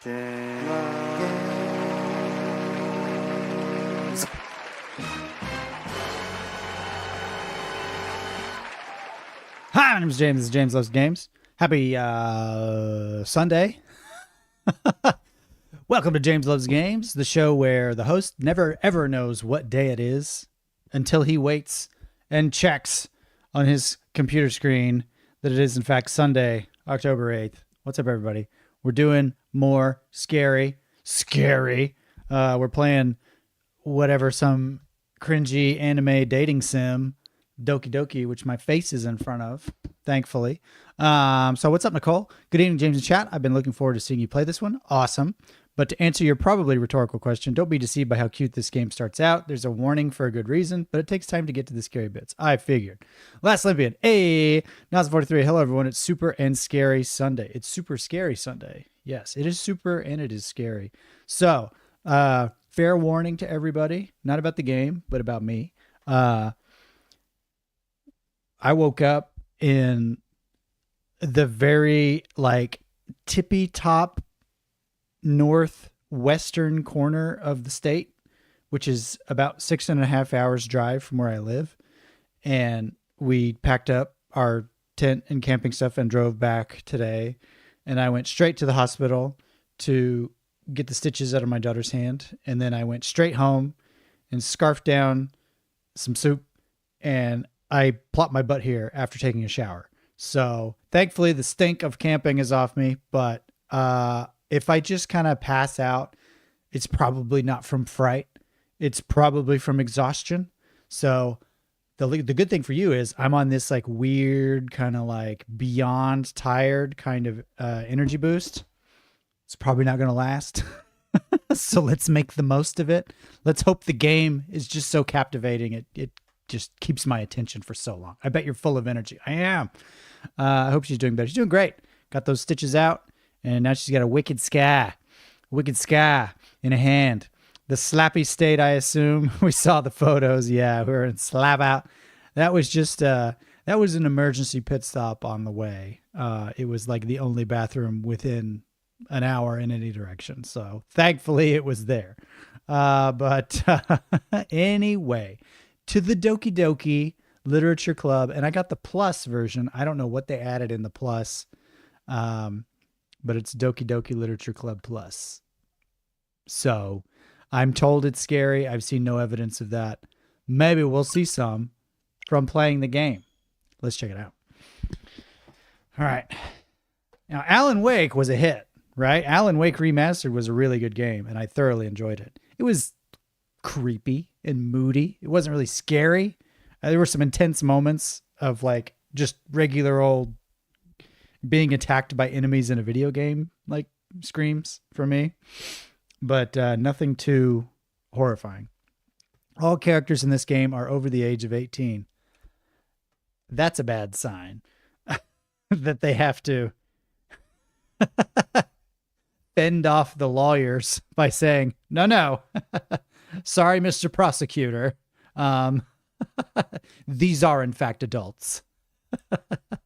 Hi, my name is James. This is James Loves Games. Happy Sunday. Welcome to James Loves Games, the show where the host never ever knows what day it is until he waits and checks on his computer screen that it is in fact Sunday, October 8th. What's up, everybody? We're doing more scary. We're playing whatever, some cringy anime dating sim, Doki Doki, which my face is in front of, thankfully. So what's up, Nicole? Good evening, James and chat. I've been looking forward to seeing you play this one. Awesome. But to answer your probably rhetorical question, don't be deceived by how cute this game starts out. There's a warning for a good reason, but it takes time to get to the scary bits. I figured. Last Olympian. Hey, Nas43. Hello, everyone. It's Super and Scary Sunday. It's Super Scary Sunday. Yes, it is super and it is scary. So, fair warning to everybody. Not about the game, but about me. I woke up in the very tippy top northwestern corner of the state, which is about 6.5 hours drive from where I live. And we packed up our tent and camping stuff and drove back today. And I went straight to the hospital to get the stitches out of my daughter's hand. And then I went straight home and scarfed down some soup, and I plopped my butt here after taking a shower. So thankfully the stink of camping is off me, but if I just kind of pass out, it's probably not from fright. It's probably from exhaustion. So the good thing for you is I'm on this weird kind of beyond tired kind of energy boost. It's probably not going to last. So let's make the most of it. Let's hope the game is just so captivating. It just keeps my attention for so long. I bet you're full of energy. I am. I hope she's doing better. She's doing great. Got those stitches out, and now she's got a wicked sky in a hand. The slappy state, I assume. We saw the photos. Yeah, we were in slap out. That was just that was an emergency pit stop on the way. It was the only bathroom within an hour in any direction. So thankfully it was there. But anyway, to the Doki Doki Literature Club, and I got the plus version. I don't know what they added in the plus, but it's Doki Doki Literature Club Plus. So I'm told it's scary. I've seen no evidence of that. Maybe we'll see some from playing the game. Let's check it out. All right. Now, Alan Wake was a hit, right? Alan Wake Remastered was a really good game, and I thoroughly enjoyed it. It was creepy and moody. It wasn't really scary. There were some intense moments of just regular old being attacked by enemies in a video game, screams for me, but nothing too horrifying. All characters in this game are over the age of 18. That's a bad sign that they have to fend off the lawyers by saying, no, sorry, Mr. Prosecutor. These are in fact adults.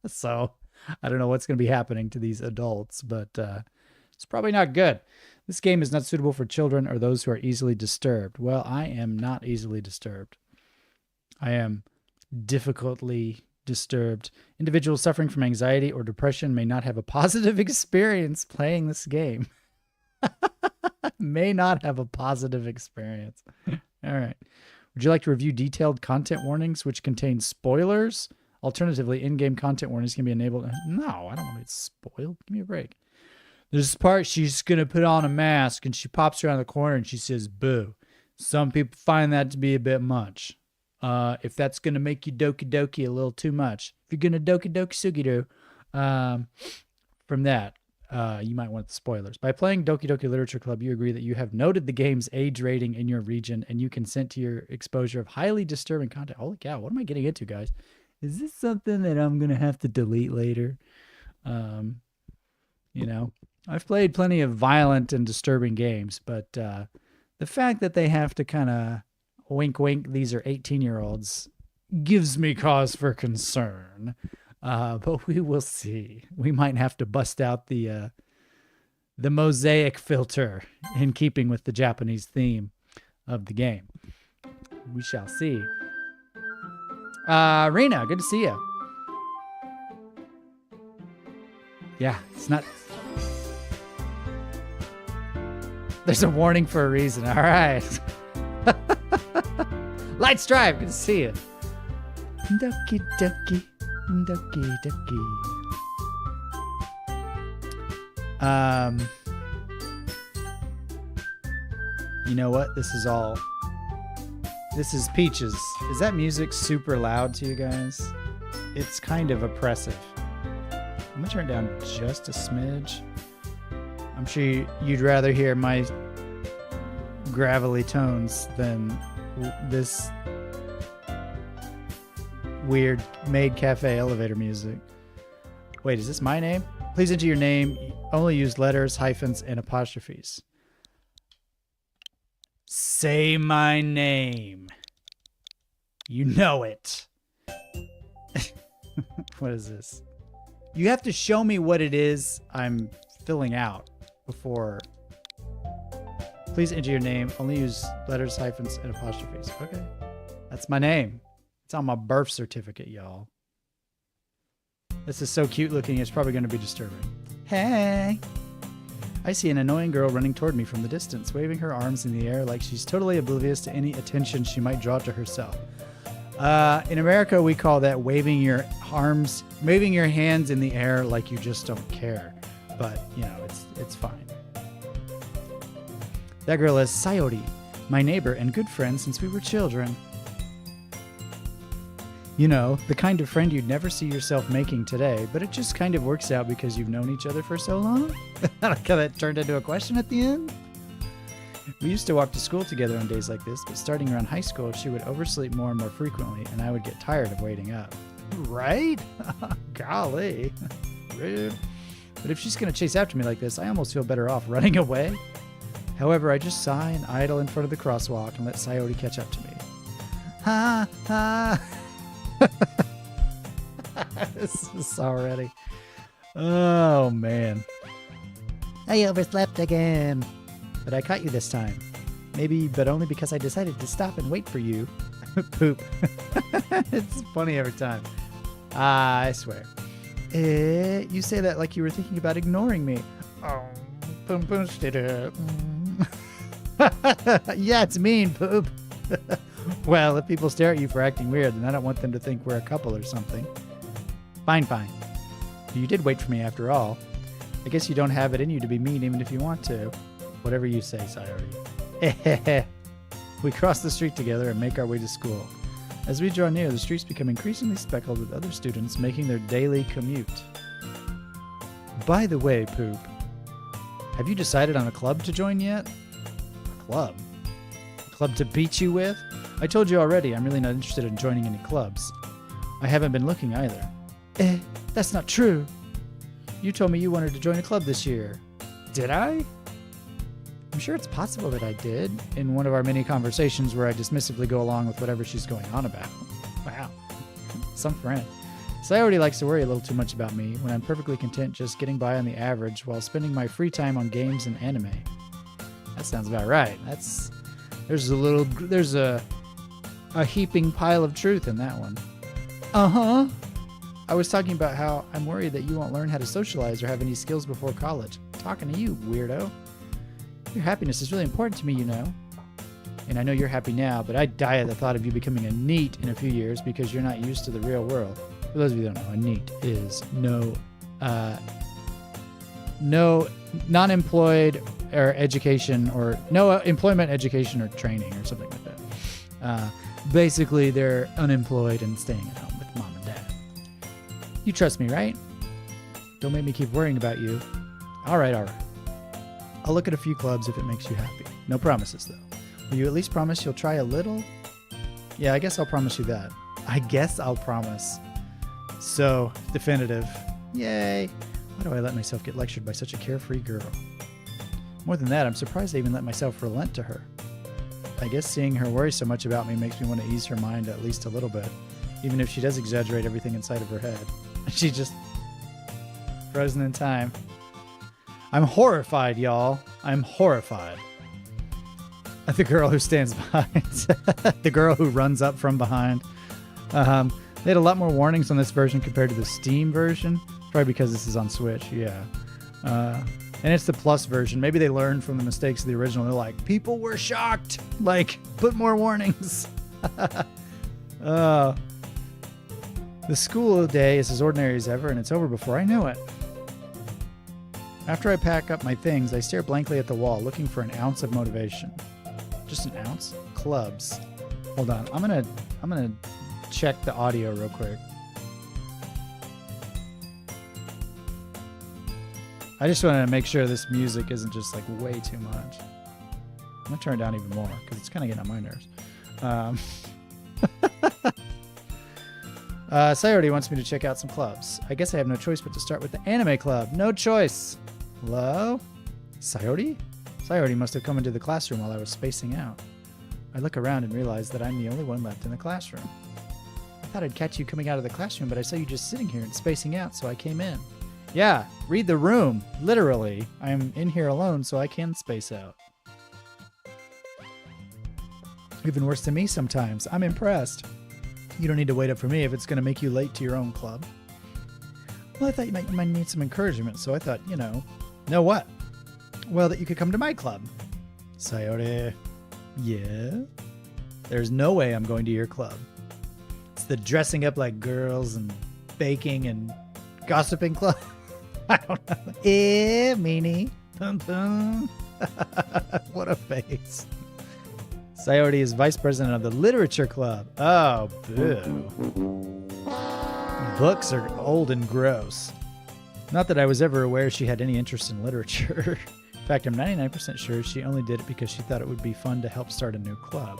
So I don't know what's going to be happening to these adults, but it's probably not good. This game is not suitable for children or those who are easily disturbed. Well, I am not easily disturbed. I am difficultly disturbed. Individuals suffering from anxiety or depression may not have a positive experience playing this game. May not have a positive experience. All right. Would you like to review detailed content warnings which contain spoilers? Alternatively, in-game content warnings can be enabled. No, I don't want to get spoiled. Give me a break. There's this part, she's going to put on a mask and she pops around the corner and she says, boo. Some people find that to be a bit much. If that's going to make you Doki Doki a little too much. If you're going to Doki Doki Sugiru, from that, you might want the spoilers. By playing Doki Doki Literature Club, you agree that you have noted the game's age rating in your region and you consent to your exposure of highly disturbing content. Holy cow, what am I getting into, guys? Is this something that I'm going to have to delete later? I've played plenty of violent and disturbing games, but the fact that they have to kind of wink, wink, these are 18-year-olds gives me cause for concern. But we will see. We might have to bust out the the mosaic filter in keeping with the Japanese theme of the game. We shall see. Rena, good to see you. Yeah, it's not... There's a warning for a reason. All right. Light Strive, good to see you. Doki Doki, Doki Doki. You know what? This is Peaches. Is that music super loud to you guys? It's kind of oppressive. I'm gonna turn it down just a smidge. I'm sure you'd rather hear my gravelly tones than this weird maid cafe elevator music. Wait, is this my name? Please enter your name. Only use letters, hyphens, and apostrophes. Say my name. You know it. What is this? You have to show me what it is I'm filling out before. Please enter your name. Only use letters, hyphens, and apostrophes. Okay. That's my name. It's on my birth certificate, y'all. This is so cute looking, it's probably going to be disturbing. Hey! I see an annoying girl running toward me from the distance, waving her arms in the air like she's totally oblivious to any attention she might draw to herself. In America, we call that waving your hands in the air like you just don't care. But, you know, it's fine. That girl is Sayori, my neighbor and good friend since we were children. You know, the kind of friend you'd never see yourself making today, but it just kind of works out because you've known each other for so long. I like how that turned into a question at the end. We used to walk to school together on days like this, but starting around high school, she would oversleep more and more frequently, and I would get tired of waiting up. Right? Golly. Rude. But if she's going to chase after me like this, I almost feel better off running away. However, I just sigh and idle in front of the crosswalk and let Sayori catch up to me. Ha ha. This is already. Oh, man. I overslept again. But I caught you this time. Maybe, but only because I decided to stop and wait for you. Poop. It's funny every time. I swear. You say that like you were thinking about ignoring me. Oh, boom, boom, yeah, it's mean, Poop. Well, if people stare at you for acting weird, then I don't want them to think we're a couple or something. Fine, fine. You did wait for me after all. I guess you don't have it in you to be mean even if you want to. Whatever you say, Sayori. We cross the street together and make our way to school. As we draw near, the streets become increasingly speckled with other students making their daily commute. By the way, Poop, have you decided on a club to join yet? A club? A club to beat you with? I told you already, I'm really not interested in joining any clubs. I haven't been looking either. That's not true. You told me you wanted to join a club this year. Did I? I'm sure it's possible that I did, in one of our many conversations where I dismissively go along with whatever she's going on about. Wow. Some friend. Sayori likes to worry a little too much about me when I'm perfectly content just getting by on the average while spending my free time on games and anime. That sounds about right. There's a heaping pile of truth in that one. Uh-huh. I was talking about how I'm worried that you won't learn how to socialize or have any skills before college. Talking to you, weirdo. Your happiness is really important to me, you know. And I know you're happy now, but I'd die at the thought of you becoming a NEET in a few years because you're not used to the real world. For those of you who don't know, a NEET is no non-employed or education or no employment, education, or training or something like that. Basically, they're unemployed and staying at home with mom and dad. You trust me, right? Don't make me keep worrying about you. All right. I'll look at a few clubs if it makes you happy. No promises, though. Will you at least promise you'll try a little? Yeah, I guess I'll promise you that. I guess I'll promise. So, definitive. Yay. Why do I let myself get lectured by such a carefree girl? More than that, I'm surprised I even let myself relent to her. I guess seeing her worry so much about me makes me want to ease her mind at least a little bit, even if she does exaggerate everything inside of her head. She's just frozen in time. I'm horrified, y'all. I'm horrified. The girl who stands behind. The girl who runs up from behind. They had a lot more warnings on this version compared to the Steam version. Probably because this is on Switch, yeah. And it's the Plus version. Maybe they learned from the mistakes of the original. They're like, people were shocked. Like, put more warnings. The school day is as ordinary as ever, and it's over before I know it. After I pack up my things, I stare blankly at the wall, looking for an ounce of motivation. Just an ounce? Clubs. Hold on. I'm gonna check the audio real quick. I just wanted to make sure this music isn't just like way too much. I'm gonna turn it down even more because it's kind of getting on my nerves. Sayori wants me to check out some clubs. I guess I have no choice but to start with the anime club. No choice. Hello? Sayori? Sayori must have come into the classroom while I was spacing out. I look around and realize that I'm the only one left in the classroom. I thought I'd catch you coming out of the classroom, but I saw you just sitting here and spacing out, so I came in. Yeah, read the room. Literally. I'm in here alone, so I can space out. Even worse than me sometimes. I'm impressed. You don't need to wait up for me if it's going to make you late to your own club. Well, I thought you might need some encouragement, so I thought, know what? Well, that you could come to my club. Sayori. Yeah? There's no way I'm going to your club. It's the dressing up like girls and baking and gossiping club. I don't know. Meanie. Dun, dun. What a face. Sayori is vice president of the literature club. Oh, boo. Books are old and gross. Not that I was ever aware she had any interest in literature. In fact, I'm 99% sure she only did it because she thought it would be fun to help start a new club.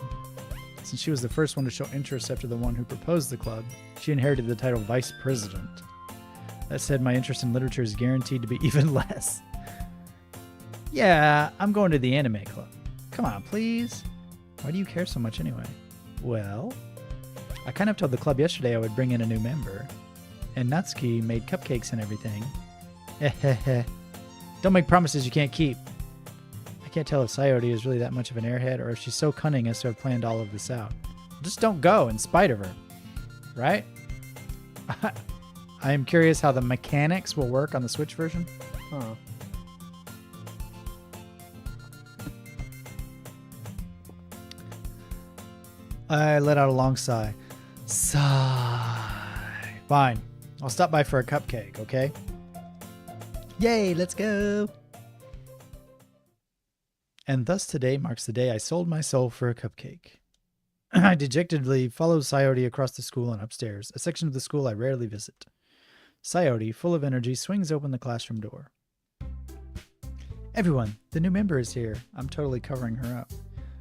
Since she was the first one to show interest after the one who proposed the club, she inherited the title vice president. That said, my interest in literature is guaranteed to be even less. Yeah, I'm going to the anime club. Come on, please. Why do you care so much anyway? Well, I kind of told the club yesterday I would bring in a new member. And Natsuki made cupcakes and everything. Don't make promises you can't keep. I can't tell if Sayori is really that much of an airhead or if she's so cunning as to have planned all of this out. Just don't go in spite of her. Right? I am curious how the mechanics will work on the Switch version. Huh. I let out a long sigh. Sigh. Fine. I'll stop by for a cupcake, okay? Yay, let's go. And thus today marks the day I sold my soul for a cupcake. I dejectedly follow Sayori across the school and upstairs, a section of the school I rarely visit. Sayori, full of energy, swings open the classroom door. Everyone, the new member is here. I'm totally covering her up.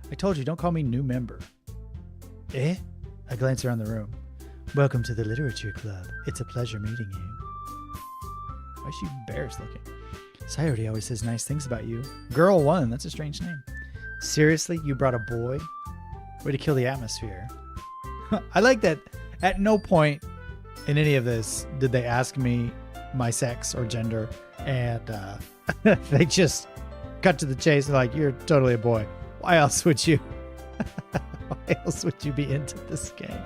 I told you, don't call me new member. Eh? I glance around the room. Welcome to the literature club. It's a pleasure meeting you. Why is she embarrassed looking? Sayori always says nice things about you. Girl 1, that's a strange name. Seriously, you brought a boy? Way to kill the atmosphere. I like that at no point in any of this did they ask me my sex or gender, and they just cut to the chase and like, you're totally a boy. Why else would you? Why else would you be into this game?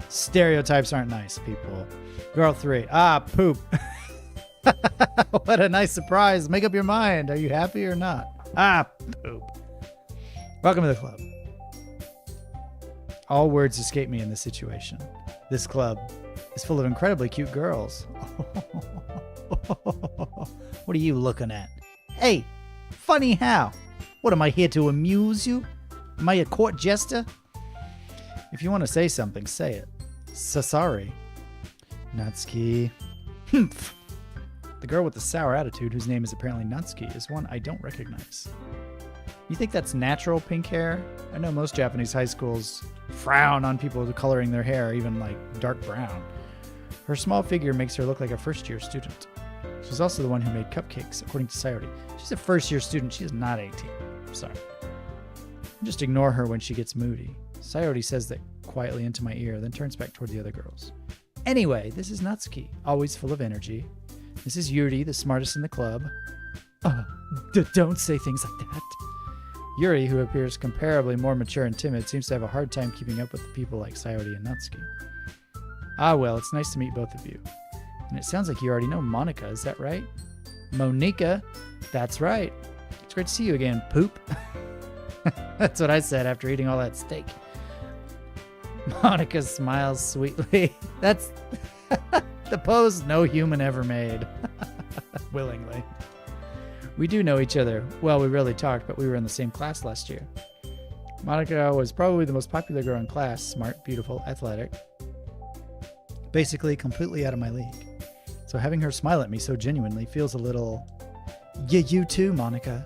Stereotypes aren't nice, people. Girl 3. Ah, poop. What a nice surprise. Make up your mind. Are you happy or not? Ah, poop. Welcome to the club. All words escape me in this situation. This club is full of incredibly cute girls. What are you looking at? Hey, funny how? What, am I here to amuse you? Am I a court jester? If you want to say something, say it. Sorry. Natsuki. Humph. The girl with the sour attitude, whose name is apparently Natsuki, is one I don't recognize. You think that's natural pink hair? I know most Japanese high schools frown on people coloring their hair, even like dark brown. Her small figure makes her look like a first-year student. She's also the one who made cupcakes, according to Sayori. She's a first-year student. She is not 18. Sorry. Just ignore her when she gets moody. Sayori says that quietly into my ear, then turns back toward the other girls. Anyway, this is Natsuki, always full of energy. This is Yuri, the smartest in the club. Don't say things like that. Yuri, who appears comparably more mature and timid, seems to have a hard time keeping up with the people like Sayori and Natsuki. Ah, well, it's nice to meet both of you. And it sounds like you already know Monika, is that right? Monika? That's right. It's great to see you again, poop. That's what I said after eating all that steak. Monika smiles sweetly. That's the pose no human ever made. Willingly. We do know each other. Well, we rarely talked, but we were in the same class last year. Monika was probably the most popular girl in class. Smart, beautiful, athletic. Basically, completely out of my league. So having her smile at me so genuinely feels a little... Yeah, you too, Monika.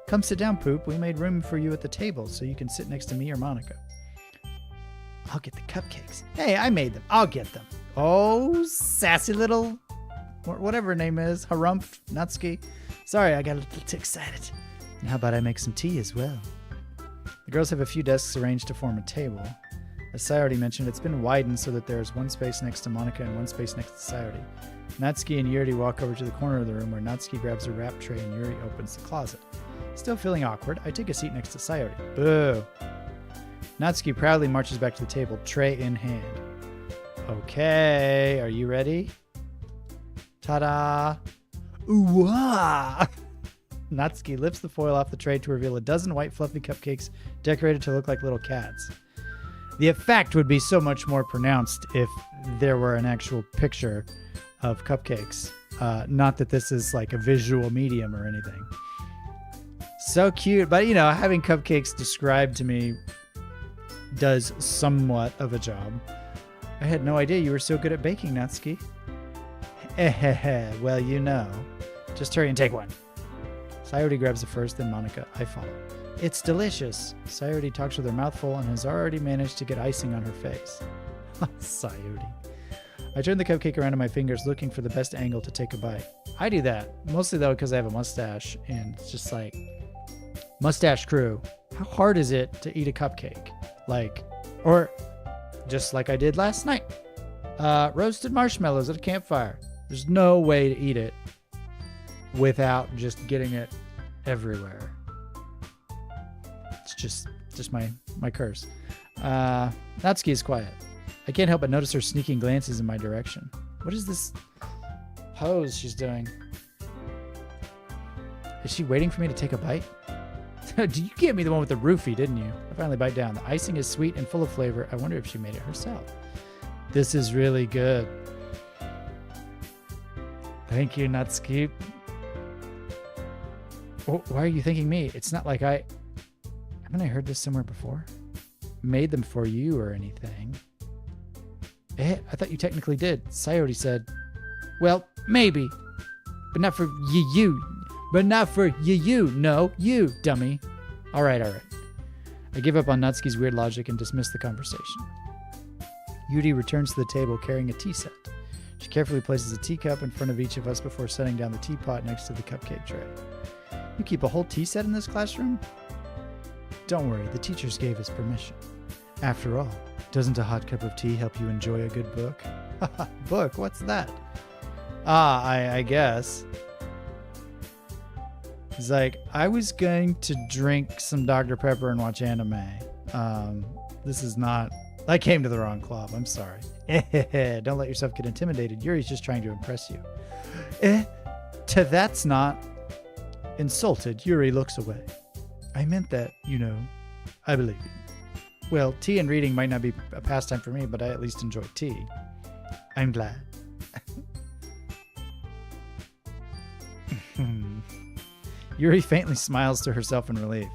Come sit down, Poop. We made room for you at the table so you can sit next to me or Monika. I'll get the cupcakes. Hey, I made them. I'll get them. Oh, sassy little... whatever her name is. Harumph, Natsuki. Sorry, I got a little too excited. And how about I make some tea as well? The girls have a few desks arranged to form a table. As Sayori mentioned, it's been widened so that there is one space next to Monika and one space next to Sayori. Natsuki and Yuri walk over to the corner of the room where Natsuki grabs a wrap tray and Yuri opens the closet. Still feeling awkward, I take a seat next to Sayori. Boo! Natsuki proudly marches back to the table, tray in hand. Okay, are you ready? Ta-da! Ooh-wah! Natsuki lifts the foil off the tray to reveal a dozen white fluffy cupcakes decorated to look like little cats. The effect would be so much more pronounced if there were an actual picture of cupcakes. Not that this is like a visual medium or anything. So cute. But, you know, having cupcakes described to me does somewhat of a job. I had no idea you were so good at baking, Natsuki. Well, you know. Just hurry and take one. Sayori grabs the first, then Monika. I follow. It's delicious. Sayori talks with her mouth full and has already managed to get icing on her face. Sayori. I turn the cupcake around in my fingers, looking for the best angle to take a bite. I do that, mostly though because I have a mustache, and it's just like, mustache crew, how hard is it to eat a cupcake? Like, or just like I did last night. Roasted marshmallows at a campfire. There's no way to eat it without just getting it everywhere. It's just my curse. Natsuki is quiet. I can't help but notice her sneaking glances in my direction. What is this pose she's doing? Is she waiting for me to take a bite? You gave me the one with the roofie, didn't you? I finally bite down. The icing is sweet and full of flavor. I wonder if she made it herself. This is really good. Thank you, Natsuki. Why are you thanking me? It's not like haven't I heard this somewhere before? Made them for you or anything. I thought you technically did. Sayori said, well, maybe. But not for you. But not for you. No, you, dummy. All right. I give up on Natsuki's weird logic and dismiss the conversation. Yuri returns to the table carrying a tea set. She carefully places a teacup in front of each of us before setting down the teapot next to the cupcake tray. You keep a whole tea set in this classroom? Don't worry, the teachers gave us permission. After all, doesn't a hot cup of tea help you enjoy a good book? Book? What's that? I guess. It's like, I was going to drink some Dr. Pepper and watch anime. This is not... I came to the wrong club. I'm sorry. Don't let yourself get intimidated. Yuri's just trying to impress you. That's not... Insulted, Yuri looks away. I meant that, you know. I believe you. Well, tea and reading might not be a pastime for me, but I at least enjoy tea. I'm glad. Yuri faintly smiles to herself in relief.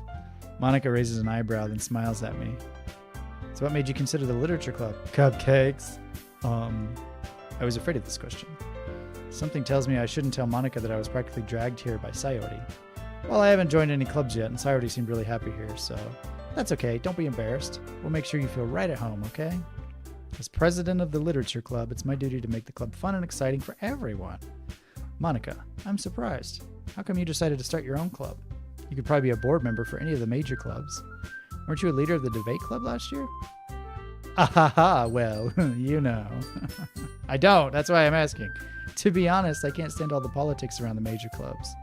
Monika raises an eyebrow, then smiles at me. So what made you consider the literature club? Cupcakes. I was afraid of this question. Something tells me I shouldn't tell Monika that I was practically dragged here by Sayori. Well, I haven't joined any clubs yet, and Sayori seemed really happy here, so that's okay. Don't be embarrassed. We'll make sure you feel right at home, okay? As president of the literature club, it's my duty to make the club fun and exciting for everyone. Monika, I'm surprised. How come you decided to start your own club? You could probably be a board member for any of the major clubs. Weren't you a leader of the debate club last year? Well, you know. I don't. That's why I'm asking. To be honest, I can't stand all the politics around the major clubs.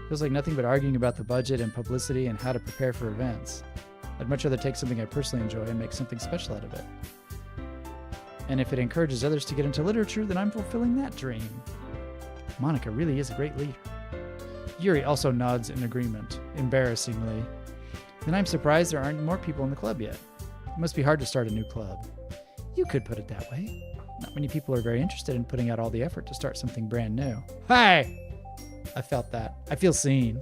Feels like nothing but arguing about the budget and publicity and how to prepare for events. I'd much rather take something I personally enjoy and make something special out of it. And if it encourages others to get into literature, then I'm fulfilling that dream. Monika really is a great leader. Yuri also nods in agreement, embarrassingly. Then I'm surprised there aren't more people in the club yet. It must be hard to start a new club. You could put it that way. Not many people are very interested in putting out all the effort to start something brand new. Hey! I felt that. I feel seen.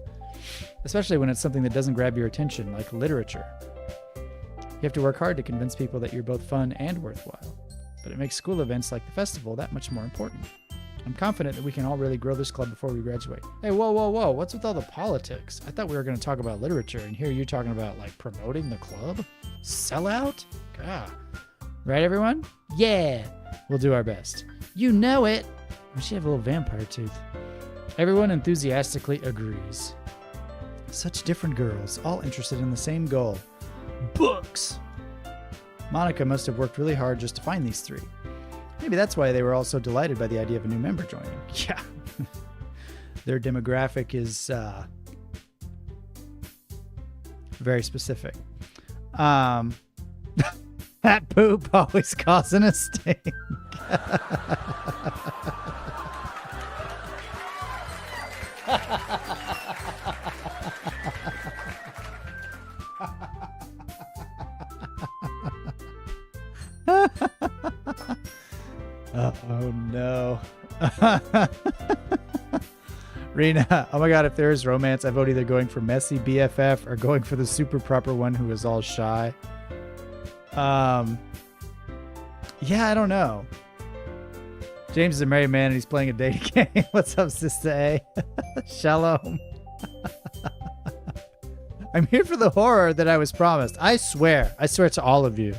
Especially when it's something that doesn't grab your attention, like literature. You have to work hard to convince people that you're both fun and worthwhile. But it makes school events like the festival that much more important. I'm confident that we can all really grow this club before we graduate. Hey, whoa. What's with all the politics? I thought we were going to talk about literature, and here you're talking about, like, promoting the club? Sellout? God. Right, everyone? Yeah. We'll do our best. You know it. We should have a little vampire tooth. Everyone enthusiastically agrees. Such different girls, all interested in the same goal. Books! Monika must have worked really hard just to find these three. Maybe that's why they were all so delighted by the idea of a new member joining. Yeah. Their demographic is very specific. That poop always causing a stink. Oh no. Rena, oh my god, if there is romance, I vote either going for messy BFF or going for the super proper one who is all shy. Yeah, I don't know. James is a married man and he's playing a dating game. What's up, Sister A? Shalom. I'm here for the horror that I was promised. I swear to all of you.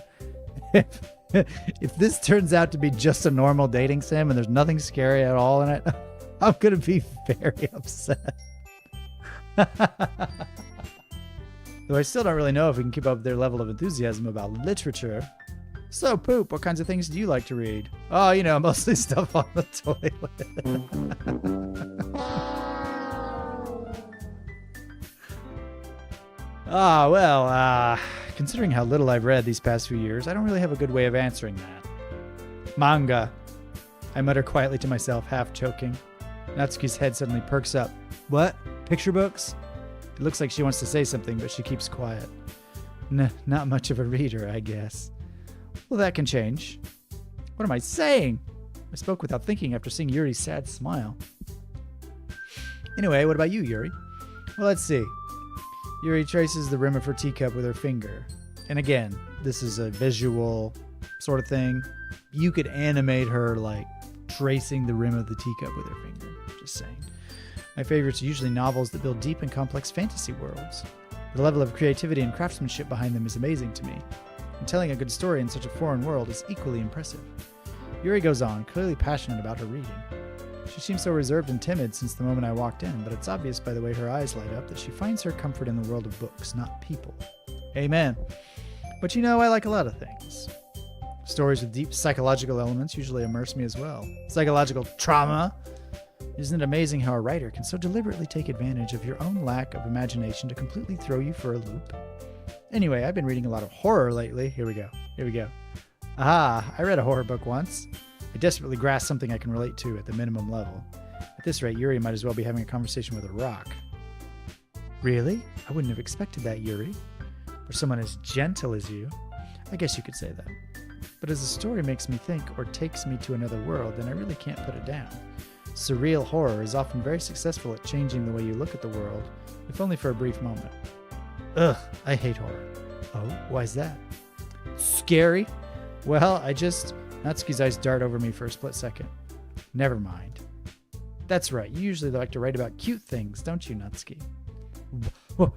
If this turns out to be just a normal dating sim and there's nothing scary at all in it, I'm going to be very upset. Though I still don't really know if we can keep up their level of enthusiasm about literature. So, Poop, what kinds of things do you like to read? Oh, you know, mostly stuff on the toilet. Considering how little I've read these past few years, I don't really have a good way of answering that. Manga. I mutter quietly to myself, half choking. Natsuki's head suddenly perks up. What? Picture books? It looks like she wants to say something, but she keeps quiet. Not much of a reader, I guess. Well, that can change. What am I saying? I spoke without thinking after seeing Yuri's sad smile. Anyway, what about you, Yuri? Well, let's see. Yuri traces the rim of her teacup with her finger. And again, this is a visual sort of thing. You could animate her, like, tracing the rim of the teacup with her finger. Just saying. My favorites are usually novels that build deep and complex fantasy worlds. The level of creativity and craftsmanship behind them is amazing to me. And telling a good story in such a foreign world is equally impressive. Yuri goes on, clearly passionate about her reading. She seems so reserved and timid since the moment I walked in, but it's obvious by the way her eyes light up that she finds her comfort in the world of books, not people. Amen. But you know, I like a lot of things. Stories with deep psychological elements usually immerse me as well. Psychological trauma. Isn't it amazing how a writer can so deliberately take advantage of your own lack of imagination to completely throw you for a loop? Anyway, I've been reading a lot of horror lately. Here we go. I read a horror book once. I desperately grasped something I can relate to at the minimum level. At this rate, Yuri might as well be having a conversation with a rock. Really? I wouldn't have expected that, Yuri. For someone as gentle as you. I guess you could say that. But as the story makes me think or takes me to another world, then I really can't put it down. Surreal horror is often very successful at changing the way you look at the world, if only for a brief moment. Ugh, I hate horror. Oh, why's that? Scary? Well, Natsuki's eyes dart over me for a split second. Never mind. That's right, you usually like to write about cute things, don't you, Natsuki? What?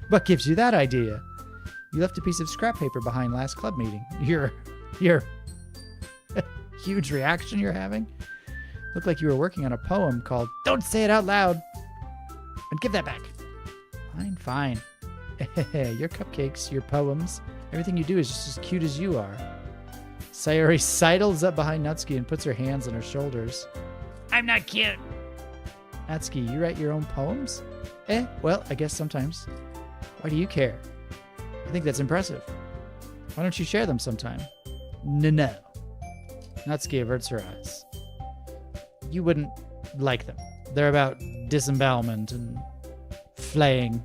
What gives you that idea? You left a piece of scrap paper behind last club meeting. Your huge reaction you're having? Looked like you were working on a poem called Don't Say It Out Loud. And give that back. Fine. Your cupcakes, your poems, everything you do is just as cute as you are. Sayori sidles up behind Natsuki and puts her hands on her shoulders. I'm not cute. Natsuki, you write your own poems? Well, I guess sometimes. Why do you care? I think that's impressive. Why don't you share them sometime? No. Natsuki averts her eyes. You wouldn't like them. They're about disembowelment and flaying.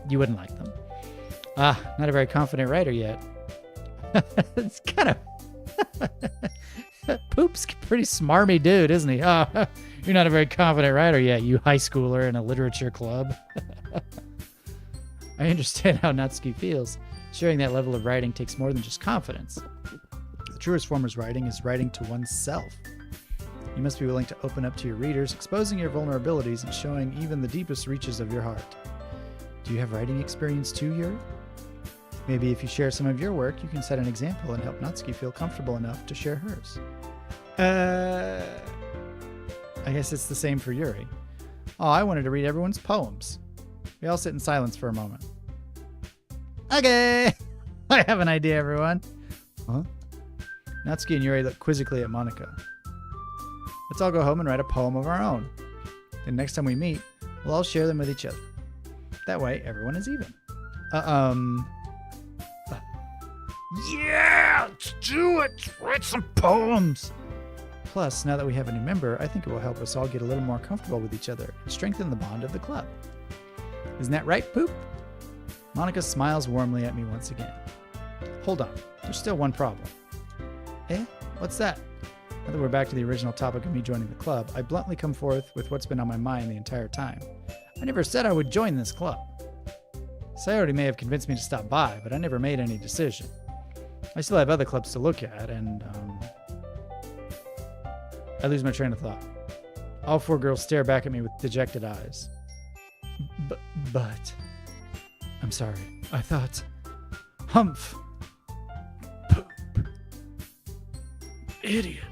You wouldn't like them. Not a very confident writer yet. It's kind of... Poop's a pretty smarmy dude, isn't he? You're not a very confident writer yet, you high schooler in a literature club. I understand how Natsuki feels. Sharing that level of writing takes more than just confidence. The truest form of writing is writing to oneself. You must be willing to open up to your readers, exposing your vulnerabilities and showing even the deepest reaches of your heart. Do you have writing experience too, Yuri? Maybe if you share some of your work, you can set an example and help Natsuki feel comfortable enough to share hers. I guess it's the same for Yuri. Oh, I wanted to read everyone's poems. We all sit in silence for a moment. Okay, I have an idea, everyone. Huh? Natsuki and Yuri look quizzically at Monika. Let's all go home and write a poem of our own. Then next time we meet, we'll all share them with each other. That way, everyone is even. Yeah, let's do it. Write some poems. Plus, now that we have a new member, I think it will help us all get a little more comfortable with each other and strengthen the bond of the club. Isn't that right, Poop? Monika smiles warmly at me once again. Hold on, there's still one problem. What's that? Now that we're back to the original topic of me joining the club, I bluntly come forth with what's been on my mind the entire time. I never said I would join this club. Sayori may have convinced me to stop by, but I never made any decision. I still have other clubs to look at, and I lose my train of thought. All four girls stare back at me with dejected eyes. But... I'm sorry. I thought... Humph. Poop. Idiot.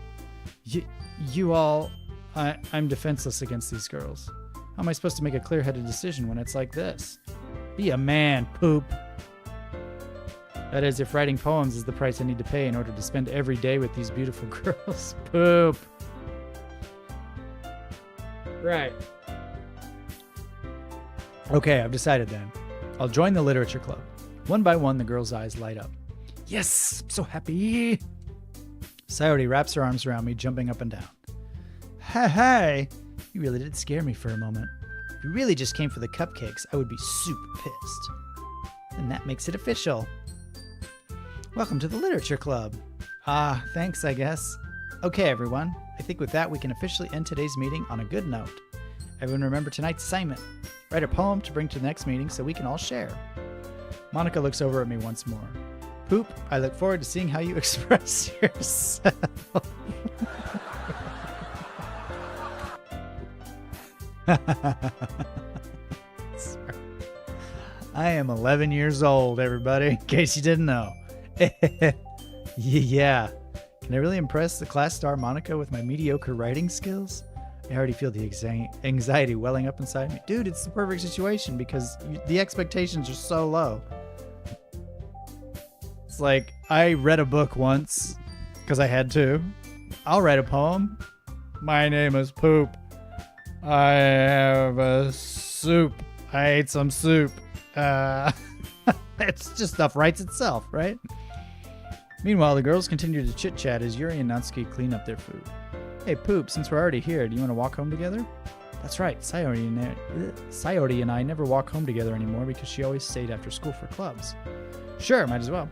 You all... I'm defenseless against these girls. How am I supposed to make a clear-headed decision when it's like this? Be a man, Poop. That is, if writing poems is the price I need to pay in order to spend every day with these beautiful girls. Poop. Right. Okay, I've decided then. I'll join the literature club. One by one, the girls' eyes light up. Yes, I'm so happy. Sayori wraps her arms around me, jumping up and down. Hey, you really did scare me for a moment. If you really just came for the cupcakes, I would be super pissed. And that makes it official. Welcome to the literature club. Thanks, I guess. Okay, everyone. I think with that, we can officially end today's meeting on a good note. Everyone remember tonight's assignment. Write a poem to bring to the next meeting so we can all share. Monika looks over at me once more. Poop, I look forward to seeing how you express yourself. Sorry. I am 11 years old, everybody, in case you didn't know. Yeah. Can I really impress the class star Monika with my mediocre writing skills? I already feel the anxiety welling up inside me. Dude, it's the perfect situation because the expectations are so low. It's like, I read a book once because I had to. I'll write a poem. My name is Poop. I have a soup. I ate some soup. It's just stuff writes itself, right? Meanwhile, the girls continue to chit-chat as Yuri and Natsuki clean up their food. Hey, Poop, since we're already here, do you want to walk home together? That's right, Sayori and I never walk home together anymore because she always stayed after school for clubs. Sure, might as well.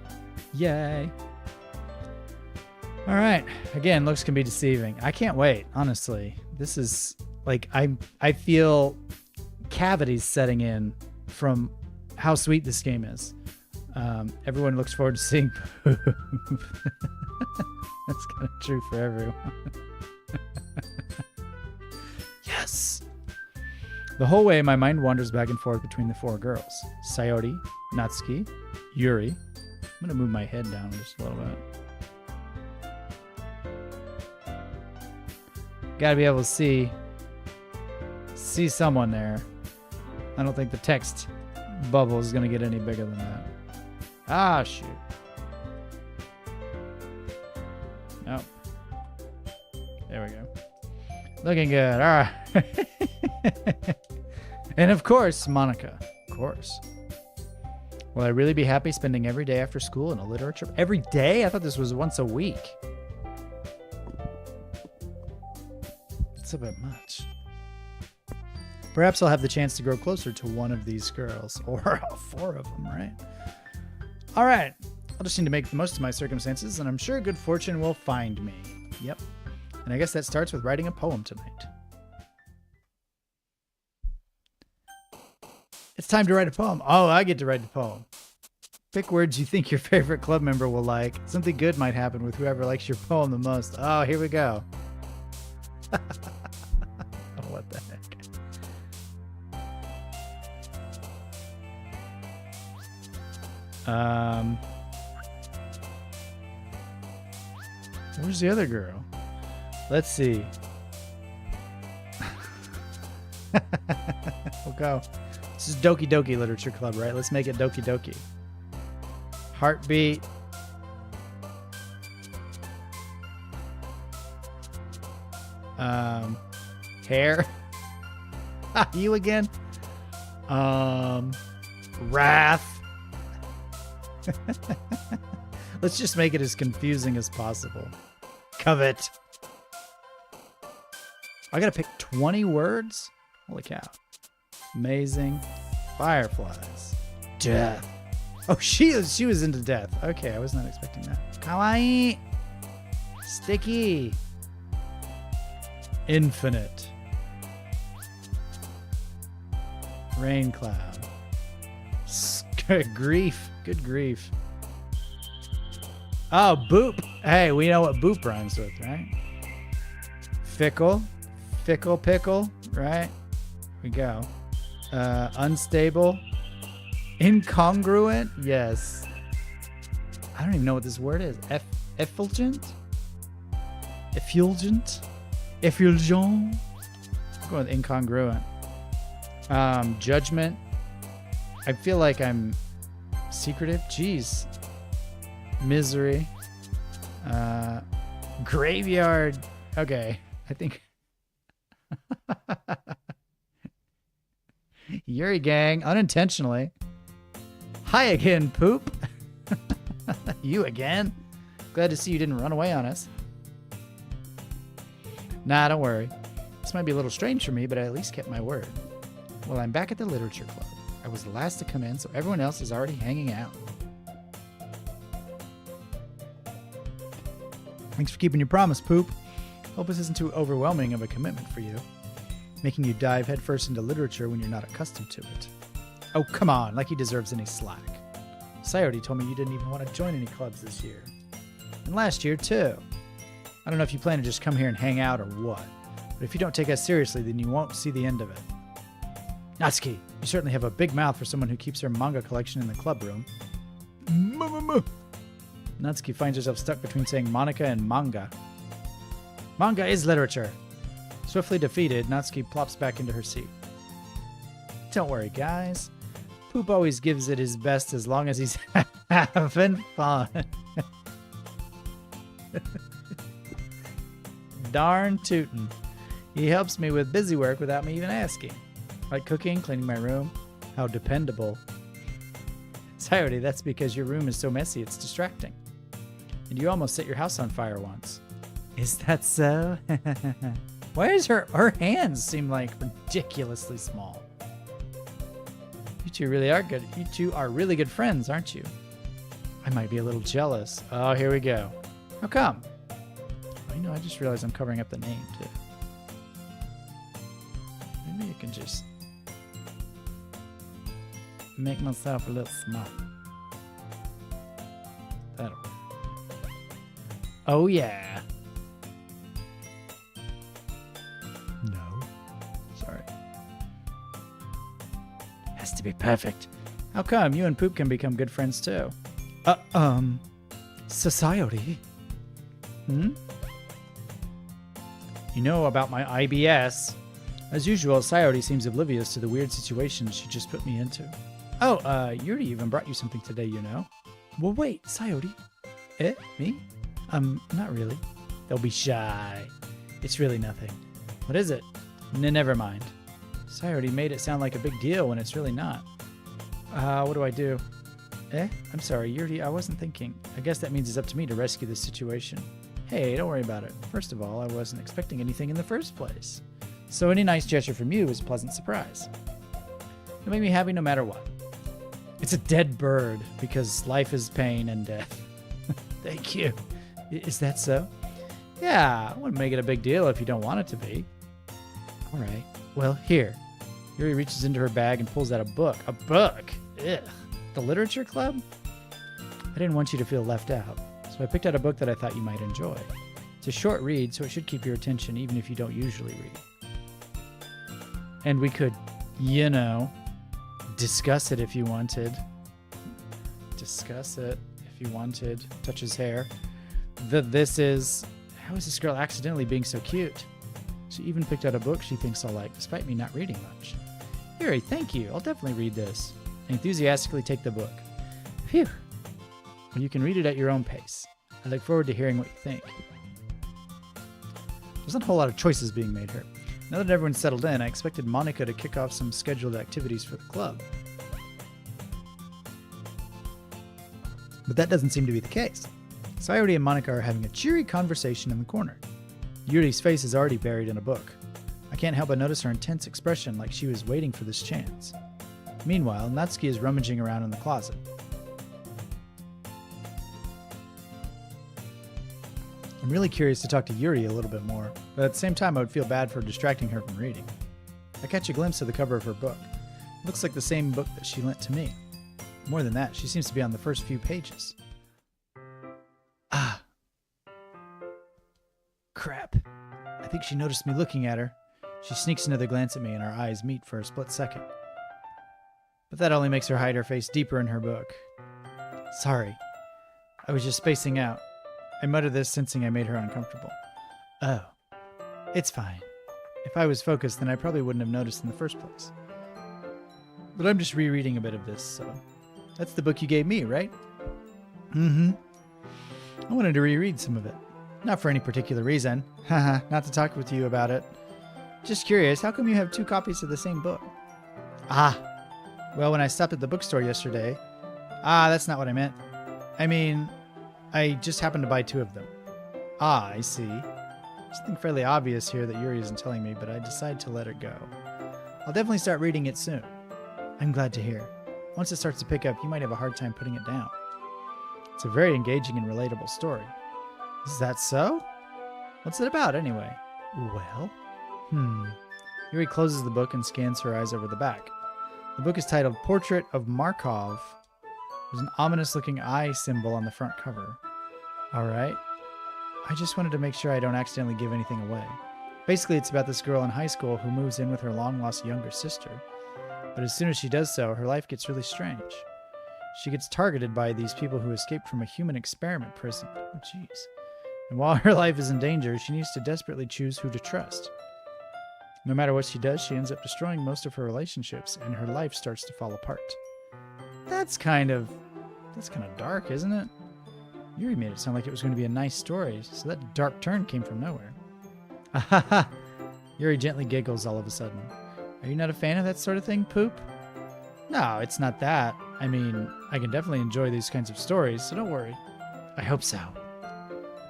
Yay. All right, again, looks can be deceiving. I can't wait, honestly. This is, like, I feel cavities setting in from how sweet this game is. Everyone looks forward to seeing Poop. That's kind of true for everyone. Yes! The whole way, my mind wanders back and forth between the four girls. Sayori, Natsuki, Yuri. I'm going to move my head down just a little bit. Gotta be able to see someone there. I don't think the text bubble is going to get any bigger than that. Ah, shoot. Nope. There we go. Looking good. All right. And of course, Monica. Of course. Will I really be happy spending every day after school in a literature? Every day? I thought this was once a week. It's a bit much. Perhaps I'll have the chance to grow closer to one of these girls. Or all 4 of them, right? All right. I'll just need to make the most of my circumstances, and I'm sure good fortune will find me. Yep. And I guess that starts with writing a poem tonight. It's time to write a poem. Oh, I get to write the poem. Pick words you think your favorite club member will like. Something good might happen with whoever likes your poem the most. Oh, here we go. What the heck? Where's the other girl? Let's see. We'll go. This is Doki Doki Literature Club, right? Let's make it Doki Doki. Heartbeat. Hair. You again? Wrath. Let's just make it as confusing as possible. Covet. I gotta pick 20 words? Holy cow. Amazing. Fireflies. Death. Oh, she was into death. Okay, I was not expecting that. Kawaii. Sticky. Infinite. Rain cloud. Grief. Good grief. Oh, boop. Hey, we know what boop rhymes with, right? Fickle. Fickle pickle, right? Here we go. Unstable. Incongruent. Yes. I don't even know what this word is. Effulgent? Effulgent? Effulgent? I'm going with incongruent. Judgment. I feel like I'm secretive. Jeez. Misery. Graveyard. Okay. I think. Yuri gang. Unintentionally. Hi again, poop. You again? Glad to see you didn't run away on us. Nah, don't worry. This might be a little strange for me, but I at least kept my word. Well, I'm back at the literature club. I was the last to come in, so everyone else is already hanging out. Thanks for keeping your promise, poop. Hope this isn't too overwhelming of a commitment for you, making you dive headfirst into literature when you're not accustomed to it. Oh, come on, like he deserves any slack. Sayori told me you didn't even want to join any clubs this year. And last year, too. I don't know if you plan to just come here and hang out or what, but if you don't take us seriously, then you won't see the end of it. Natsuki, you certainly have a big mouth for someone who keeps her manga collection in the club room. Natsuki finds herself stuck between saying Monika and manga. Manga is literature. Swiftly defeated, Natsuki plops back into her seat. Don't worry, guys. Poop always gives it his best as long as he's having fun. Darn tootin'. He helps me with busy work without me even asking. Like cooking, cleaning my room. How dependable. Sayori, that's because your room is so messy it's distracting. And you almost set your house on fire once. Is that so? Why does her hands seem like ridiculously small? You two really are good. You two are really good friends, aren't you? I might be a little jealous. Oh, here we go. How come? Oh, you know, I just realized I'm covering up the name, too. Maybe you can just make myself a little small. That'll work. Oh, yeah. No. Sorry. Has to be perfect. How come you and Poop can become good friends, too? Sayori? Hmm? You know about my IBS. As usual, Sayori seems oblivious to the weird situation she just put me into. Oh, Yuri even brought you something today, you know. Well, wait, Sayori. Me? Not really. Don't be shy. It's really nothing. What is it? Never mind. Sayori made it sound like a big deal when it's really not. What do I do? I'm sorry, Yuri, I wasn't thinking. I guess that means it's up to me to rescue this situation. Hey, don't worry about it. First of all, I wasn't expecting anything in the first place. So any nice gesture from you is a pleasant surprise. It'll make me happy no matter what. It's a dead bird because life is pain and death. Thank you. Is that so? Yeah, I wouldn't make it a big deal if you don't want it to be. All right. Well, here. Yuri reaches into her bag and pulls out a book. A book? Ugh. The literature club? I didn't want you to feel left out, so I picked out a book that I thought you might enjoy. It's a short read, so it should keep your attention even if you don't usually read. And we could, discuss it if you wanted. Discuss it if you wanted. Touch his hair. How is this girl accidentally being so cute? She even picked out a book she thinks I'll like, despite me not reading much. Yuri, thank you. I'll definitely read this. I enthusiastically take the book. Phew. Well, you can read it at your own pace. I look forward to hearing what you think. There's not a whole lot of choices being made here. Now that everyone's settled in, I expected Monika to kick off some scheduled activities for the club. But that doesn't seem to be the case. Sayori and Monika are having a cheery conversation in the corner. Yuri's face is already buried in a book. I can't help but notice her intense expression like she was waiting for this chance. Meanwhile, Natsuki is rummaging around in the closet. I'm really curious to talk to Yuri a little bit more, but at the same time I would feel bad for distracting her from reading. I catch a glimpse of the cover of her book. It looks like the same book that she lent to me. More than that, she seems to be on the first few pages. Ah. Crap. I think she noticed me looking at her. She sneaks another glance at me and our eyes meet for a split second. But that only makes her hide her face deeper in her book. Sorry. I was just spacing out. I muttered this, sensing I made her uncomfortable. Oh. It's fine. If I was focused, then I probably wouldn't have noticed in the first place. But I'm just rereading a bit of this, so... That's the book you gave me, right? Mm-hmm. I wanted to reread some of it. Not for any particular reason. Haha, not to talk with you about it. Just curious, how come you have 2 copies of the same book? Ah. Well, when I stopped at the bookstore yesterday... that's not what I meant. I mean, I just happened to buy 2 of them. Ah, I see. Something fairly obvious here that Yuri isn't telling me, but I decide to let it go. I'll definitely start reading it soon. I'm glad to hear. Once it starts to pick up, you might have a hard time putting it down. It's a very engaging and relatable story. Is that so? What's it about, anyway? Well? Yuri closes the book and scans her eyes over the back. The book is titled Portrait of Markov. There's an ominous-looking eye symbol on the front cover. Alright. I just wanted to make sure I don't accidentally give anything away. Basically, it's about this girl in high school who moves in with her long-lost younger sister. But as soon as she does so, her life gets really strange. She gets targeted by these people who escaped from a human experiment prison. Oh, jeez. And while her life is in danger, she needs to desperately choose who to trust. No matter what she does, she ends up destroying most of her relationships, and her life starts to fall apart. That's kind of dark, isn't it? Yuri made it sound like it was going to be a nice story, so that dark turn came from nowhere. Ahaha! Yuri gently giggles all of a sudden. Are you not a fan of that sort of thing, Poop? No, it's not that. I mean, I can definitely enjoy these kinds of stories, so don't worry. I hope so.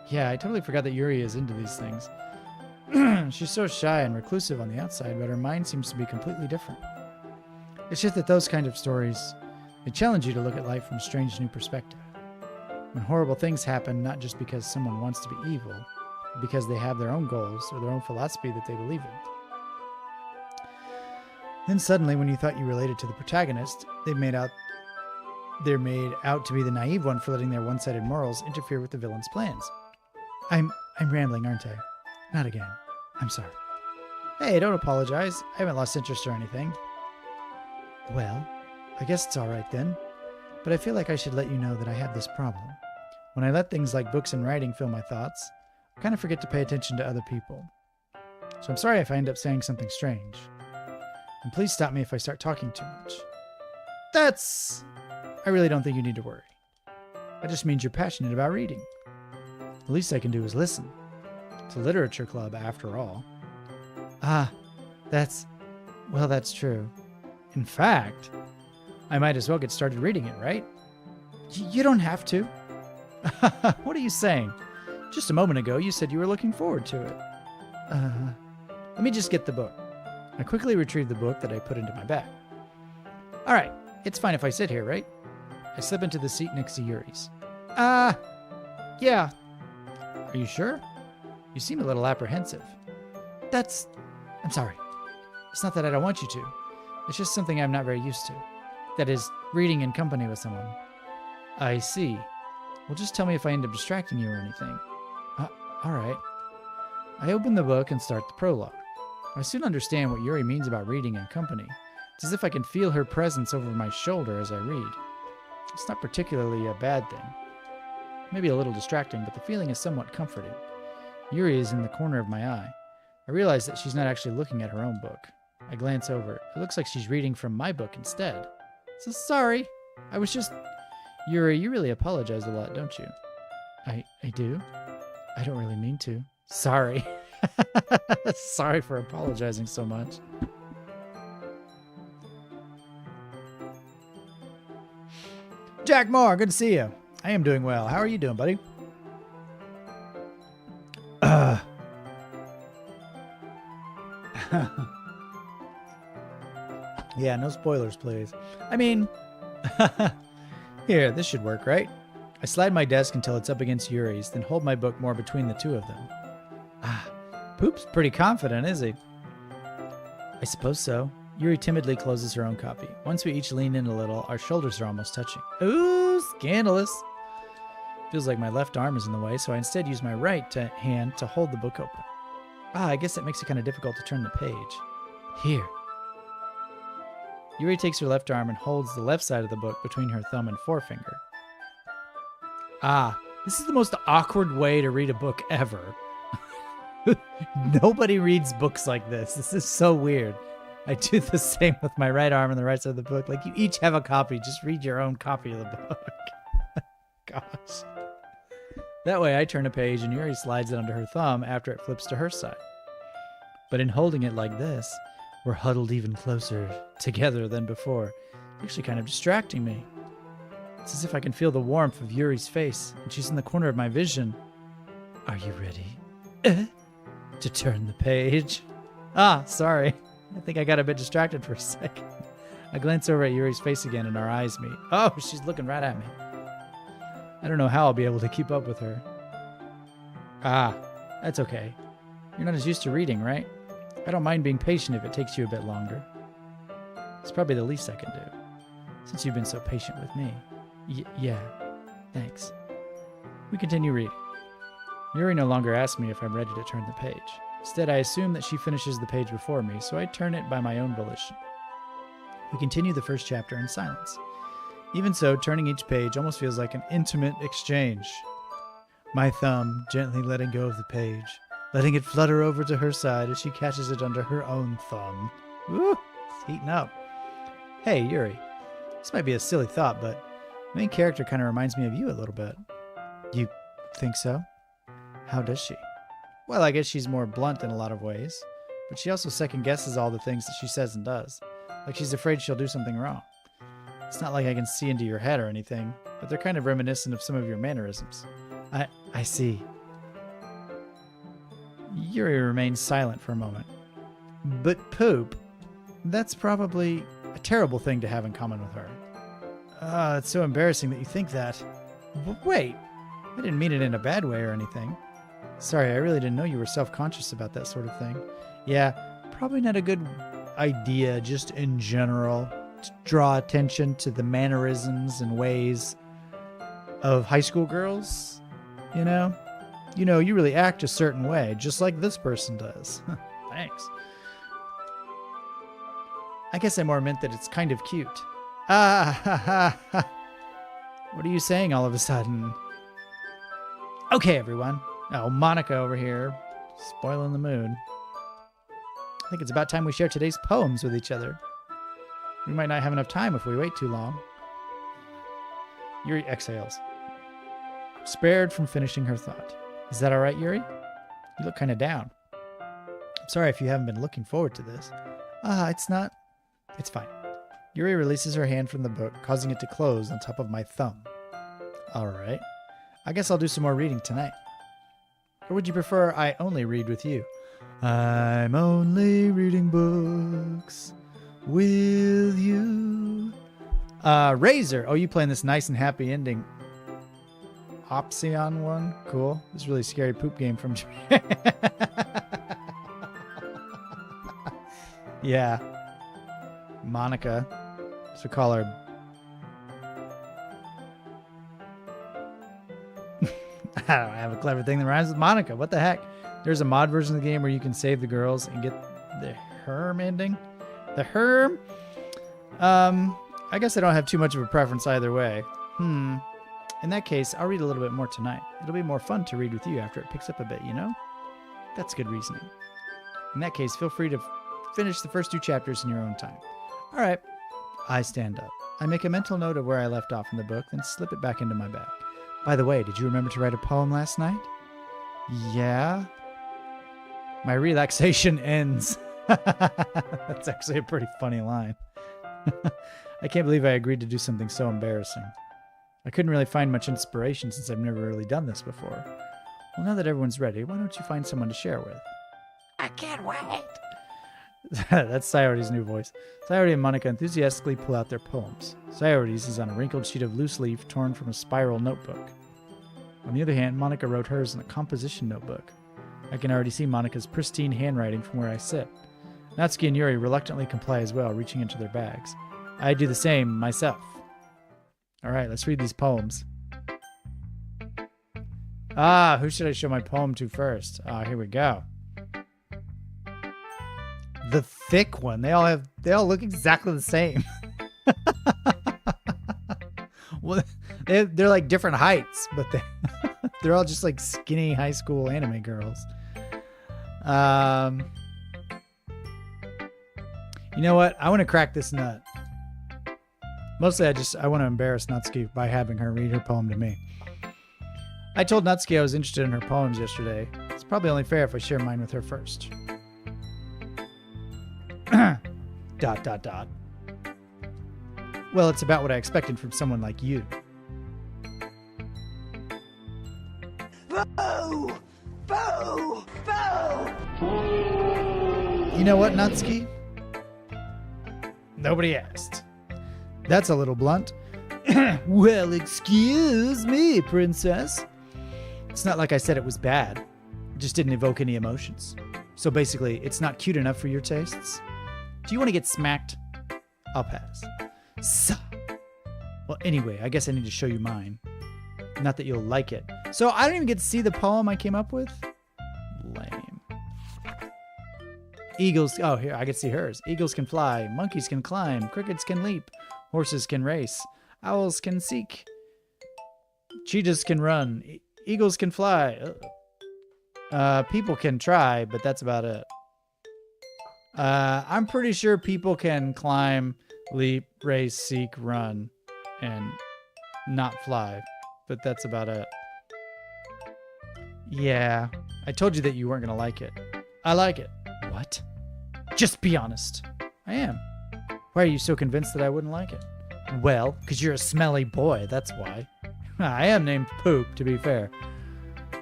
Yeah, I totally forgot that Yuri is into these things. She's so shy and reclusive on the outside, but her mind seems to be completely different. It's just that those kind of stories, they challenge you to look at life from a strange new perspective. When horrible things happen, not just because someone wants to be evil, but because they have their own goals or their own philosophy that they believe in. Then suddenly, when you thought you related to the protagonist, they're made out to be the naive one for letting their one-sided morals interfere with the villain's plans. I'm rambling, aren't I? Not again. I'm sorry. Hey, don't apologize. I haven't lost interest or anything. Well, I guess it's alright then. But I feel like I should let you know that I have this problem. When I let things like books and writing fill my thoughts, I kind of forget to pay attention to other people. So I'm sorry if I end up saying something strange. And please stop me if I start talking too much. I really don't think you need to worry. That just means you're passionate about reading. The least I can do is listen. It's a literature club, after all. Ah, that's true. In fact, I might as well get started reading it, right? You don't have to. What are you saying? Just a moment ago, you said you were looking forward to it. Let me just get the book. I quickly retrieved the book that I put into my bag. All right, it's fine if I sit here, right? I slip into the seat next to Yuri's. Yeah. Are you sure? You seem a little apprehensive. I'm sorry. It's not that I don't want you to. It's just something I'm not very used to. That is, reading in company with someone. I see. Well, just tell me if I end up distracting you or anything. All right. I open the book and start the prologue. I soon understand what Yuri means about reading in company. It's as if I can feel her presence over my shoulder as I read. It's not particularly a bad thing. Maybe a little distracting, but the feeling is somewhat comforting. Yuri is in the corner of my eye. I realize that she's not actually looking at her own book. I glance over. It looks like she's reading from my book instead. So sorry. I was just... Yuri, you really apologize a lot, don't you? I do? I don't really mean to. Sorry. Sorry for apologizing so much. Jack Moore, good to see you. I am doing well. How are you doing, buddy? Yeah, no spoilers, please. I mean, here, this should work, right? I slide my desk until it's up against Yuri's, then hold my book more between the two of them. Poop's pretty confident, is he? I suppose so. Yuri timidly closes her own copy. Once we each lean in a little, our shoulders are almost touching. Ooh, scandalous. Feels like my left arm is in the way, so I instead use my right hand to hold the book open. I guess it makes it kind of difficult to turn the page. Here. Yuri takes her left arm and holds the left side of the book between her thumb and forefinger. This is the most awkward way to read a book ever. Nobody reads books like this. This is so weird. I do the same with my right arm and the right side of the book. Like, you each have a copy. Just read your own copy of the book. Gosh. That way I turn a page and Yuri slides it under her thumb after it flips to her side. But in holding it like this, we're huddled even closer together than before. Actually kind of distracting me. It's as if I can feel the warmth of Yuri's face, and she's in the corner of my vision. Are you ready? To turn the page? Sorry. I think I got a bit distracted for a second. I glance over at Yuri's face again and our eyes meet. Oh, she's looking right at me. I don't know how I'll be able to keep up with her. That's okay. You're not as used to reading, right? I don't mind being patient if it takes you a bit longer. It's probably the least I can do, since you've been so patient with me. Yeah, thanks. We continue reading. Yuri no longer asks me if I'm ready to turn the page. Instead, I assume that she finishes the page before me, so I turn it by my own volition. We continue the first chapter in silence. Even so, turning each page almost feels like an intimate exchange. My thumb gently letting go of the page, letting it flutter over to her side as she catches it under her own thumb. Woo! It's heating up. Hey, Yuri. This might be a silly thought, but the main character kind of reminds me of you a little bit. You think so? How does she? Well, I guess she's more blunt in a lot of ways, but she also second-guesses all the things that she says and does. Like she's afraid she'll do something wrong. It's not like I can see into your head or anything, but they're kind of reminiscent of some of your mannerisms. I see. Yuri remains silent for a moment. But poop, that's probably a terrible thing to have in common with her. It's so embarrassing that you think that. Wait, I didn't mean it in a bad way or anything. Sorry, I really didn't know you were self-conscious about that sort of thing. Yeah, probably not a good idea just in general to draw attention to the mannerisms and ways of high school girls, you know? You really act a certain way, just like this person does. Thanks. I guess I more meant that it's kind of cute. What are you saying all of a sudden? Okay, everyone. Oh, Monika over here, spoiling the mood. I think it's about time we share today's poems with each other. We might not have enough time if we wait too long. Yuri exhales, spared from finishing her thought. Is that all right, Yuri? You look kind of down. I'm sorry if you haven't been looking forward to this. It's not. It's fine. Yuri releases her hand from the book, causing it to close on top of my thumb. All right. I guess I'll do some more reading tonight. Or would you prefer I only read with you? I'm only reading books with you. Razor. Oh, you playing this nice and happy ending. Opsion one. Cool. This really scary poop game from Japan. Yeah. Monica. So call her. I don't have a clever thing that rhymes with Monica. What the heck? There's a mod version of the game where you can save the girls and get the Herm ending. The Herm? I guess I don't have too much of a preference either way. In that case, I'll read a little bit more tonight. It'll be more fun to read with you after it picks up a bit, you know? That's good reasoning. In that case, feel free to finish the first 2 chapters in your own time. All right. I stand up. I make a mental note of where I left off in the book, then slip it back into my bag. By the way, did you remember to write a poem last night? Yeah. My relaxation ends. That's actually a pretty funny line. I can't believe I agreed to do something so embarrassing. I couldn't really find much inspiration since I've never really done this before. Well, now that everyone's ready, why don't you find someone to share with? I can't wait. That's Sayori's new voice. Sayori and Monika enthusiastically pull out their poems. Sayori's is on a wrinkled sheet of loose leaf torn from a spiral notebook. On the other hand, Monika wrote hers in a composition notebook. I can already see Monika's pristine handwriting from where I sit. Natsuki and Yuri reluctantly comply as well, reaching into their bags. I do the same myself. All right, let's read these poems. Who should I show my poem to first? Here we go. The thick one. They all look exactly the same. Well, they're like different heights, but they're all just like skinny high school anime girls. You know what? I want to crack this nut. Mostly I want to embarrass Natsuki by having her read her poem to me. I told Natsuki I was interested in her poems yesterday. It's probably only fair if I share mine with her first. ... Well, it's about what I expected from someone like you. Boo! Boo! Boo! You know what, Natsuki? Nobody asked. That's a little blunt. Well, excuse me, princess. It's not like I said it was bad. It just didn't evoke any emotions. So basically, it's not cute enough for your tastes. Do you want to get smacked? I'll pass. Well, anyway, I guess I need to show you mine. Not that you'll like it. So I don't even get to see the poem I came up with? Lame. Eagles. Oh, here, I can see hers. Eagles can fly. Monkeys can climb. Crickets can leap. Horses can race. Owls can seek. Cheetahs can run. Eagles can fly. People can try, but that's about it. I'm pretty sure people can climb, leap, race, seek, run, and not fly. But that's about it. Yeah, I told you that you weren't going to like it. I like it. What? Just be honest. I am. Why are you so convinced that I wouldn't like it? Well, because you're a smelly boy, that's why. I am named Poop, to be fair.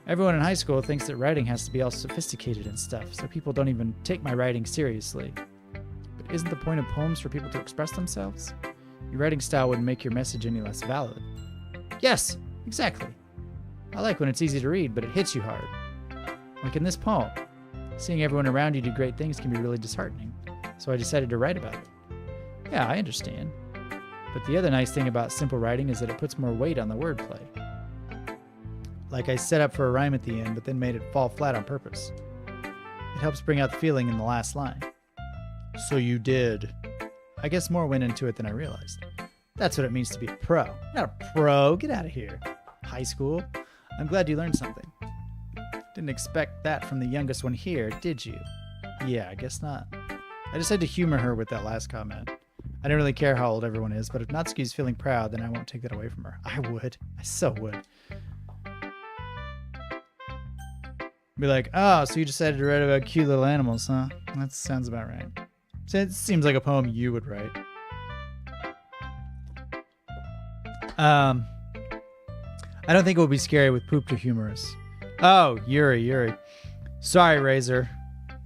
Everyone in high school thinks that writing has to be all sophisticated and stuff, so people don't even take my writing seriously. But isn't the point of poems for people to express themselves? Your writing style wouldn't make your message any less valid. Yes, exactly. I like when it's easy to read, but it hits you hard. Like in this poem. Seeing everyone around you do great things can be really disheartening, so I decided to write about it. Yeah, I understand. But the other nice thing about simple writing is that it puts more weight on the wordplay. Like I set up for a rhyme at the end, but then made it fall flat on purpose. It helps bring out the feeling in the last line. So you did. I guess more went into it than I realized. That's what it means to be a pro. Not a pro. Get out of here. High school. I'm glad you learned something. Didn't expect that from the youngest one here, did you? Yeah, I guess not. I just had to humor her with that last comment. I don't really care how old everyone is, but if Natsuki's feeling proud, then I won't take that away from her. I would. I so would. Be like, oh, so you decided to write about cute little animals, huh? That sounds about right. So it seems like a poem you would write. I don't think it would be scary with poop or humorous. Oh, Yuri. Sorry, Razor.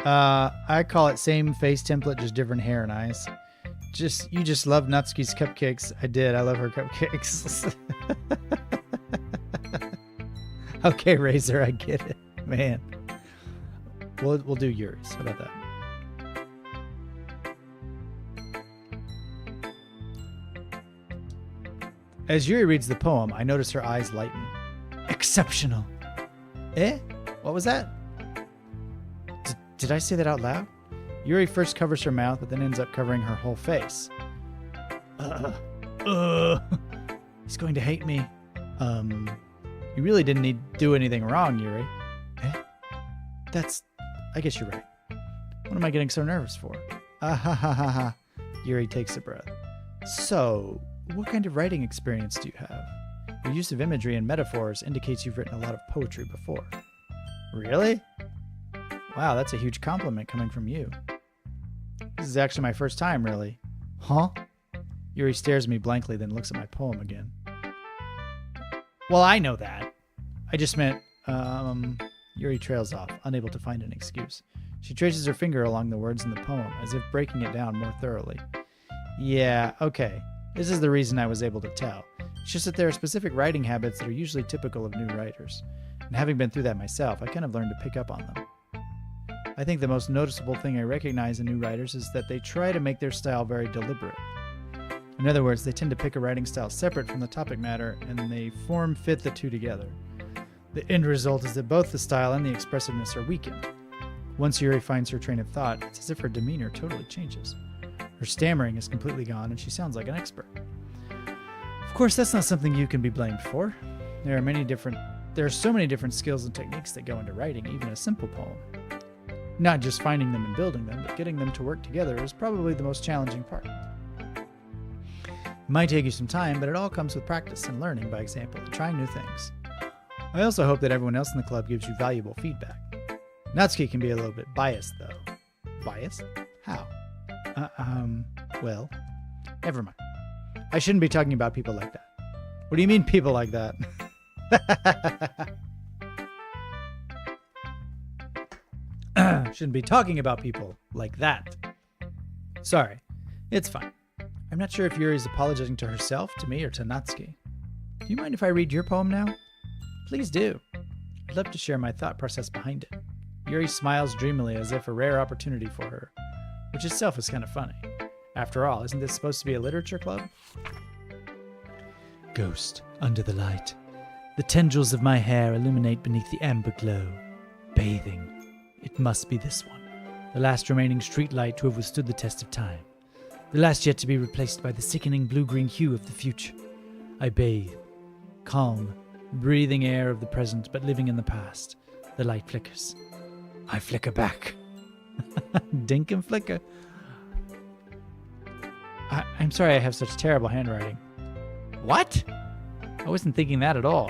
I call it same face template, just different hair and eyes. You just love Natsuki's cupcakes. I did. I love her cupcakes. Okay, Razor, I get it. Man. We'll do Yuri's. How about that? As Yuri reads the poem, I notice her eyes lighten. Exceptional. Eh? What was that? Did I say that out loud? Yuri first covers her mouth, but then ends up covering her whole face. He's going to hate me. You really didn't do anything wrong, Yuri. Eh? I guess you're right. What am I getting so nervous for? Ah ha ha ha ha. Yuri takes a breath. So, what kind of writing experience do you have? Your use of imagery and metaphors indicates you've written a lot of poetry before. Really? Wow, that's a huge compliment coming from you. This is actually my first time, really. Huh? Yuri stares at me blankly, then looks at my poem again. Well, I know that. I just meant, Yuri trails off, unable to find an excuse. She traces her finger along the words in the poem, as if breaking it down more thoroughly. Yeah, okay. This is the reason I was able to tell. It's just that there are specific writing habits that are usually typical of new writers. And having been through that myself, I kind of learned to pick up on them. I think the most noticeable thing I recognize in new writers is that they try to make their style very deliberate. In other words, they tend to pick a writing style separate from the topic matter, and they fit the two together. The end result is that both the style and the expressiveness are weakened. Once Yuri finds her train of thought, it's as if her demeanor totally changes. Her stammering is completely gone, and she sounds like an expert. Of course, that's not something you can be blamed for. There are so many different skills and techniques that go into writing even a simple poem. Not just finding them and building them, but getting them to work together is probably the most challenging part. It might take you some time, but it all comes with practice and learning by example and trying new things. I also hope that everyone else in the club gives you valuable feedback. Natsuki can be a little bit biased, though. Biased? How? Well, never mind. I shouldn't be talking about people like that. What do you mean, people like that? Shouldn't be talking about people like that. Sorry, it's fine. I'm not sure if Yuri's apologizing to herself, to me, or to Natsuki. Do you mind if I read your poem now? Please do. I'd love to share my thought process behind it. Yuri smiles dreamily as if a rare opportunity for her, which itself is kind of funny. After all, isn't this supposed to be a literature club? Ghost under the light. The tendrils of my hair illuminate beneath the amber glow. Bathing. It must be this one. The last remaining streetlight to have withstood the test of time. The last yet to be replaced by the sickening blue-green hue of the future. I bathe. Calm, breathing air of the present, but living in the past. The light flickers. I flicker back. Dink and flicker. I'm sorry I have such terrible handwriting. What? I wasn't thinking that at all.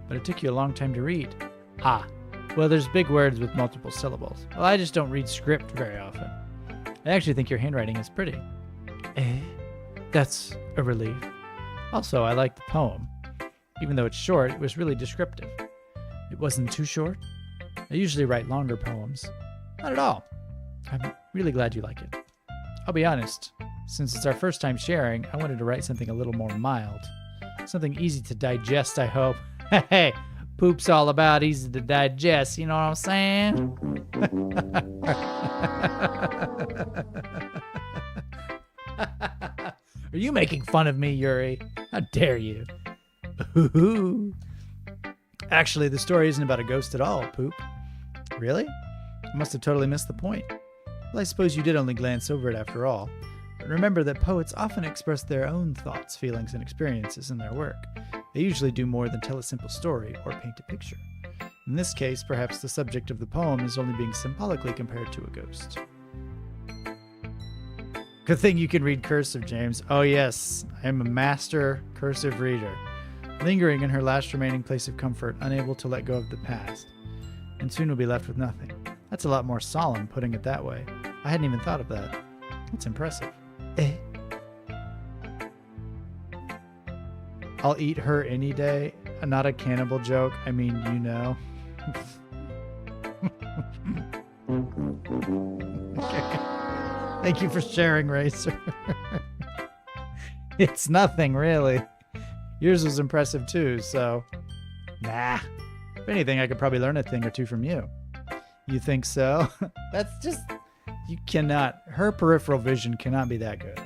But it took you a long time to read. Ah, well, there's big words with multiple syllables. Well, I just don't read script very often. I actually think your handwriting is pretty. Eh? That's a relief. Also, I like the poem. Even though it's short, it was really descriptive. It wasn't too short. I usually write longer poems. Not at all. I'm really glad you like it. I'll be honest. Since it's our first time sharing, I wanted to write something a little more mild. Something easy to digest, I hope. Hey, poop's all about easy to digest, you know what I'm saying? Are you making fun of me, Yuri? How dare you? Actually, the story isn't about a ghost at all, Poop. Really? I must have totally missed the point. Well, I suppose you did only glance over it after all. But remember that poets often express their own thoughts, feelings, and experiences in their work. They usually do more than tell a simple story or paint a picture. In this case, perhaps the subject of the poem is only being symbolically compared to a ghost. Good thing you can read cursive, James. Oh, yes. I am a master cursive reader. Lingering in her last remaining place of comfort, unable to let go of the past. And soon will be left with nothing. That's a lot more solemn, putting it that way. I hadn't even thought of that. That's impressive. I'll eat her any day. Not a cannibal joke. I mean, you know. Okay. Thank you for sharing, Racer. It's nothing, really. Yours was impressive, too, so... Nah. If anything, I could probably learn a thing or two from you. You think so? That's just... You cannot... Her peripheral vision cannot be that good.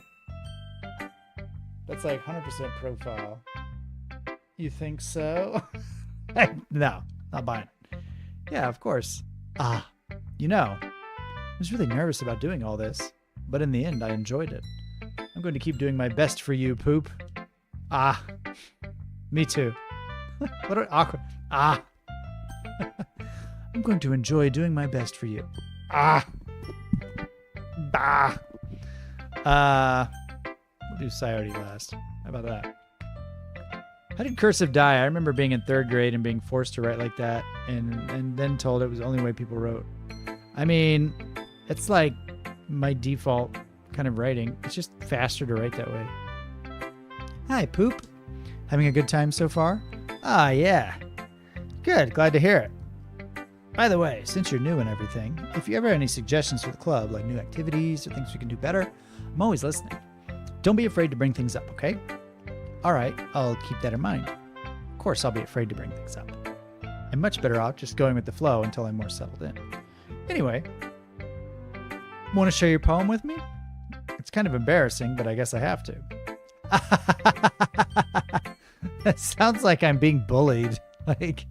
That's like 100% profile. You think so? No, not buying it. Yeah, of course. You know, I was really nervous about doing all this, but in the end, I enjoyed it. I'm going to keep doing my best for you, Poop. Me too. What an awkward... I'm going to enjoy doing my best for you. We'll do Sayori last. How about that? How did cursive die? I remember being in 3rd grade and being forced to write like that, and then told it was the only way people wrote. I mean, it's like my default kind of writing. It's just faster to write that way. Hi, Poop. Having a good time so far? Yeah. Good, glad to hear it. By the way, since you're new and everything, if you ever have any suggestions for the club, like new activities or things we can do better, I'm always listening. Don't be afraid to bring things up, okay? All right, I'll keep that in mind. Of course, I'll be afraid to bring things up. I'm much better off just going with the flow until I'm more settled in. Anyway, want to share your poem with me? It's kind of embarrassing, but I guess I have to. That sounds like I'm being bullied. Like,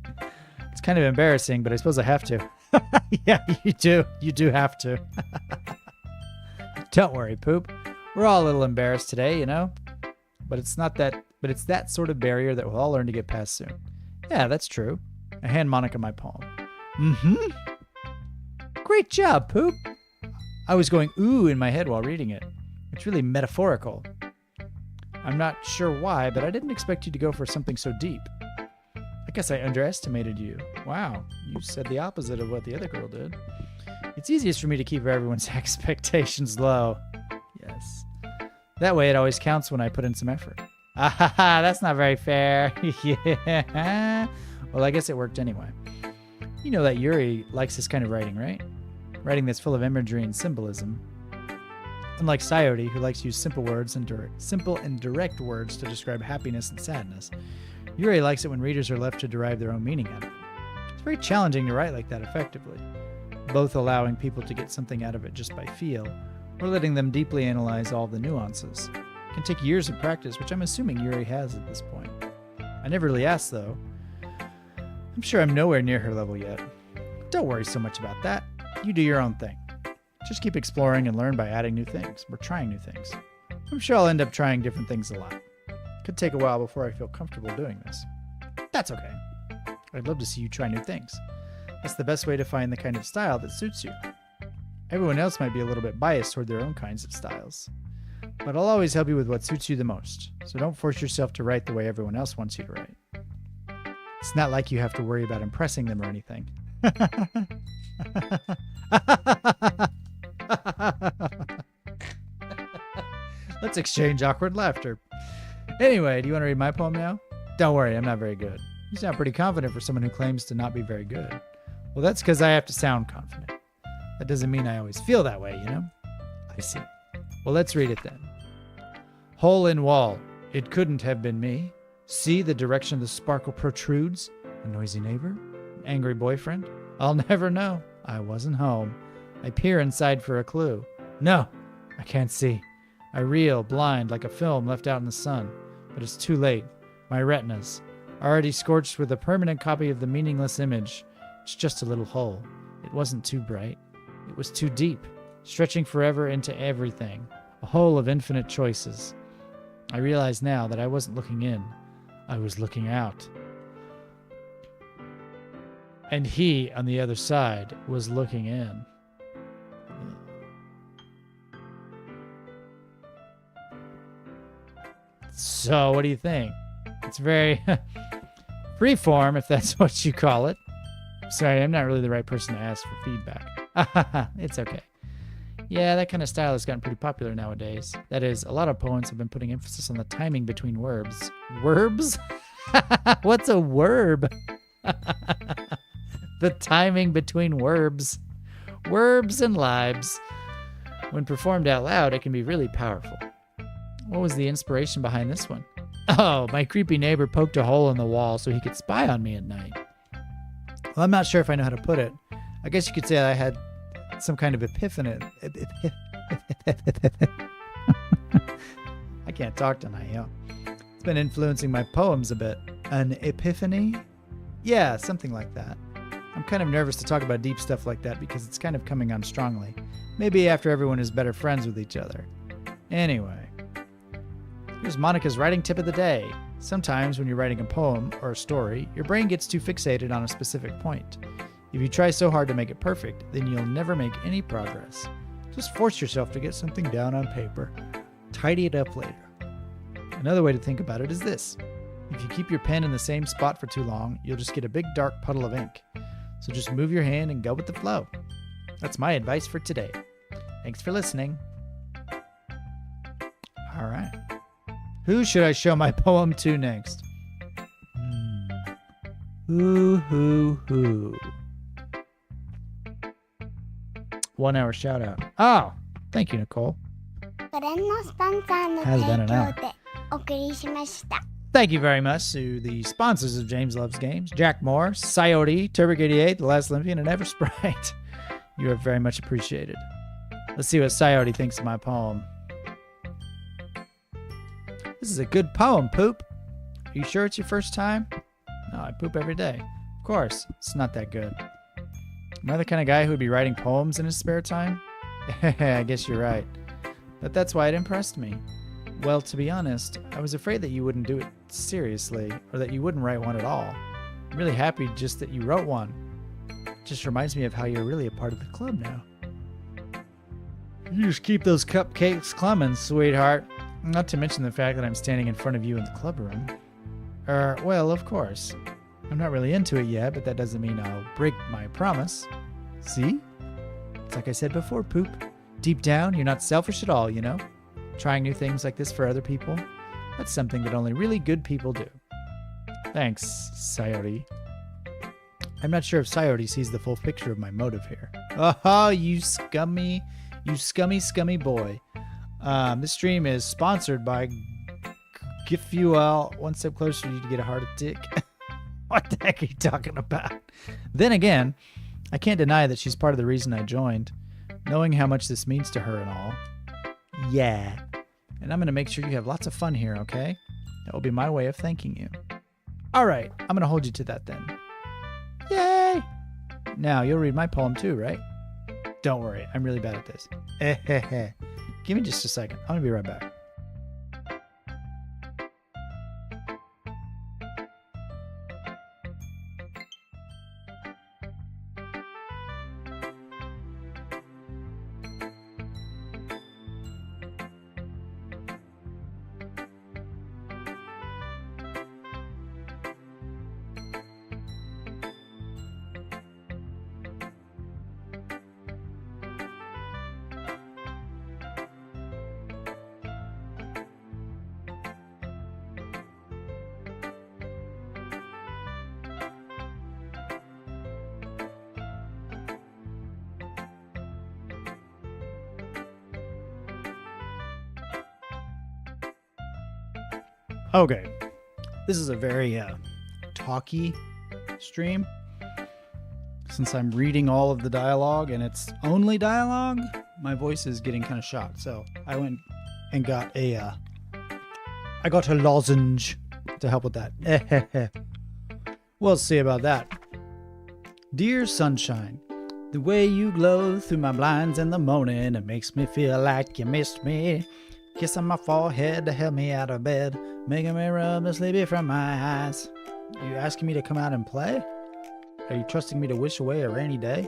it's kind of embarrassing, but I suppose I have to. Yeah, you do. You do have to. Don't worry, Poop. We're all a little embarrassed today, you know? But it's that sort of barrier that we'll all learn to get past soon. Yeah, that's true. I hand Monika my poem. Great job, Poop. I was going ooh in my head while reading it. It's really metaphorical. I'm not sure why, but I didn't expect you to go for something so deep. I guess I underestimated you. Wow, you said the opposite of what the other girl did. It's easiest for me to keep everyone's expectations low. Yes. That way it always counts when I put in some effort. That's not very fair. Yeah. Well, I guess it worked anyway. You know that Yuri likes this kind of writing, right? Writing that's full of imagery and symbolism. Unlike Sayori, who likes to use simple and direct words to describe happiness and sadness, Yuri likes it when readers are left to derive their own meaning out of it. It's very challenging to write like that effectively, both allowing people to get something out of it just by feel, or letting them deeply analyze all the nuances. It can take years of practice, which I'm assuming Yuri has at this point. I never really asked, though. I'm sure I'm nowhere near her level yet. Don't worry so much about that. You do your own thing. Just keep exploring and learn by adding new things, or trying new things. I'm sure I'll end up trying different things a lot. Could take a while before I feel comfortable doing this. That's okay. I'd love to see you try new things. That's the best way to find the kind of style that suits you. Everyone else might be a little bit biased toward their own kinds of styles. But I'll always help you with what suits you the most, so don't force yourself to write the way everyone else wants you to write. It's not like you have to worry about impressing them or anything. Let's exchange awkward laughter. Anyway, do you want to read my poem now? Don't worry, I'm not very good. You sound pretty confident for someone who claims to not be very good. Well, that's because I have to sound confident. That doesn't mean I always feel that way, you know? I see. Well, let's read it then. Hole in wall. It couldn't have been me. See the direction the sparkle protrudes? A noisy neighbor? An angry boyfriend? I'll never know. I wasn't home. I peer inside for a clue. No, I can't see. I reel, blind, like a film left out in the sun. But it's too late. My retinas, already scorched with a permanent copy of the meaningless image. It's just a little hole. It wasn't too bright. It was too deep, stretching forever into everything. A hole of infinite choices. I realize now that I wasn't looking in. I was looking out. And he, on the other side, was looking in. So what do you think? It's very freeform, if that's what you call it. Sorry, I'm not really the right person to ask for feedback. It's okay. Yeah, that kind of style has gotten pretty popular nowadays. That is, a lot of poems have been putting emphasis on the timing between verbs. Verbs? What's a verb? The timing between verbs. Verbs and libs. When performed out loud, it can be really powerful. What was the inspiration behind this one? Oh, my creepy neighbor poked a hole in the wall so he could spy on me at night. Well, I'm not sure if I know how to put it. I guess you could say I had some kind of epiphany. I can't talk tonight, yo. It's been influencing my poems a bit. An epiphany? Yeah, something like that. I'm kind of nervous to talk about deep stuff like that because it's kind of coming on strongly. Maybe after everyone is better friends with each other. Anyway, here's Monika's writing tip of the day. Sometimes when you're writing a poem or a story, your brain gets too fixated on a specific point. If you try so hard to make it perfect, then you'll never make any progress. Just force yourself to get something down on paper. Tidy it up later. Another way to think about it is this. If you keep your pen in the same spot for too long, you'll just get a big dark puddle of ink. So just move your hand and go with the flow. That's my advice for today. Thanks for listening. All right. Who should I show my poem to next? Who? 1 hour shout out. Oh, thank you, Nicole. Has been an hour. Thank you very much to the sponsors of James Loves Games, Jack Moore, Sayori, Turbic88, The Last Olympian, and Eversprite. You are very much appreciated. Let's see what Sayori thinks of my poem. This is a good poem, Poop. Are you sure it's your first time? No, I poop every day. Of course, it's not that good. Am I the kind of guy who would be writing poems in his spare time? I guess you're right. But that's why it impressed me. Well, to be honest, I was afraid that you wouldn't do it seriously, or that you wouldn't write one at all. I'm really happy just that you wrote one. It just reminds me of how you're really a part of the club now. You just keep those cupcakes coming, sweetheart. Not to mention the fact that I'm standing in front of you in the club room. Well, of course. I'm not really into it yet, but that doesn't mean I'll break my promise. See? It's like I said before, Poop. Deep down, you're not selfish at all, you know? Trying new things like this for other people, that's something that only really good people do. Thanks, Sayori. I'm not sure if Sayori sees the full picture of my motive here. Oh, you scummy boy. This stream is sponsored by GIFUL. One step closer to you to get a heart attack. What the heck are you talking about? Then again, I can't deny that she's part of the reason I joined, knowing how much this means to her and all. Yeah. And I'm going to make sure you have lots of fun here, okay? That will be my way of thanking you. All right, I'm going to hold you to that then. Yay! Now, you'll read my poem too, right? Don't worry, I'm really bad at this. Give me just a second. I'm going to be right back. Okay, this is a very talky stream. Since I'm reading all of the dialogue and it's only dialogue, my voice is getting kind of shot. So I went and got a lozenge to help with that. We'll see about that. Dear sunshine, the way you glow through my blinds in the morning, it makes me feel like you missed me. Kiss on my forehead to help me out of bed, making me rub the sleepy from my eyes. Are you asking me to come out and play? Are you trusting me to wish away a rainy day?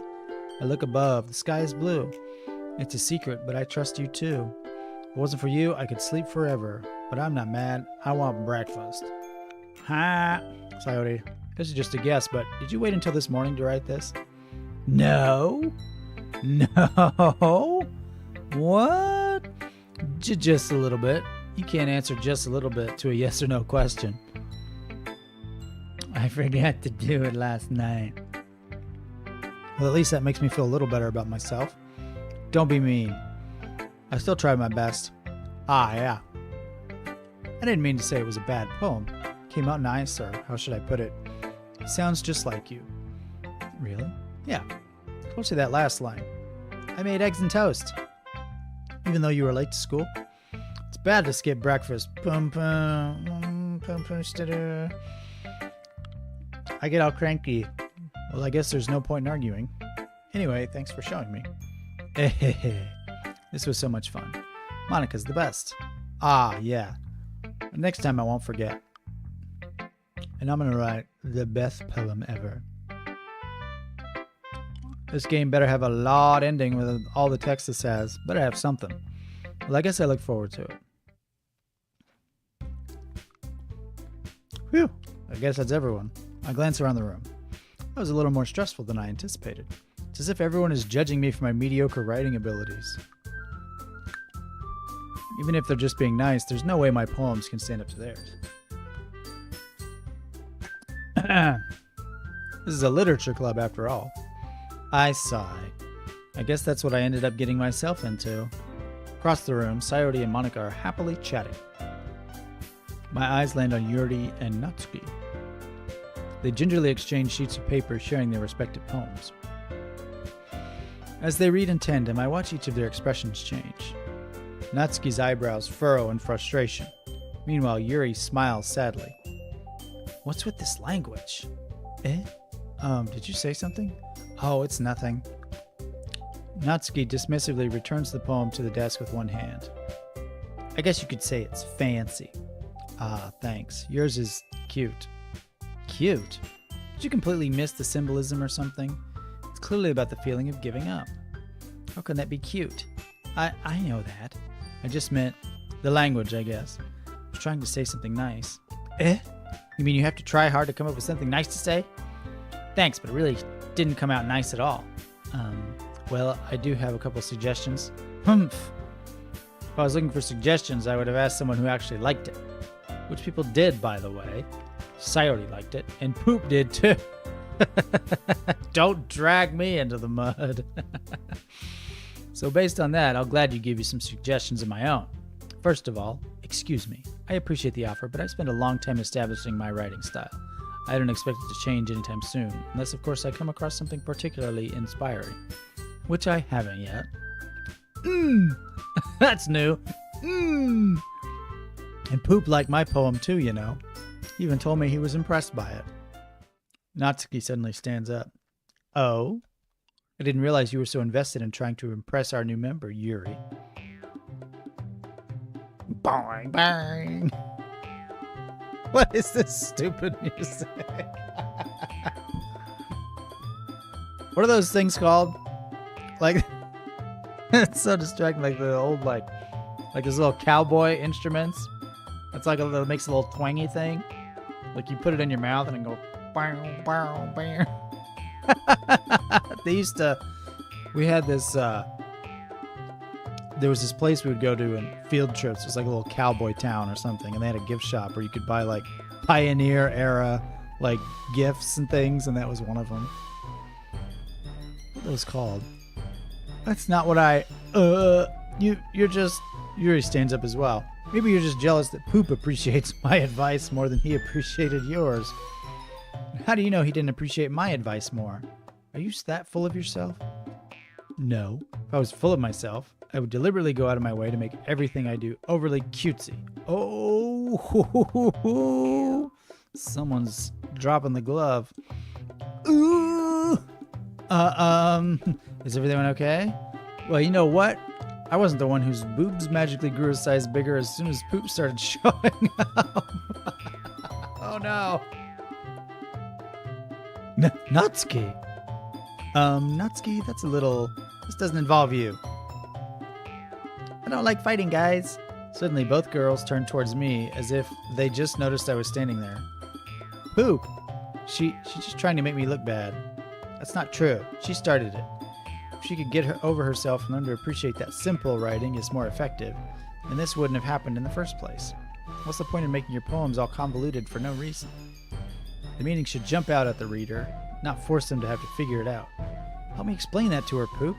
I look above, the sky is blue. It's a secret, but I trust you too. If it wasn't for you, I could sleep forever. but I'm not mad. I want breakfast. Ha! Sayori, this is just a guess, but did you wait until this morning to write this? No. No. What? Just a little bit. You can't answer just a little bit to a yes or no question. I forgot to do it last night. Well, at least that makes me feel a little better about myself. Don't be mean. I still tried my best. Ah, yeah. I didn't mean to say it was a bad poem. Came out nice, or how should I put it? It sounds just like you. Really? Yeah. Especially that last line. I made eggs and toast. Even though you were late to school. It's bad to skip breakfast. I get all cranky. Well, I guess there's no point in arguing. Anyway, thanks for showing me. This was so much fun. Monika's the best. Ah, yeah. Next time I won't forget. And I'm gonna write the best poem ever. This game better have a lot ending with all the text this has. Better have something. Well, I guess I look forward to it. Whew. I guess that's everyone. I glance around the room. That was a little more stressful than I anticipated. It's as if everyone is judging me for my mediocre writing abilities. Even if they're just being nice, there's no way my poems can stand up to theirs. This is a literature club after all. I sigh. I guess that's what I ended up getting myself into. Across the room, Sayori and Monika are happily chatting. My eyes land on Yuri and Natsuki. They gingerly exchange sheets of paper sharing their respective poems. As they read in tandem, I watch each of their expressions change. Natsuki's eyebrows furrow in frustration. Meanwhile, Yuri smiles sadly. What's with this language? Did you say something? Oh, it's nothing. Natsuki dismissively returns the poem to the desk with one hand. I guess you could say it's fancy. Ah, thanks. Yours is cute. Cute? Did you completely miss the symbolism or something? It's clearly about the feeling of giving up. How can that be cute? I know that. I just meant the language, I guess. I was trying to say something nice. You mean you have to try hard to come up with something nice to say? Thanks, but it really didn't come out nice at all. Well, I do have a couple suggestions. Humph. If I was looking for suggestions, I would have asked someone who actually liked it. Which people did, by the way. Sayori liked it, and Poop did too. Don't drag me into the mud. So based on that, I'll gladly give you some suggestions of my own. First of all, excuse me. I appreciate the offer, but I've spent a long time establishing my writing style. I don't expect it to change anytime soon, unless of course I come across something particularly inspiring. Which I haven't yet. That's new. And Poop liked my poem too, you know. He even told me he was impressed by it. Natsuki suddenly stands up. Oh? I didn't realize you were so invested in trying to impress our new member, Yuri. Bang, bang. What is this stupid music? What are those things called? Like, it's so distracting. Like the old, like those little cowboy instruments. It's like it makes a little twangy thing. Like you put it in your mouth and it go bang, bang, bang. They used to. We had this. There was this place we would go to in field trips. It was like a little cowboy town or something, and they had a gift shop where you could buy like pioneer era like gifts and things, and that was one of them. What was it called? That's not what I. You're just. Yuri stands up as well. Maybe you're just jealous that Poop appreciates my advice more than he appreciated yours. How do you know he didn't appreciate my advice more? Are you that full of yourself? No. If I was full of myself, I would deliberately go out of my way to make everything I do overly cutesy. Oh, someone's dropping the glove. Ooh. Is everything okay? Well, you know what? I wasn't the one whose boobs magically grew a size bigger as soon as Poop started showing up. Oh no. Natsuki. Natsuki, that's a little... This doesn't involve you. I don't like fighting, guys. Suddenly, both girls turned towards me as if they just noticed I was standing there. Poop! She's just trying to make me look bad. That's not true. She started it. If she could get over herself and learn to appreciate that simple writing is more effective, then this wouldn't have happened in the first place. What's the point of making your poems all convoluted for no reason? The meaning should jump out at the reader, not force them to have to figure it out. Help me explain that to her, Poop.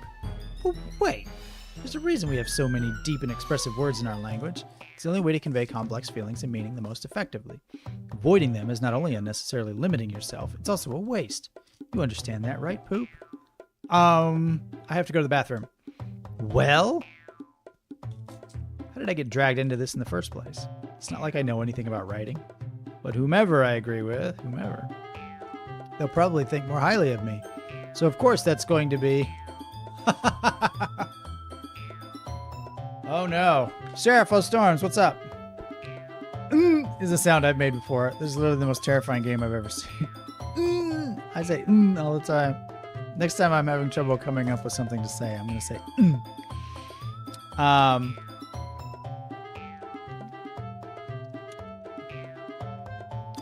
Well, wait. There's a reason we have so many deep and expressive words in our language. It's the only way to convey complex feelings and meaning the most effectively. Avoiding them is not only unnecessarily limiting yourself, it's also a waste. You understand that, right, Poop? I have to go to the bathroom. Well? How did I get dragged into this in the first place? It's not like I know anything about writing. But whomever I agree with, they'll probably think more highly of me. So of course that's going to be... Oh no. Sheriff O'Storms, what's up? Is a sound I've made before. This is literally the most terrifying game I've ever seen. I say all the time. Next time I'm having trouble coming up with something to say, I'm going to say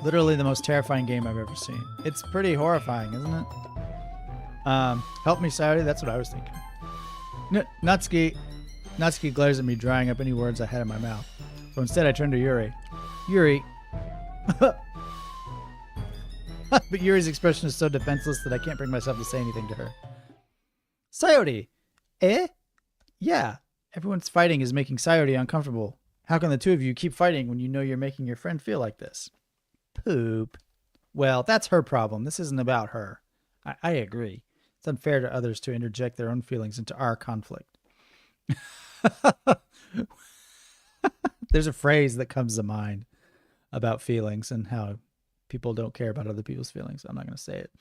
Literally the most terrifying game I've ever seen. It's pretty horrifying, isn't it? Help me, Sayori. That's what I was thinking. Natsuki glares at me, drying up any words I had in my mouth. So instead, I turn to Yuri. Yuri. But Yuri's expression is so defenseless that I can't bring myself to say anything to her. Sayori! Eh? Yeah. Everyone's fighting is making Sayori uncomfortable. How can the two of you keep fighting when you know you're making your friend feel like this? Poop. Well, that's her problem. This isn't about her. I agree. It's unfair to others to interject their own feelings into our conflict. There's a phrase that comes to mind about feelings and how people don't care about other people's feelings. I'm not going to say it.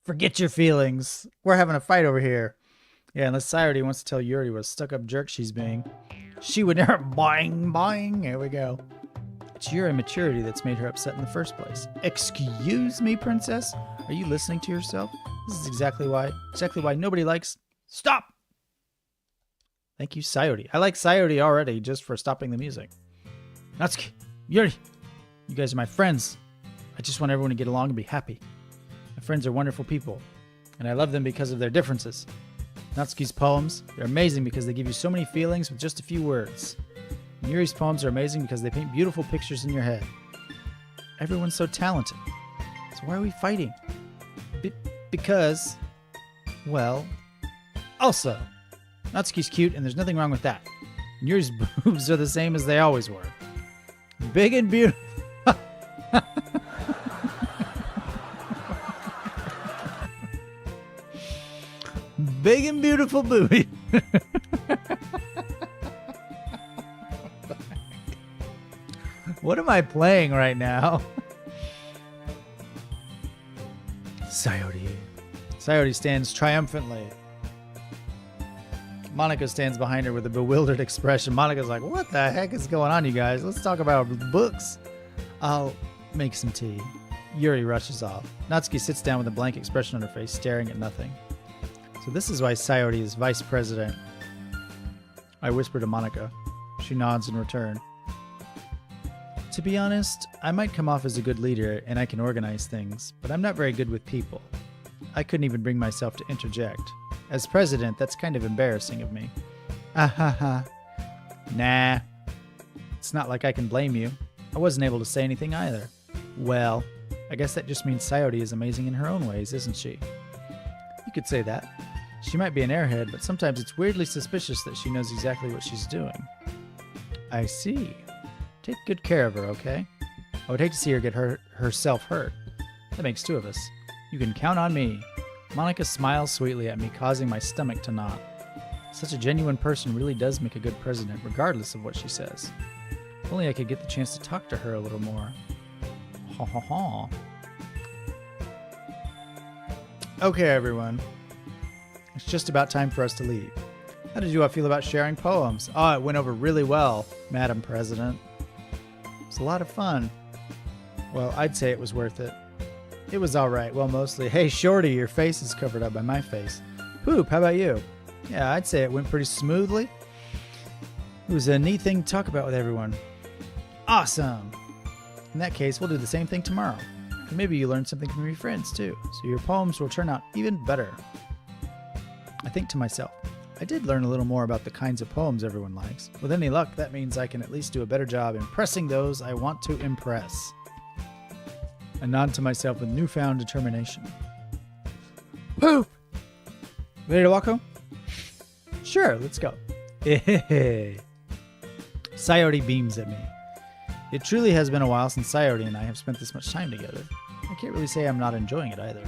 Forget your feelings. We're having a fight over here. Yeah, unless Sayori wants to tell Yuri what a stuck-up jerk she's being. She would never... Boing, boing. Here we go. It's your immaturity that's made her upset in the first place. Excuse me, princess? Are you listening to yourself? This is exactly why nobody likes... Stop! Thank you, Sayori. I like Sayori already just for stopping the music. Natsuki, Yuri, you guys are my friends. I just want everyone to get along and be happy. My friends are wonderful people, and I love them because of their differences. Natsuki's poems, they're amazing because they give you so many feelings with just a few words. And Yuri's poems are amazing because they paint beautiful pictures in your head. Everyone's so talented. So why are we fighting? Because, well, also, Natsuki's cute and there's nothing wrong with that. And Yuri's boobs are the same as they always were. Big and beautiful. Big and beautiful booby. What am I playing right now? Sayori. Sayori stands triumphantly. Monika stands behind her with a bewildered expression. Monika's like, what the heck is going on, you guys? Let's talk about books. I'll make some tea. Yuri rushes off. Natsuki sits down with a blank expression on her face, staring at nothing. So this is why Sayori is vice president. I whisper to Monika. She nods in return. To be honest, I might come off as a good leader and I can organize things, but I'm not very good with people. I couldn't even bring myself to interject. As president, that's kind of embarrassing of me. Ah ha ha. Nah. It's not like I can blame you. I wasn't able to say anything either. Well, I guess that just means Sayori is amazing in her own ways, isn't she? You could say that. She might be an airhead, but sometimes it's weirdly suspicious that she knows exactly what she's doing. I see. Take good care of her, okay? I would hate to see her get herself hurt. That makes two of us. You can count on me. Monika smiles sweetly at me, causing my stomach to knot. Such a genuine person really does make a good president, regardless of what she says. If only I could get the chance to talk to her a little more. Ha ha ha. Okay, everyone. It's just about time for us to leave. How did you all feel about sharing poems? Oh, it went over really well, Madam President. It was a lot of fun. Well, I'd say it was worth it. It was alright, well, mostly. Hey, Shorty, your face is covered up by my face. Poop, how about you? Yeah, I'd say it went pretty smoothly. It was a neat thing to talk about with everyone. Awesome! In that case, we'll do the same thing tomorrow. And maybe you learn something from your friends too, so your poems will turn out even better. I think to myself, I did learn a little more about the kinds of poems everyone likes. With any luck, that means I can at least do a better job impressing those I want to impress. I nod to myself with newfound determination. Poop! Ready to walk home? Sure, let's go. Sayori beams at me. It truly has been a while since Sayori and I have spent this much time together. I can't really say I'm not enjoying it either.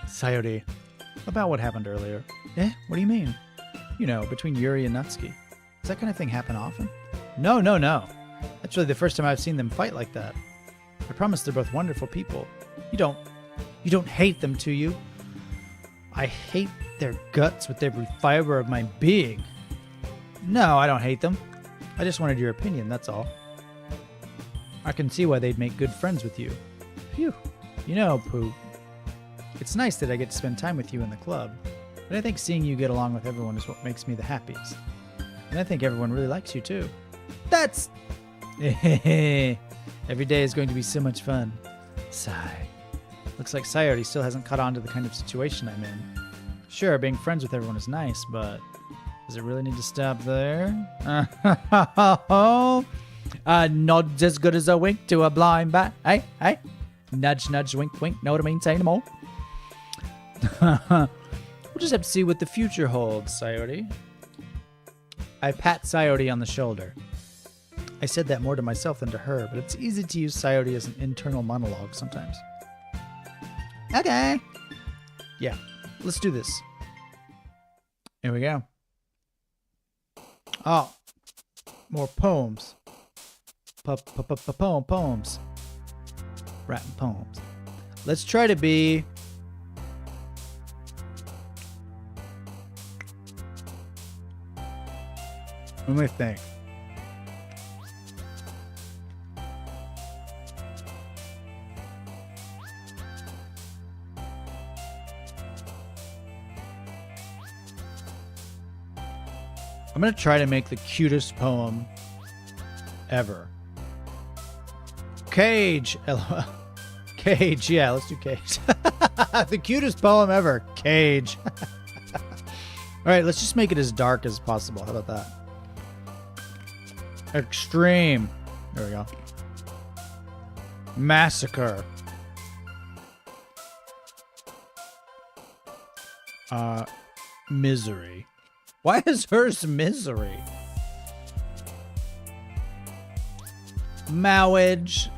Sayori, about what happened earlier. What do you mean? You know, between Yuri and Natsuki. Does that kind of thing happen often? No. That's really the first time I've seen them fight like that. I promise they're both wonderful people. You don't hate them, do you? I hate their guts with every fiber of my being. No, I don't hate them. I just wanted your opinion, that's all. I can see why they'd make good friends with you. Phew. You know, Pooh, it's nice that I get to spend time with you in the club, but I think seeing you get along with everyone is what makes me the happiest. And I think everyone really likes you too. That's... Every day is going to be so much fun. Sigh. Looks like Sayori still hasn't caught on to the kind of situation I'm in. Sure, being friends with everyone is nice, but does it really need to stop there? Nod's as good as a wink to a blind bat. Hey. Nudge, nudge, wink, wink. Know what I mean? Say no more. We'll just have to see what the future holds, Sayori. I pat Sayori on the shoulder. I said that more to myself than to her, but it's easy to use Sayori as an internal monologue sometimes. Okay. Yeah, let's do this. Here we go. Oh, more poems. Poems. Writing poems. Let's try to be... Let me think. I'm going to try to make the cutest poem ever. Cage. LOL. Cage. Yeah, let's do Cage. The cutest poem ever. Cage. All right, let's just make it as dark as possible. How about that? Extreme. There we go. Massacre. Misery. Why is hers misery? Marriage.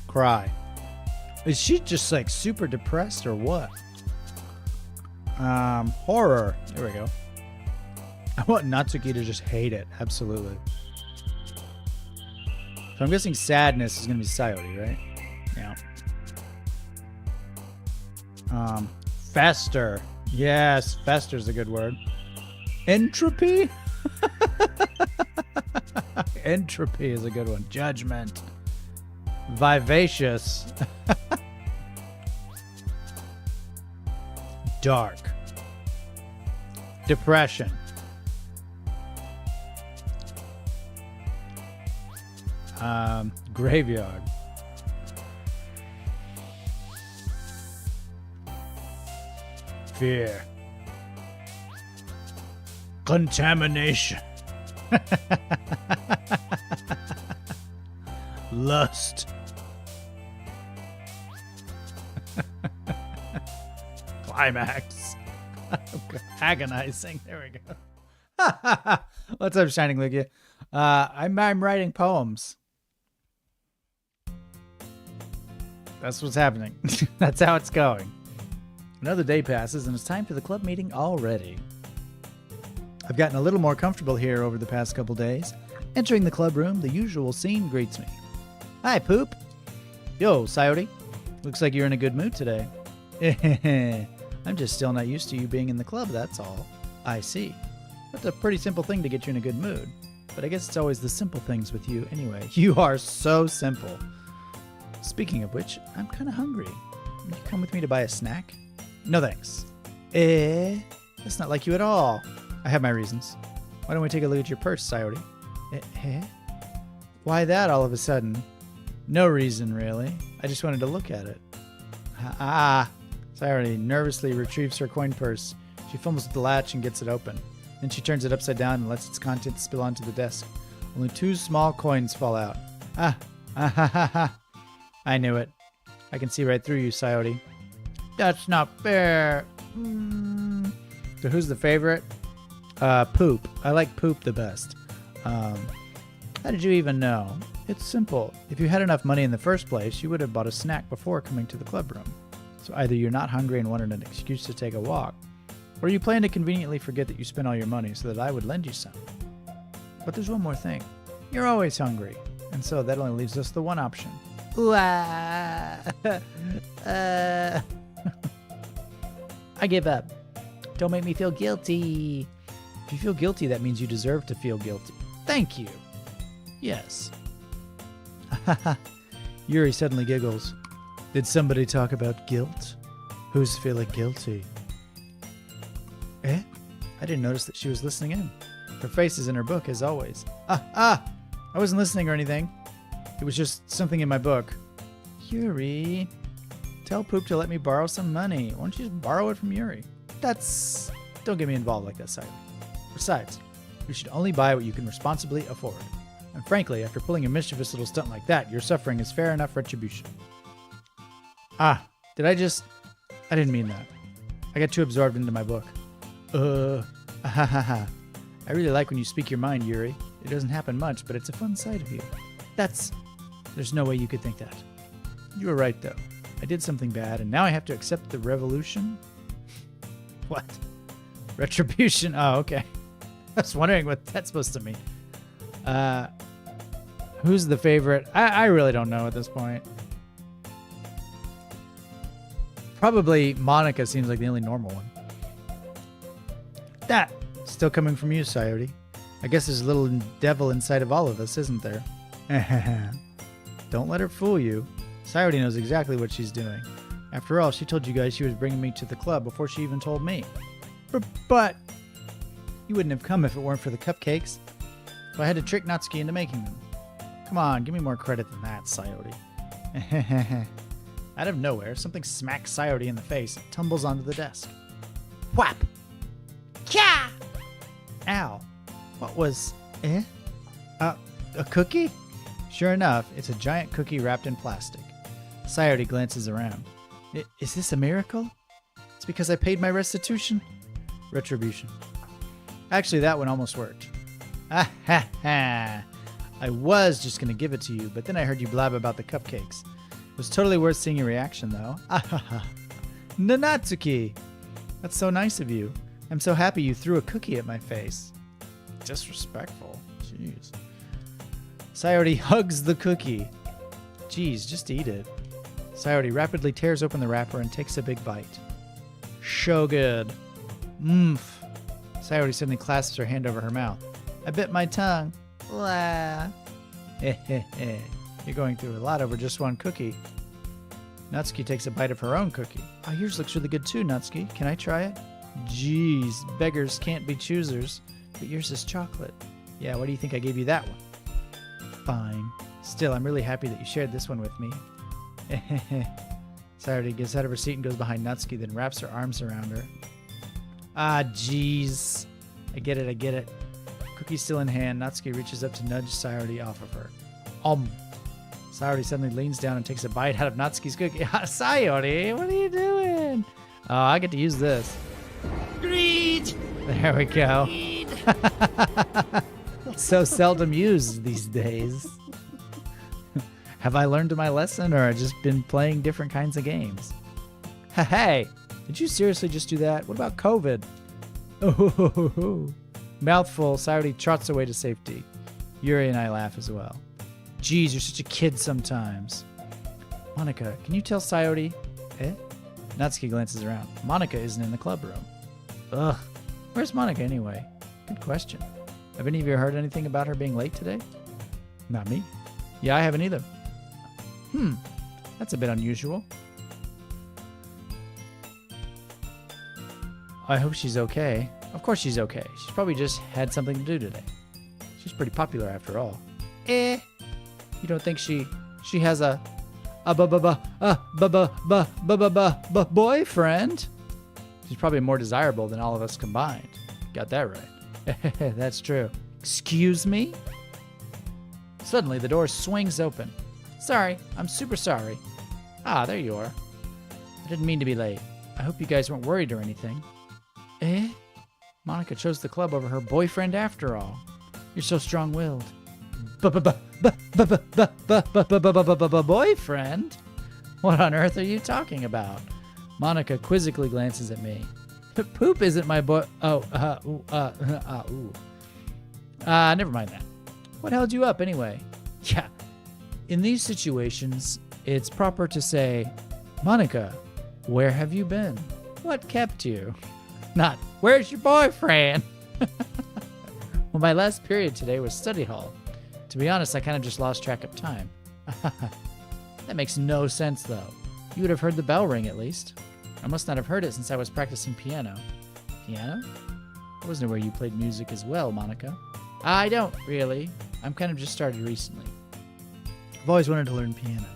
Cry. Is she just like super depressed or what? Horror. There we go. I want Natsuki to just hate it. Absolutely. So I'm guessing sadness is going to be Sayori, right? Yeah. Fester. Yes, fester's a good word. Entropy? Entropy is a good one. Judgment. Vivacious. Dark. Depression. Graveyard. Fear. Contamination. Lust. Climax. Agonizing. There we go. What's up, Shining Lugia? I'm writing poems. That's what's happening. That's how it's going. Another day passes and it's time for the club meeting already. I've gotten a little more comfortable here over the past couple days. Entering the club room, the usual scene greets me. Hi, Poop. Yo, Sayori. Looks like you're in a good mood today. I'm just still not used to you being in the club, that's all. I see. That's a pretty simple thing to get you in a good mood. But I guess it's always the simple things with you anyway. You are so simple. Speaking of which, I'm kind of hungry. Would you come with me to buy a snack? No thanks. That's not like you at all. I have my reasons. Why don't we take a look at your purse, Sayori? Why that all of a sudden? No reason, really. I just wanted to look at it. Sayori nervously retrieves her coin purse. She fumbles with the latch and gets it open. Then she turns it upside down and lets its contents spill onto the desk. Only 2 small coins fall out. I knew it. I can see right through you, Sayori. That's not fair. So who's the favorite? Poop. I like Poop the best. How did you even know? It's simple. If you had enough money in the first place, you would have bought a snack before coming to the club room. So either you're not hungry and wanted an excuse to take a walk, or you plan to conveniently forget that you spent all your money so that I would lend you some. But there's one more thing. You're always hungry, and so that only leaves us the one option. I give up. Don't make me feel guilty. If you feel guilty, that means you deserve to feel guilty. Thank you. Yes. Yuri suddenly giggles. Did somebody talk about guilt? Who's feeling guilty? I didn't notice that she was listening in. Her face is in her book, as always. I wasn't listening or anything. It was just something in my book. Yuri, tell Poop to let me borrow some money. Why don't you just borrow it from Yuri? Don't get me involved like that, Sayori. Besides, you should only buy what you can responsibly afford. And frankly, after pulling a mischievous little stunt like that, your suffering is fair enough retribution. I didn't mean that. I got too absorbed into my book. I really like when you speak your mind, Yuri. It doesn't happen much, but it's a fun side of you. There's no way you could think that. You were right, though. I did something bad, and now I have to accept the revolution? What? Retribution? Oh, okay. I was wondering what that's supposed to mean. Who's the favorite? I really don't know at this point. Probably Monika seems like the only normal one. That still coming from you, Sayori. I guess there's a little devil inside of all of us, isn't there? Don't let her fool you. Sayori knows exactly what she's doing. After all, she told you guys she was bringing me to the club before she even told me. But you wouldn't have come if it weren't for the cupcakes. So I had to trick Natsuki into making them. Come on, give me more credit than that, Sayori. Out of nowhere, something smacks Sayori in the face and tumbles onto the desk. Whap! Kya! Ow. What was... A cookie? Sure enough, it's a giant cookie wrapped in plastic. Sayori glances around. Is this a miracle? It's because I paid my restitution? Retribution. Actually, that one almost worked. I was just going to give it to you, but then I heard you blab about the cupcakes. It was totally worth seeing your reaction, though. Natsuki! That's so nice of you. I'm so happy you threw a cookie at my face. Disrespectful. Jeez. Sayori hugs the cookie. Jeez, just eat it. Sayori rapidly tears open the wrapper and takes a big bite. So good. Sayori suddenly clasps her hand over her mouth. I bit my tongue. Blah. You're going through a lot over just one cookie. Natsuki takes a bite of her own cookie. Oh, yours looks really good too, Natsuki. Can I try it? Jeez, beggars can't be choosers. But yours is chocolate. Yeah, why do you think I gave you that one? Fine. Still, I'm really happy that you shared this one with me. Sayori gets out of her seat and goes behind Natsuki, then wraps her arms around her. Jeez. I get it. Cookie still in hand, Natsuki reaches up to nudge Sayori off of her. Sayori suddenly leans down and takes a bite out of Natsuki's cookie. Sayori, what are you doing? Oh, I get to use this. Greed! There we go. So seldom used these days. Have I learned my lesson, or just been playing different kinds of games? Hey, did you seriously just do that? What about COVID? Oh, mouthful, Sayori trots away to safety. Yuri and I laugh as well. Geez, you're such a kid sometimes. Monika, can you tell Sayori? Natsuki glances around. Monika isn't in the club room. Ugh, where's Monika anyway? Good question. Have any of you heard anything about her being late today? Not me. Yeah, I haven't either. That's a bit unusual. I hope she's okay. Of course she's okay. She's probably just had something to do today. She's pretty popular after all. You don't think she has a boyfriend? She's probably more desirable than all of us combined. Got that right. That's true. Excuse me? Suddenly, the door swings open. Sorry, I'm super sorry. Ah, there you are. I didn't mean to be late. I hope you guys weren't worried or anything. Monika chose the club over her boyfriend after all. You're so strong-willed. Boyfriend? What on earth are you talking about? Monika quizzically glances at me. Poop isn't my boy. Never mind that. What held you up anyway? Yeah. In these situations, it's proper to say, Monika, where have you been? What kept you? Not, where's your boyfriend? Well, my last period today was study hall. To be honest, I kind of just lost track of time. That makes no sense, though. You would have heard the bell ring, at least. I must not have heard it since I was practicing piano. Piano? I wasn't aware you played music as well, Monika. I don't, really. I'm kind of just started recently. I've always wanted to learn piano.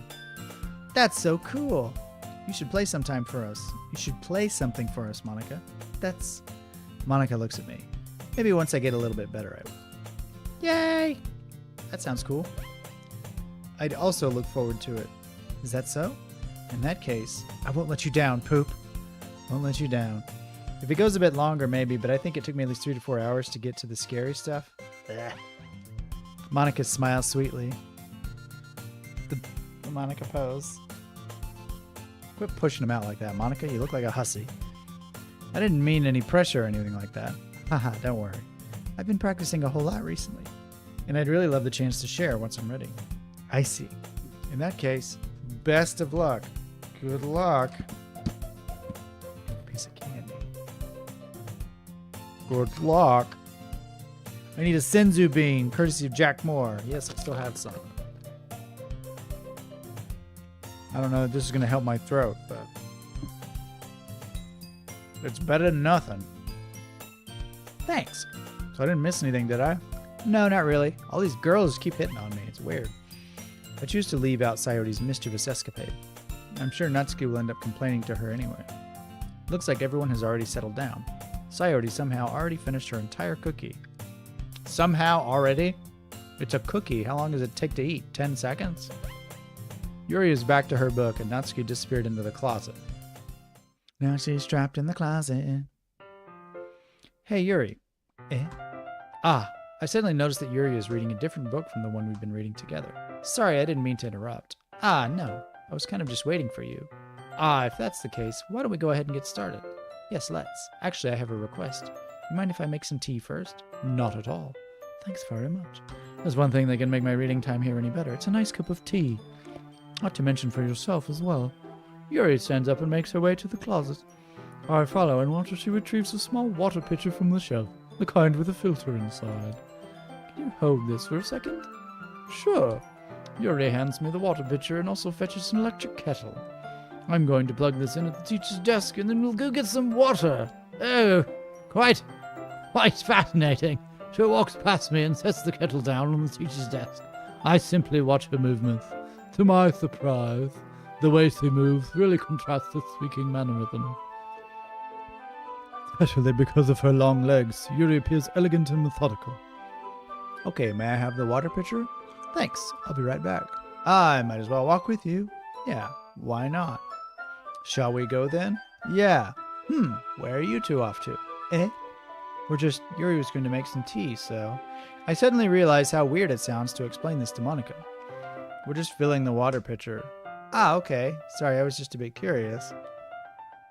That's so cool. You should play sometime for us. You should play something for us, Monika. That's... Monika looks at me. Maybe once I get a little bit better, I will. Yay! That sounds cool. I'd also look forward to it. Is that so? In that case, I won't let you down, Poop. Won't let you down. If it goes a bit longer, maybe, but I think it took me at least 3 to 4 hours to get to the scary stuff. Ugh. Monika smiles sweetly. The Monika pose. Quit pushing him out like that, Monika. You look like a hussy. I didn't mean any pressure or anything like that. Haha, don't worry. I've been practicing a whole lot recently, and I'd really love the chance to share once I'm ready. I see. In that case, best of luck. Good luck. Piece of candy. Good luck. I need a senzu bean, courtesy of Jack Moore. Yes, I still have some. I don't know if this is going to help my throat, but it's better than nothing. Thanks. So I didn't miss anything, did I? No, not really. All these girls keep hitting on me. It's weird. I choose to leave out Sayori's mischievous escapade. I'm sure Natsuki will end up complaining to her anyway. Looks like everyone has already settled down. Sayori somehow already finished her entire cookie. Somehow already? It's a cookie. How long does it take to eat? 10 seconds? Yuri is back to her book, and Natsuki disappeared into the closet. Now she's trapped in the closet. Hey, Yuri. I suddenly noticed that Yuri is reading a different book from the one we've been reading together. Sorry, I didn't mean to interrupt. No. I was kind of just waiting for you. If that's the case, why don't we go ahead and get started? Yes, let's. Actually, I have a request. You mind if I make some tea first? Not at all. Thanks very much. There's one thing that can make my reading time here any better. It's a nice cup of tea. Not to mention for yourself as well. Yuri stands up and makes her way to the closet. I follow, and watch as she retrieves a small water pitcher from the shelf, the kind with a filter inside. Can you hold this for a second? Sure. Yuri hands me the water pitcher and also fetches an electric kettle. I'm going to plug this in at the teacher's desk, and then we'll go get some water. Oh, quite fascinating. She walks past me and sets the kettle down on the teacher's desk. I simply watch her movements. To my surprise, the way she moves really contrasts with speaking mannerism. Especially because of her long legs, Yuri appears elegant and methodical. Okay, may I have the water pitcher? Thanks, I'll be right back. I might as well walk with you. Yeah, why not? Shall we go then? Yeah. Where are you two off to? Yuri was going to make some tea, so... I suddenly realized how weird it sounds to explain this to Monika. We're just filling the water pitcher. Okay. Sorry, I was just a bit curious.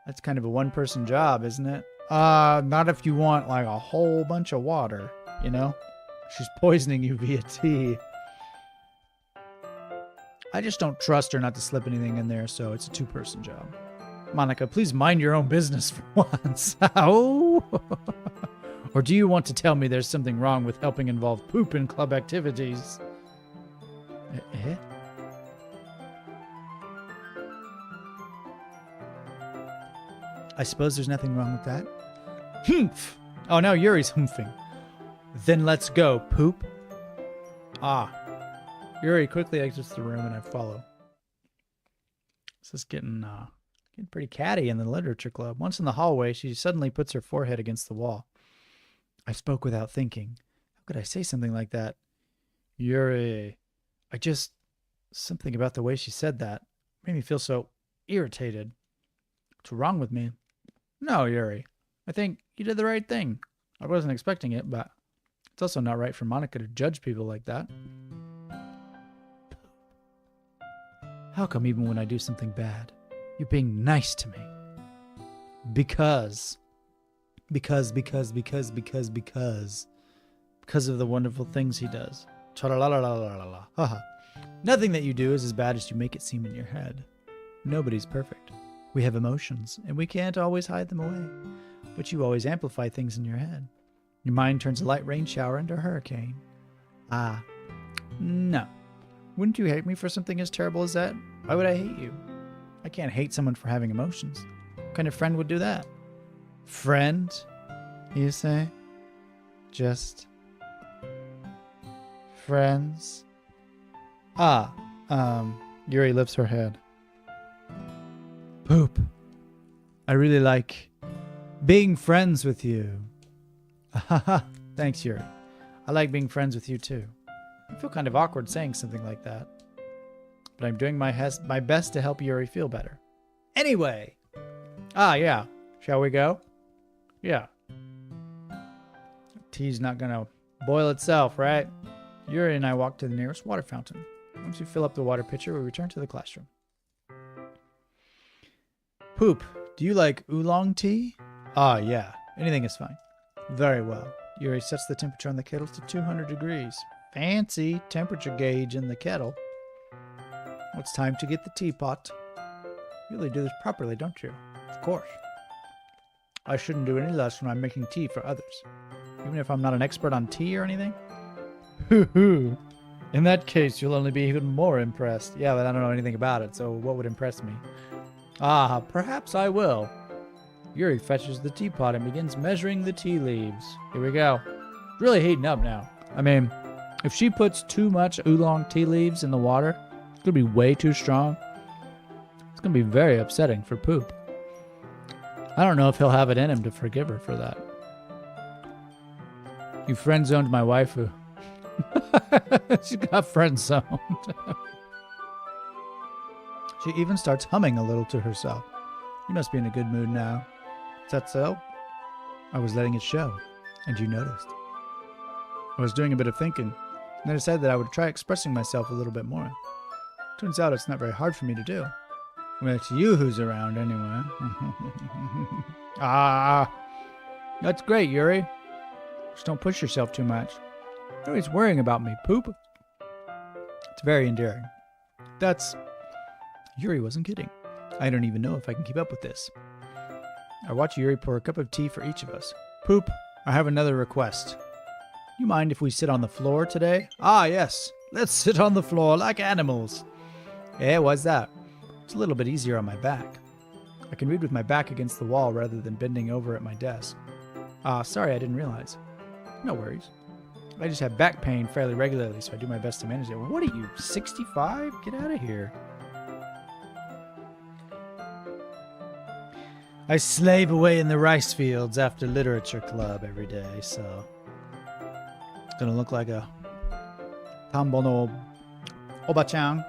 That's kind of a one-person job, isn't it? Not if you want, like, a whole bunch of water, you know? She's poisoning you via tea. I just don't trust her not to slip anything in there, so it's a two-person job. Monika, please mind your own business for once. Oh! Or do you want to tell me there's something wrong with helping involve poop in club activities? I suppose there's nothing wrong with that. Humph! Oh, now Yuri's humping. Then let's go, poop. Ah. Yuri quickly exits the room and I follow. This is getting pretty catty in the literature club. Once in the hallway, she suddenly puts her forehead against the wall. I spoke without thinking. How could I say something like that? Yuri. Something about the way she said that made me feel so irritated. What's wrong with me? No, Yuri. I think you did the right thing. I wasn't expecting it, but it's also not right for Monika to judge people like that. How come even when I do something bad, you're being nice to me? Because of the wonderful things he does. Cha-la-la-la-la-la-la. Haha. Nothing that you do is as bad as you make it seem in your head. Nobody's perfect. We have emotions, and we can't always hide them away. But you always amplify things in your head. Your mind turns a light rain shower into a hurricane. Ah. No. Wouldn't you hate me for something as terrible as that? Why would I hate you? I can't hate someone for having emotions. What kind of friend would do that? Friend? You say? Just... friends? Yuri lifts her head. Poop. I really like being friends with you. Thanks, Yuri. I like being friends with you too. I feel kind of awkward saying something like that. But I'm doing my best to help Yuri feel better. Anyway. Yeah. Shall we go? Yeah. Tea's not gonna boil itself, right? Yuri and I walk to the nearest water fountain. Once we fill up the water pitcher, we return to the classroom. Poop, do you like oolong tea? Yeah. Anything is fine. Very well. Yuri sets the temperature on the kettle to 200 degrees. Fancy temperature gauge in the kettle. Well, it's time to get the teapot. You really do this properly, don't you? Of course. I shouldn't do any less when I'm making tea for others. Even if I'm not an expert on tea or anything? Hoo-hoo. In that case, you'll only be even more impressed. Yeah, but I don't know anything about it, so what would impress me? Perhaps I will. Yuri fetches the teapot and begins measuring the tea leaves. Here we go. It's really heating up now. I mean, if she puts too much oolong tea leaves in the water, it's going to be way too strong. It's going to be very upsetting for Poop. I don't know if he'll have it in him to forgive her for that. You friend-zoned my waifu. She got friend-zoned. She even starts humming a little to herself. You must be in a good mood now. Is that so? I was letting it show, and you noticed. I was doing a bit of thinking, and then I decided that I would try expressing myself a little bit more. Turns out it's not very hard for me to do. Well, it's you who's around anyway. That's great, Yuri. Just don't push yourself too much. You're always worrying about me, Poop. It's very endearing. Yuri wasn't kidding. I don't even know if I can keep up with this. I watch Yuri pour a cup of tea for each of us. Poop, I have another request. You mind if we sit on the floor today? Yes. Let's sit on the floor like animals. Why's that? It's a little bit easier on my back. I can read with my back against the wall rather than bending over at my desk. Sorry, I didn't realize. No worries. I just have back pain fairly regularly, so I do my best to manage it. What are you, 65? Get out of here. I slave away in the rice fields after literature club every day, so it's gonna look like a Tambo no Oba-chan.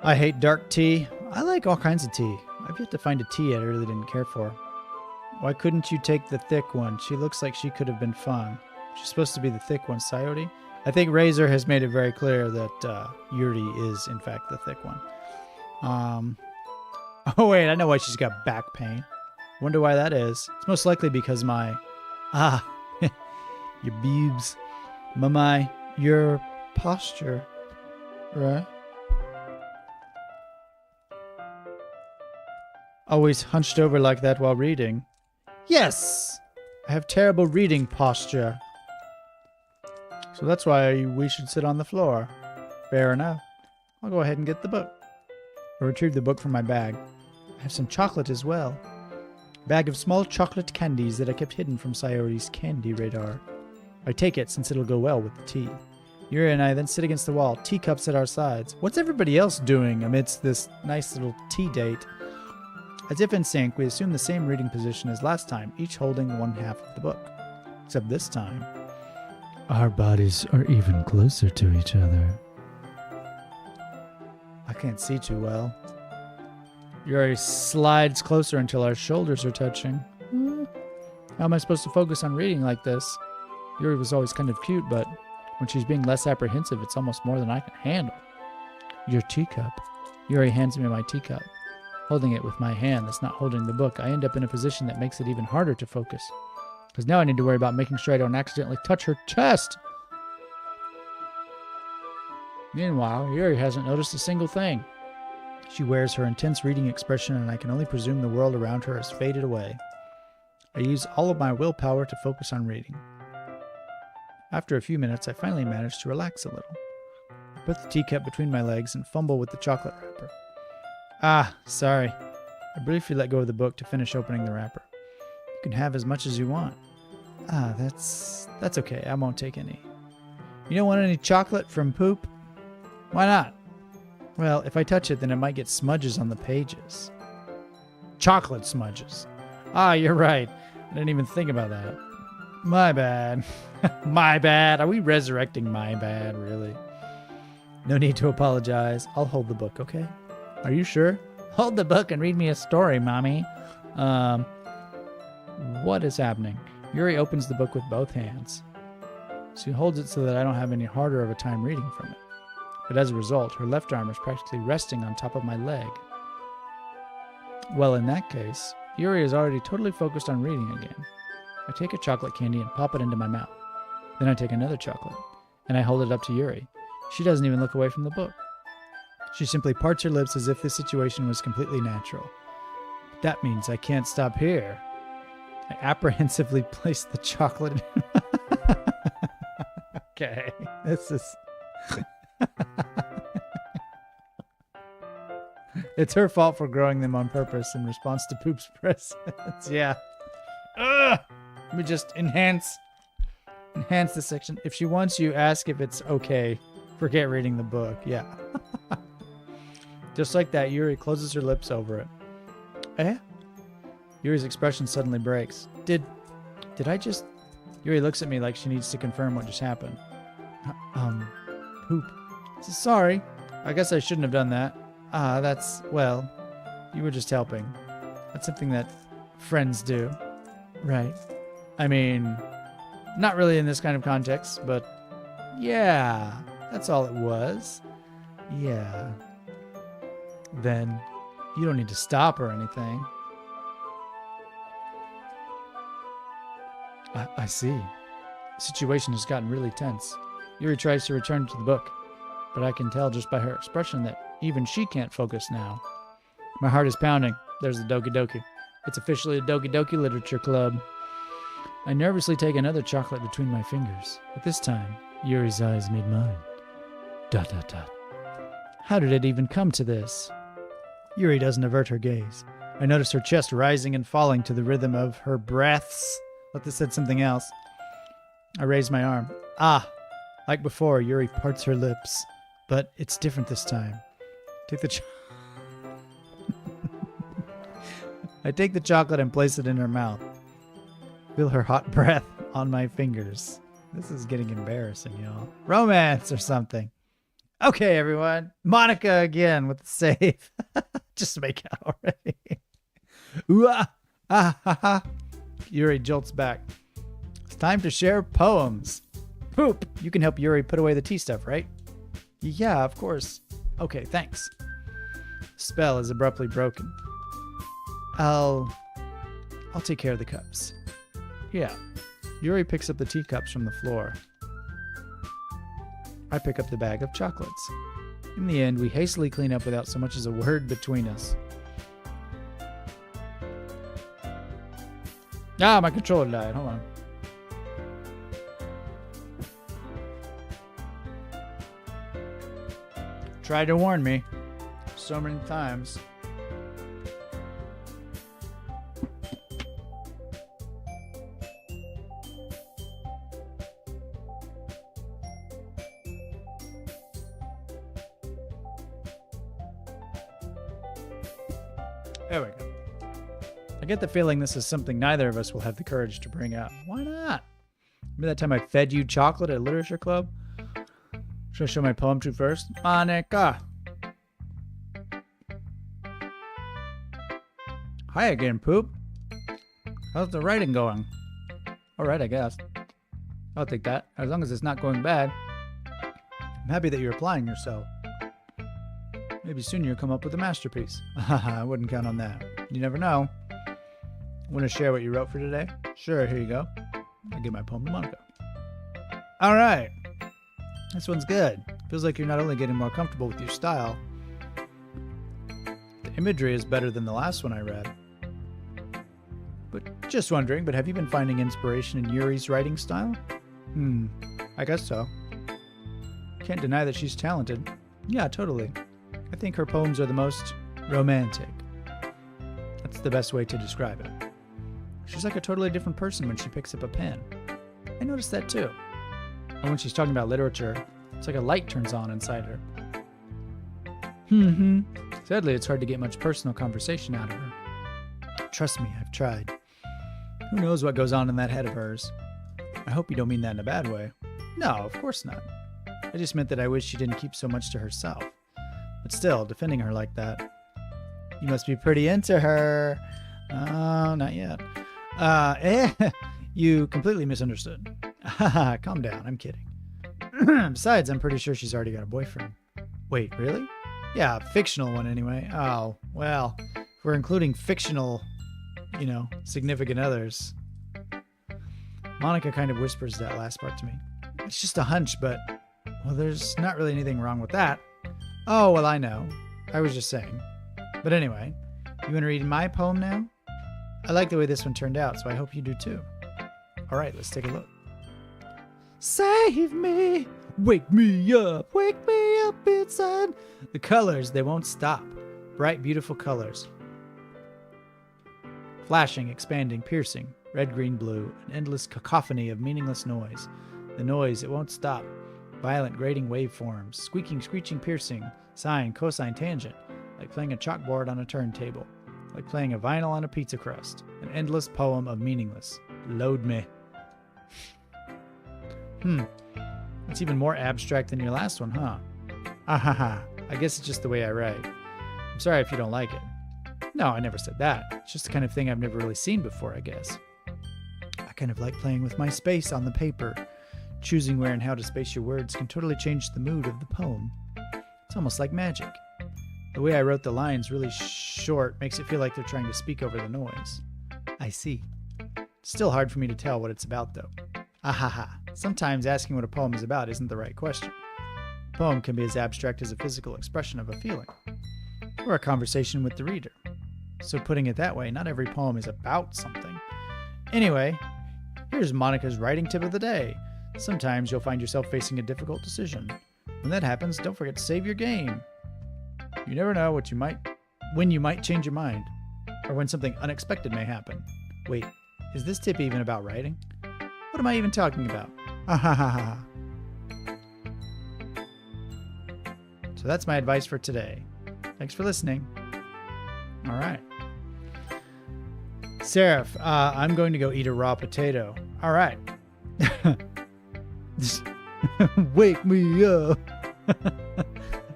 I hate dark tea. I like all kinds of tea. I've yet to find a tea I really didn't care for. Why couldn't you take the thick one? She looks like she could have been fun. She's supposed to be the thick one, Sayori. I think Razor has made it very clear that Yuri is, in fact, the thick one. Oh, wait, I know why she's got back pain. Wonder why that is. It's most likely because your boobs. Your posture, right? Always hunched over like that while reading. Yes! I have terrible reading posture. So that's why we should sit on the floor. Fair enough. I'll go ahead and get the book. I retrieved the book from my bag. I have some chocolate as well. Bag of small chocolate candies that I kept hidden from Sayori's candy radar. I take it since it'll go well with the tea. Yuri and I then sit against the wall, teacups at our sides. What's everybody else doing amidst this nice little tea date? As if in sync, we assume the same reading position as last time, each holding one half of the book. Except this time, our bodies are even closer to each other. I can't see too well. Yuri slides closer until our shoulders are touching. How am I supposed to focus on reading like this? Yuri was always kind of cute, but when she's being less apprehensive, it's almost more than I can handle. Your teacup. Yuri hands me my teacup. Holding it with my hand that's not holding the book, I end up in a position that makes it even harder to focus. Because now I need to worry about making sure I don't accidentally touch her chest. Meanwhile, Yuri hasn't noticed a single thing. She wears her intense reading expression, and I can only presume the world around her has faded away. I use all of my willpower to focus on reading. After a few minutes, I finally manage to relax a little. I put the teacup between my legs and fumble with the chocolate wrapper. Ah, sorry. I briefly let go of the book to finish opening the wrapper. You can have as much as you want. Ah, that's okay. I won't take any. You don't want any chocolate from poop? Why not? Well, if I touch it, then it might get smudges on the pages. Chocolate smudges. Ah, you're right. I didn't even think about that. My bad. My bad. Are we resurrecting my bad, really? No need to apologize. I'll hold the book, okay? Are you sure? Hold the book and read me a story, Mommy. What is happening? Yuri opens the book with both hands. She holds it so that I don't have any harder of a time reading from it. But as a result, her left arm is practically resting on top of my leg. Well, in that case, Yuri is already totally focused on reading again. I take a chocolate candy and pop it into my mouth. Then I take another chocolate, and I hold it up to Yuri. She doesn't even look away from the book. She simply parts her lips as if the situation was completely natural. But that means I can't stop here. I apprehensively place the chocolate in. Okay, this is... It's her fault for growing them on purpose in response to Poop's presence. Yeah. Ugh! Let me just enhance this section. If she wants you, ask if it's okay. Forget reading the book. Yeah. Just like that, Yuri closes her lips over it. Eh? Yuri's expression suddenly breaks. Did I just... Yuri looks at me like she needs to confirm what just happened. Poop. Sorry. I guess I shouldn't have done that. Well, you were just helping. That's something that friends do. Right. I mean, not really in this kind of context, but yeah, that's all it was. Yeah. Then you don't need to stop or anything. I see. The situation has gotten really tense. Yuri tries to return to the book, but I can tell just by her expression that even she can't focus now. My heart is pounding. There's the Doki Doki. It's officially a Doki Doki Literature Club. I nervously take another chocolate between my fingers, but this time, Yuri's eyes meet mine. ... How did it even come to this? Yuri doesn't avert her gaze. I notice her chest rising and falling to the rhythm of her breaths. Let this said something else. I raise my arm. Ah! Like before, Yuri parts her lips, but it's different this time. I take the chocolate and place it in her mouth. Feel her hot breath on my fingers. This is getting embarrassing, y'all. Romance or something. Okay, everyone. Monika again with the save. Just make it already. Ooh, ha, ha. Yuri jolts back. It's time to share poems. Poop, you can help Yuri put away the tea stuff, right? Yeah, of course. Okay, thanks. Spell is abruptly broken. I'll take care of the cups. Yeah. Yuri picks up the teacups from the floor. I pick up the bag of chocolates. In the end, we hastily clean up without so much as a word between us. Ah, my controller died. Hold on. Tried to warn me so many times. There we go. I get the feeling this is something neither of us will have the courage to bring up. Why not? Remember that time I fed you chocolate at literature club? Should I show my poem to first? Monika! Hi again, Poop. How's the writing going? Alright, I guess. I'll take that, as long as it's not going bad. I'm happy that you're applying yourself. Maybe soon you'll come up with a masterpiece. I wouldn't count on that. You never know. Want to share what you wrote for today? Sure, here you go. I'll give my poem to Monika. Alright. This one's good. Feels like you're not only getting more comfortable with your style, the imagery is better than the last one I read. But just wondering, have you been finding inspiration in Yuri's writing style? I guess so. Can't deny that she's talented. Yeah, totally. I think her poems are the most romantic. That's the best way to describe it. She's like a totally different person when she picks up a pen. I noticed that too. And when she's talking about literature, it's like a light turns on inside her. Sadly, it's hard to get much personal conversation out of her. Trust me, I've tried. Who knows what goes on in that head of hers? I hope you don't mean that in a bad way. No, of course not. I just meant that I wish she didn't keep so much to herself. But still, defending her like that. You must be pretty into her. Oh, not yet. You completely misunderstood. Calm down, I'm kidding. Besides, I'm pretty sure she's already got a boyfriend. Wait, really? Yeah, a fictional one anyway. Oh, well, if we're including fictional, significant others. Monika kind of whispers that last part to me. It's just a hunch, but, well, there's not really anything wrong with that. Oh, well, I know. I was just saying. But anyway, you want to read my poem now? I like the way this one turned out, so I hope you do too. All right, let's take a look. Save me, wake me up inside. The colors, they won't stop. Bright, beautiful colors. Flashing, expanding, piercing. Red, green, blue. An endless cacophony of meaningless noise. The noise, it won't stop. Violent, grating waveforms. Squeaking, screeching, piercing. Sine, cosine, tangent. Like playing a chalkboard on a turntable. Like playing a vinyl on a pizza crust. An endless poem of meaningless. Load me. It's even more abstract than your last one, huh? I guess it's just the way I write. I'm sorry if you don't like it. No, I never said that. It's just the kind of thing I've never really seen before, I guess. I kind of like playing with my space on the paper. Choosing where and how to space your words can totally change the mood of the poem. It's almost like magic. The way I wrote the lines really short makes it feel like they're trying to speak over the noise. I see. Still hard for me to tell what it's about, though. Sometimes asking what a poem is about isn't the right question. A poem can be as abstract as a physical expression of a feeling, or a conversation with the reader. So putting it that way, not every poem is about something. Anyway, here's Monika's writing tip of the day. Sometimes you'll find yourself facing a difficult decision. When that happens, don't forget to save your game. You never know when you might change your mind, or when something unexpected may happen. Wait, is this tip even about writing? What am I even talking about? So that's my advice for today. Thanks for listening. All right. Seraph, I'm going to go eat a raw potato. All right. Wake me up.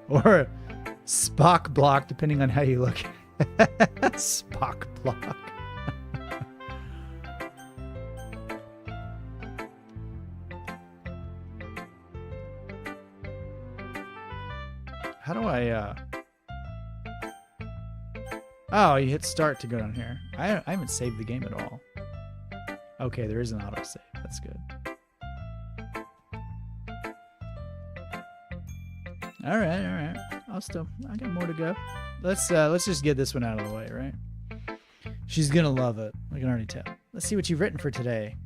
Or Spock block, depending on how you look. Spock block. How do I, Oh, you hit start to go down here. I haven't saved the game at all. Okay, there is an autosave. That's good. All right. I got more to go. Let's just get this one out of the way, right? She's gonna love it. I can already tell. Let's see what you've written for today.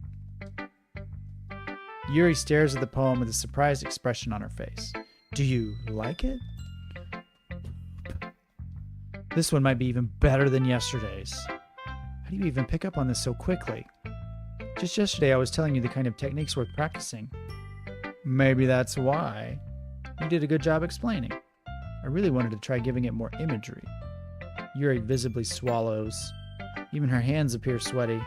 Yuri stares at the poem with a surprised expression on her face. Do you like it? This one might be even better than yesterday's. How do you even pick up on this so quickly? Just yesterday I was telling you the kind of techniques worth practicing. Maybe that's why. You did a good job explaining. I really wanted to try giving it more imagery. Yuri visibly swallows. Even her hands appear sweaty.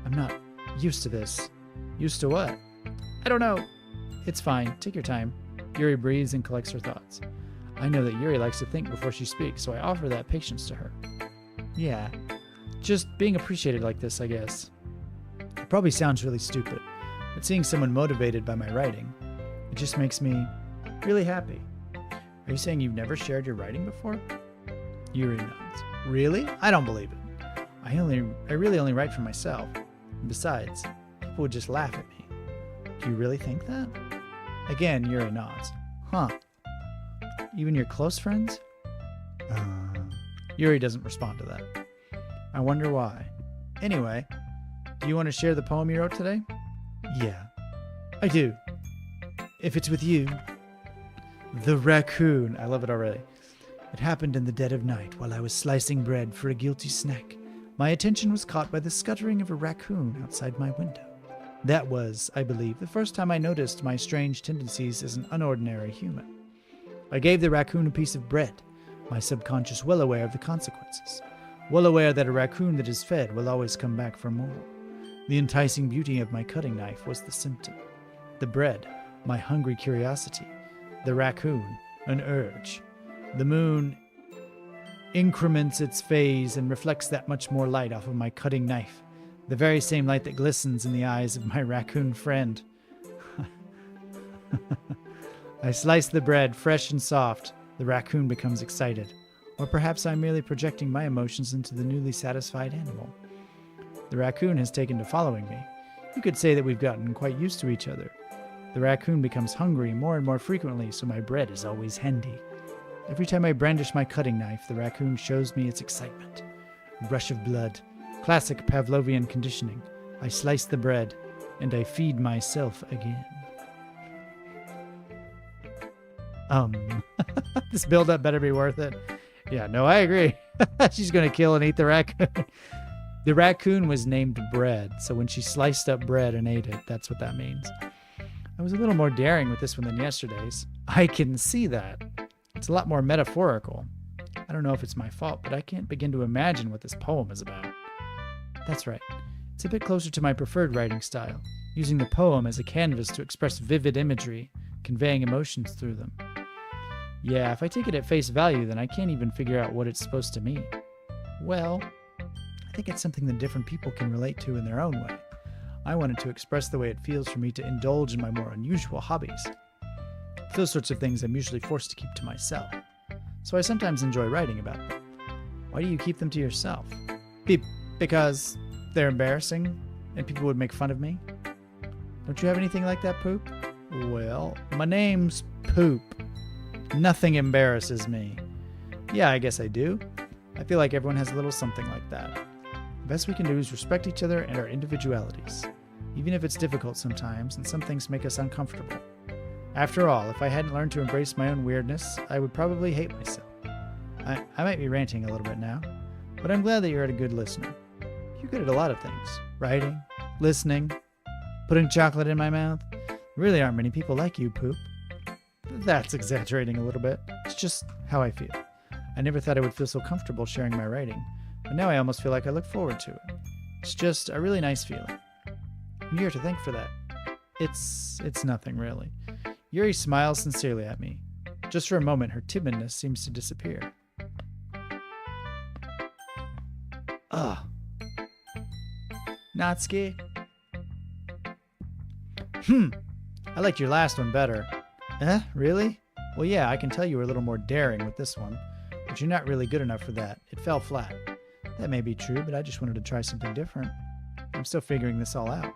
I'm not used to this. Used to what? I don't know. It's fine. Take your time. Yuri breathes and collects her thoughts. I know that Yuri likes to think before she speaks, so I offer that patience to her. Yeah, just being appreciated like this, I guess. It probably sounds really stupid, but seeing someone motivated by my writing, it just makes me really happy. Are you saying you've never shared your writing before? Yuri nods. Really? I don't believe it. I really only write for myself. And besides, people would just laugh at me. Do you really think that? Again, Yuri nods. Huh. Even your close friends? Yuri doesn't respond to that. I wonder why. Anyway, do you want to share the poem you wrote today? Yeah, I do. If it's with you. The raccoon. I love it already. It happened in the dead of night while I was slicing bread for a guilty snack. My attention was caught by the scuttering of a raccoon outside my window. That was, I believe, the first time I noticed my strange tendencies as an unordinary human. I gave the raccoon a piece of bread, my subconscious well aware of the consequences, well aware that a raccoon that is fed will always come back for more. The enticing beauty of my cutting knife was the symptom. The bread, my hungry curiosity. The raccoon, an urge. The moon increments its phase and reflects that much more light off of my cutting knife, the very same light that glistens in the eyes of my raccoon friend. I slice the bread, fresh and soft. The raccoon becomes excited. Or perhaps I'm merely projecting my emotions into the newly satisfied animal. The raccoon has taken to following me. You could say that we've gotten quite used to each other. The raccoon becomes hungry more and more frequently, so my bread is always handy. Every time I brandish my cutting knife, the raccoon shows me its excitement. A rush of blood. Classic Pavlovian conditioning. I slice the bread, and I feed myself again. This build-up better be worth it. Yeah, no, I agree. She's going to kill and eat the raccoon. The raccoon was named Bread, so when she sliced up bread and ate it, that's what that means. I was a little more daring with this one than yesterday's. I can see that. It's a lot more metaphorical. I don't know if it's my fault, but I can't begin to imagine what this poem is about. That's right. It's a bit closer to my preferred writing style, using the poem as a canvas to express vivid imagery, conveying emotions through them. Yeah, if I take it at face value, then I can't even figure out what it's supposed to mean. Well, I think it's something that different people can relate to in their own way. I wanted to express the way it feels for me to indulge in my more unusual hobbies. Those sorts of things I'm usually forced to keep to myself. So I sometimes enjoy writing about them. Why do you keep them to yourself? Because they're embarrassing and people would make fun of me? Don't you have anything like that, Poop? Well, my name's Poop. Nothing embarrasses me. Yeah, I guess I do. I feel like everyone has a little something like that. The best we can do is respect each other and our individualities, even if it's difficult sometimes and some things make us uncomfortable. After all, if I hadn't learned to embrace my own weirdness, I would probably hate myself. I might be ranting a little bit now, but I'm glad that you're a good listener. You're good at a lot of things. Writing, listening, putting chocolate in my mouth. There really aren't many people like you, Poop. That's exaggerating a little bit. It's just how I feel. I never thought I would feel so comfortable sharing my writing, but now I almost feel like I look forward to it. It's just a really nice feeling. I'm here to thank for that. It's nothing, really. Yuri smiles sincerely at me. Just for a moment, her timidness seems to disappear. Ugh. Natsuki? I liked your last one better. Really? Well, yeah, I can tell you were a little more daring with this one, but you're not really good enough for that. It fell flat. That may be true, but I just wanted to try something different. I'm still figuring this all out.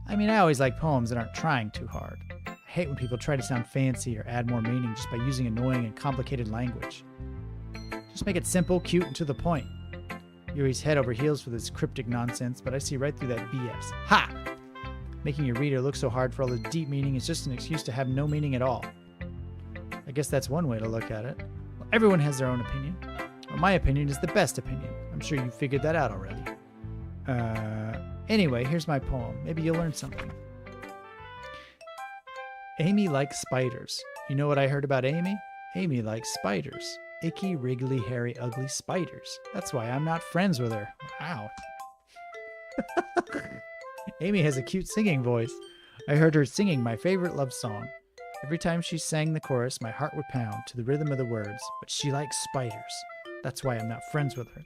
I mean, I always like poems that aren't trying too hard. I hate when people try to sound fancy or add more meaning just by using annoying and complicated language. Just make it simple, cute, and to the point. Yuri's head over heels for this cryptic nonsense, but I see right through that BS. Ha! Making your reader look so hard for all the deep meaning is just an excuse to have no meaning at all. I guess that's one way to look at it. Well, everyone has their own opinion. Well, my opinion is the best opinion. I'm sure you figured that out already. Anyway, here's my poem. Maybe you'll learn something. Amy likes spiders. You know what I heard about Amy? Amy likes spiders. icky, wriggly, hairy, ugly spiders. That's why I'm not friends with her. Wow. Amy has a cute singing voice. I heard her singing my favorite love song. Every time she sang the chorus, my heart would pound to the rhythm of the words, but she likes spiders. That's why I'm not friends with her.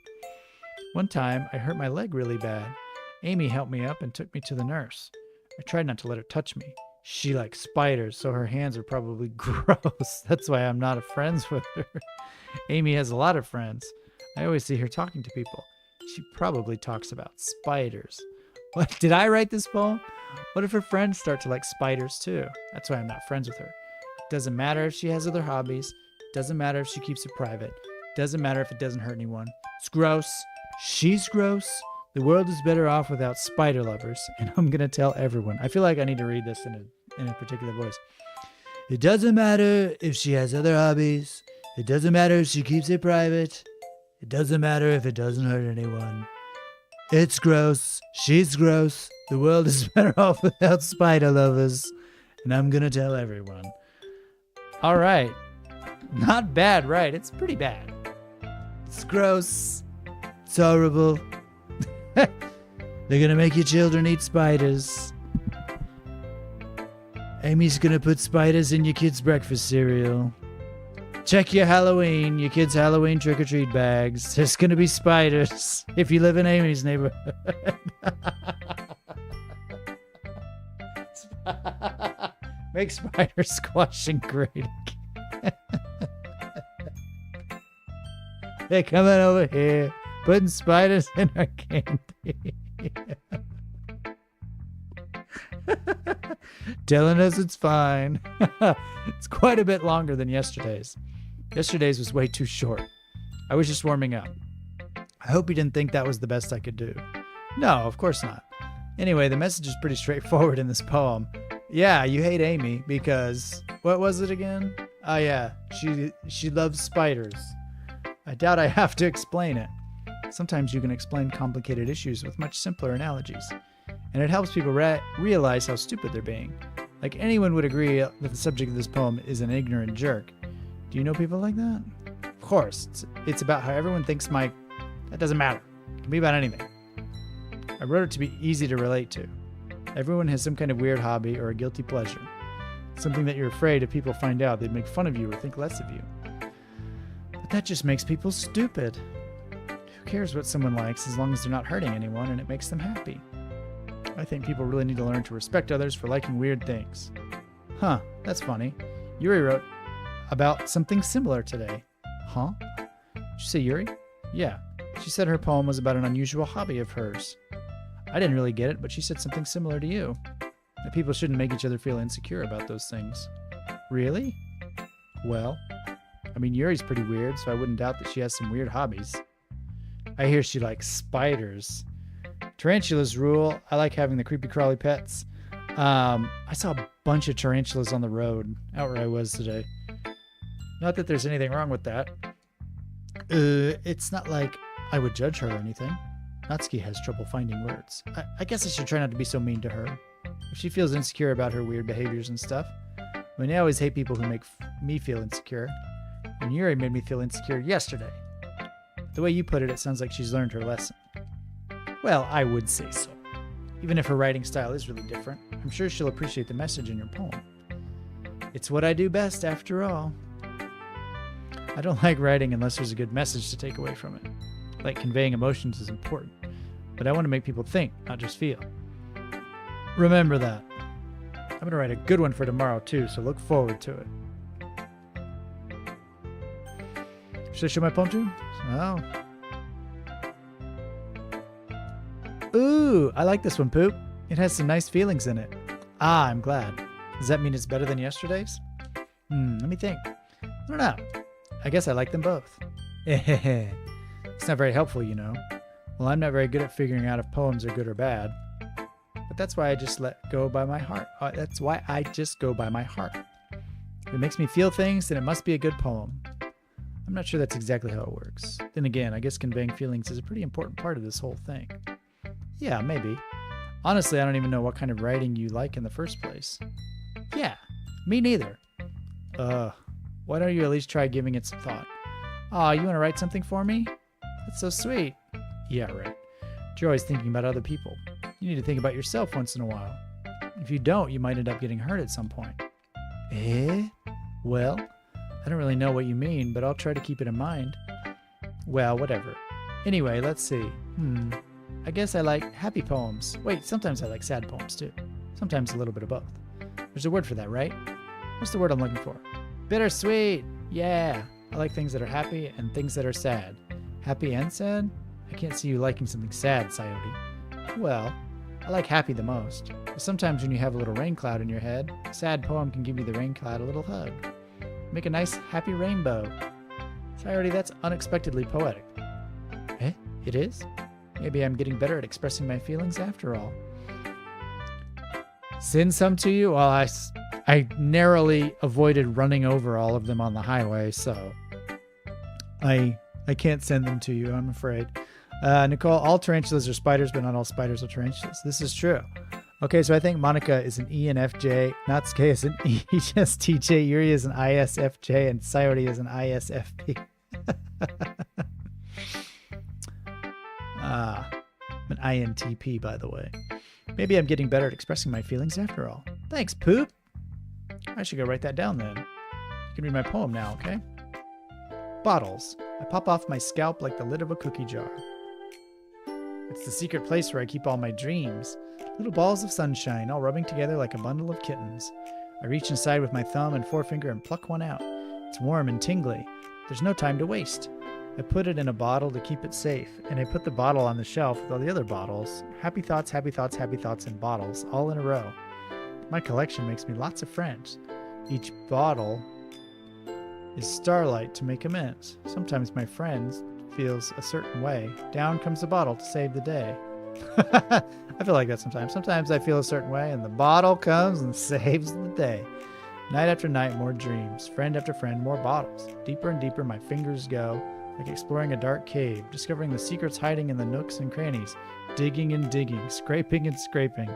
One time, I hurt my leg really bad. Amy helped me up and took me to the nurse. I tried not to let her touch me. She likes spiders, so her hands are probably gross. That's why I'm not friends with her. Amy has a lot of friends. I always see her talking to people. She probably talks about spiders. What? Did I write this poem? What if her friends start to like spiders too? That's why I'm not friends with her. It doesn't matter if she has other hobbies. It doesn't matter if she keeps it private. It doesn't matter if it doesn't hurt anyone. It's gross. She's gross. The world is better off without spider lovers, and I'm going to tell everyone. I feel like I need to read this in a particular voice. It doesn't matter if she has other hobbies. It doesn't matter if she keeps it private. It doesn't matter if it doesn't hurt anyone. It's gross. She's gross. The world is better off without spider lovers, and I'm going to tell everyone. All right. Not bad, right? It's pretty bad. It's gross. It's horrible. They're gonna make your children eat spiders. Amy's gonna put spiders in your kids' breakfast cereal. Check your kids' Halloween trick-or-treat bags. There's gonna be spiders if you live in Amy's neighborhood. Make spider squashing great again. They're coming over here. Putting spiders in our candy. Telling us it's fine. It's quite a bit longer than yesterday's. Yesterday's was way too short. I was just warming up. I hope you didn't think that was the best I could do. No, of course not. Anyway, the message is pretty straightforward in this poem. Yeah, you hate Amy because... What was it again? Oh yeah, she loves spiders. I doubt I have to explain it. Sometimes you can explain complicated issues with much simpler analogies, and it helps people realize how stupid they're being. Like anyone would agree that the subject of this poem is an ignorant jerk. Do you know people like that? Of course, it's about how everyone thinks that doesn't matter. It can be about anything. I wrote it to be easy to relate to. Everyone has some kind of weird hobby or a guilty pleasure. Something that you're afraid if people find out they'd make fun of you or think less of you. But that just makes people stupid. Who cares what someone likes as long as they're not hurting anyone and it makes them happy? I think people really need to learn to respect others for liking weird things. Huh, that's funny. Yuri wrote about something similar today. Huh? Did you say Yuri? Yeah. She said her poem was about an unusual hobby of hers. I didn't really get it, but she said something similar to you. That people shouldn't make each other feel insecure about those things. Really? Well, I mean, Yuri's pretty weird, so I wouldn't doubt that she has some weird hobbies. I hear she likes spiders. Tarantulas rule. I like having the creepy crawly pets. I saw a bunch of tarantulas on the road out where I was today. Not that there's anything wrong with that. It's not like I would judge her or anything. Natsuki has trouble finding words. I guess I should try not to be so mean to her. If she feels insecure about her weird behaviors and stuff. I mean, I always hate people who make me feel insecure. And Yuri made me feel insecure yesterday. The way you put it, it sounds like she's learned her lesson. Well, I would say so. Even if her writing style is really different, I'm sure she'll appreciate the message in your poem. It's what I do best, after all. I don't like writing unless there's a good message to take away from it. Like conveying emotions is important, but I want to make people think, not just feel. Remember that. I'm going to write a good one for tomorrow too, so look forward to it. Should I show my poem to you? Oh. Ooh, I like this one, Poop. It has some nice feelings in it. Ah, I'm glad. Does that mean it's better than yesterday's? Let me think. I don't know. I guess I like them both. It's not very helpful, you know. Well, I'm not very good at figuring out if poems are good or bad. But that's why I just go by my heart. That's why I just go by my heart. If it makes me feel things, then it must be a good poem. I'm not sure that's exactly how it works. Then again, I guess conveying feelings is a pretty important part of this whole thing. Yeah, maybe. Honestly, I don't even know what kind of writing you like in the first place. Yeah, me neither. Why don't you at least try giving it some thought? Aw, you want to write something for me? That's so sweet. Yeah, right. You're always thinking about other people. You need to think about yourself once in a while. If you don't, you might end up getting hurt at some point. Eh? Well, I don't really know what you mean, but I'll try to keep it in mind. Well, whatever. Anyway, let's see. I guess I like happy poems. Wait, sometimes I like sad poems too. Sometimes a little bit of both. There's a word for that, right? What's the word I'm looking for? Bittersweet! Yeah! I like things that are happy and things that are sad. Happy and sad? I can't see you liking something sad, Sayori. Well, I like happy the most. But sometimes when you have a little rain cloud in your head, a sad poem can give you the rain cloud a little hug. Make a nice happy rainbow. Sayori, that's unexpectedly poetic. Eh? It is? Maybe I'm getting better at expressing my feelings after all. Send some to you? Well, I narrowly avoided running over all of them on the highway, so I can't send them to you, I'm afraid. Nicole, all tarantulas are spiders, but not all spiders are tarantulas. This is true. Okay, so I think Monika is an ENFJ, Natsuki is an ESTJ, Yuri is an ISFJ, and Sayori is an ISFP. I'm an INTP, by the way. Maybe I'm getting better at expressing my feelings after all. Thanks, Poop. I should go write that down then. You can read my poem now, okay? Bottles. I pop off my scalp like the lid of a cookie jar. It's the secret place where I keep all my dreams. Little balls of sunshine, all rubbing together like a bundle of kittens. I reach inside with my thumb and forefinger and pluck one out. It's warm and tingly. There's no time to waste. I put it in a bottle to keep it safe, and I put the bottle on the shelf with all the other bottles. Happy thoughts, happy thoughts, happy thoughts in bottles, all in a row. My collection makes me lots of friends. Each bottle is starlight to make amends. Sometimes my friend feels a certain way. Down comes the bottle to save the day. I feel like that sometimes. Sometimes I feel a certain way, and the bottle comes and saves the day. Night after night, more dreams. Friend after friend, more bottles. Deeper and deeper my fingers go, like exploring a dark cave, discovering the secrets hiding in the nooks and crannies, digging and digging, scraping and scraping.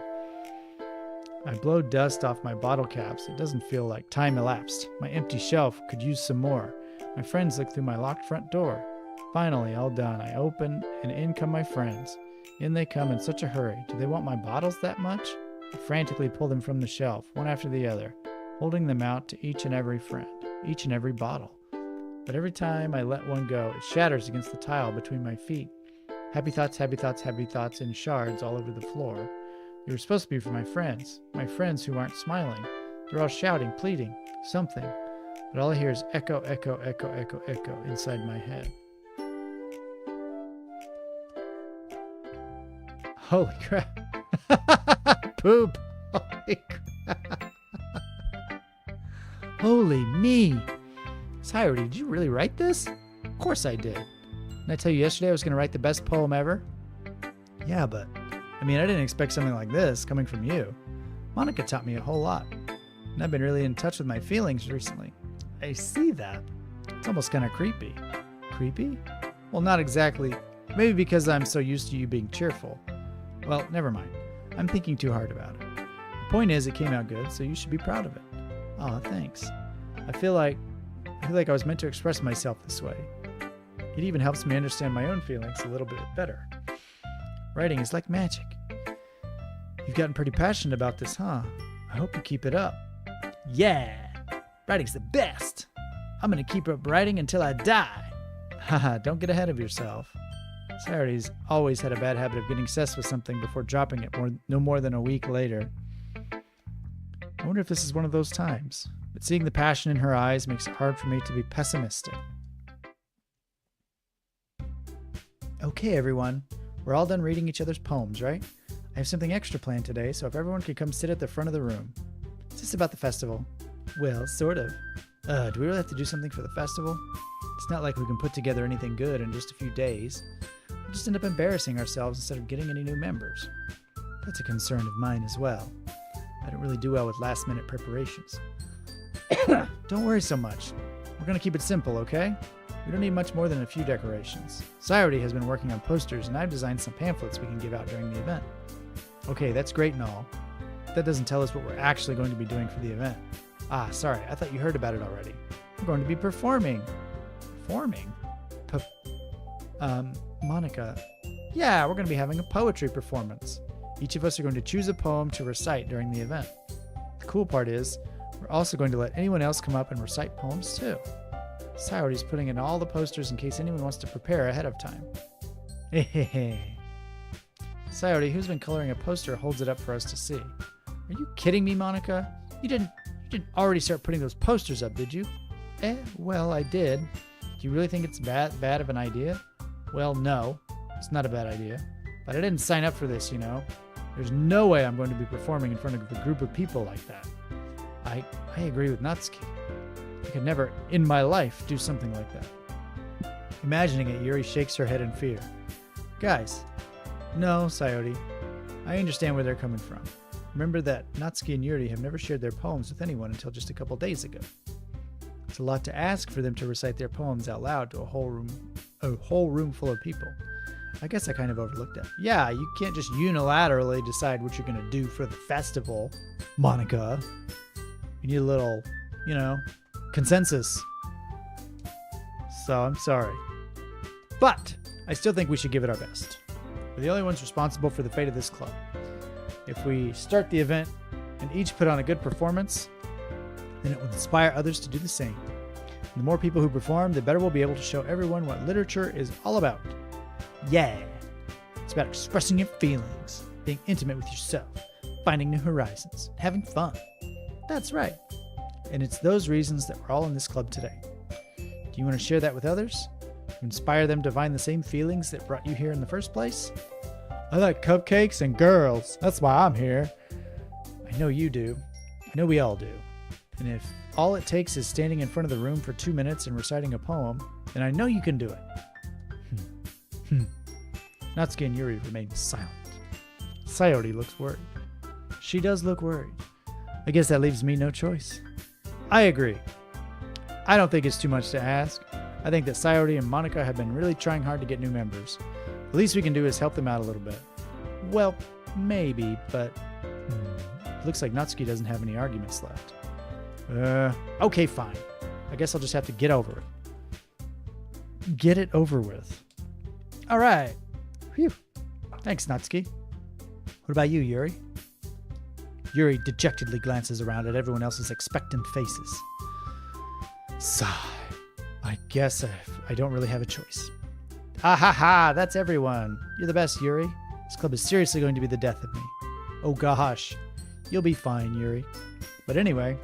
I blow dust off my bottle caps. It doesn't feel like time elapsed. My empty shelf could use some more. My friends look through my locked front door. Finally, all done. I open, and in come my friends. In they come in such a hurry. Do they want my bottles that much? I frantically pull them from the shelf, one after the other, holding them out to each and every friend, each and every bottle. But every time I let one go, it shatters against the tile between my feet. Happy thoughts, happy thoughts, happy thoughts in shards all over the floor. They were supposed to be for my friends who aren't smiling. They're all shouting, pleading, something. But all I hear is echo, echo, echo, echo, echo inside my head. Holy crap. Poop. Holy crap. Holy me. Sayori, did you really write this? Of course I did. Didn't I tell you yesterday I was going to write the best poem ever? Yeah, but I didn't expect something like this coming from you. Monika taught me a whole lot, and I've been really in touch with my feelings recently. I see that. It's almost kind of creepy. Creepy? Well, not exactly. Maybe because I'm so used to you being cheerful. Well, never mind. I'm thinking too hard about it. The point is, it came out good, so you should be proud of it. Aw, thanks. I feel like I was meant to express myself this way. It even helps me understand my own feelings a little bit better. Writing is like magic. You've gotten pretty passionate about this, huh? I hope you keep it up. Yeah! Writing's the best! I'm gonna keep up writing until I die! Haha, don't get ahead of yourself. Sayori's always had a bad habit of getting obsessed with something before dropping it no more than a week later. I wonder if this is one of those times. But seeing the passion in her eyes makes it hard for me to be pessimistic. Okay, everyone. We're all done reading each other's poems, right? I have something extra planned today, so if everyone could come sit at the front of the room. Is this about the festival? Well, sort of. Do we really have to do something for the festival? It's not like we can put together anything good in just a few days. We'll just end up embarrassing ourselves instead of getting any new members. That's a concern of mine as well. I don't really do well with last-minute preparations. Don't worry so much. We're going to keep it simple, okay? We don't need much more than a few decorations. Sayori has been working on posters, and I've designed some pamphlets we can give out during the event. Okay, that's great and all. But that doesn't tell us what we're actually going to be doing for the event. Ah, sorry, I thought you heard about it already. We're going to be performing. Performing? Monika, yeah, we're going to be having a poetry performance. Each of us are going to choose a poem to recite during the event. The cool part is, we're also going to let anyone else come up and recite poems too. Sayori's putting in all the posters in case anyone wants to prepare ahead of time. Hehehe. Sayori, who's been coloring a poster, holds it up for us to see. Are you kidding me, Monika? You didn't already start putting those posters up, did you? Well, I did. Do you really think it's bad of an idea? Well, no, it's not a bad idea. But I didn't sign up for this, you know. There's no way I'm going to be performing in front of a group of people like that. I agree with Natsuki. I could never in my life do something like that. Imagining it, Yuri shakes her head in fear. Guys, no, Sayori. I understand where they're coming from. Remember that Natsuki and Yuri have never shared their poems with anyone until just a couple days ago. It's a lot to ask for them to recite their poems out loud to a whole room full of people. I guess I kind of overlooked that. Yeah, you can't just unilaterally decide what you're going to do for the festival, Monika. You need a little, consensus. So I'm sorry. But I still think we should give it our best. We're the only ones responsible for the fate of this club. If we start the event and each put on a good performance, then it will inspire others to do the same. And the more people who perform, the better we'll be able to show everyone what literature is all about. Yeah! It's about expressing your feelings, being intimate with yourself, finding new horizons, having fun. That's right. And it's those reasons that we're all in this club today. Do you want to share that with others? To inspire them to find the same feelings that brought you here in the first place? I like cupcakes and girls. That's why I'm here. I know you do. I know we all do. And if all it takes is standing in front of the room for 2 minutes and reciting a poem, then I know you can do it. Natsuki and Yuri remain silent. Sayori looks worried. She does look worried. I guess that leaves me no choice. I agree. I don't think it's too much to ask. I think that Sayori and Monika have been really trying hard to get new members. The least we can do is help them out a little bit. Well, maybe, but it looks like Natsuki doesn't have any arguments left. Okay, fine. I guess I'll just have to get over it. Get it over with. All right. Phew. Thanks, Natsuki. What about you, Yuri? Yuri dejectedly glances around at everyone else's expectant faces. Sigh. I guess I don't really have a choice. Ha ha ha, that's everyone. You're the best, Yuri. This club is seriously going to be the death of me. Oh gosh. You'll be fine, Yuri. But anyway,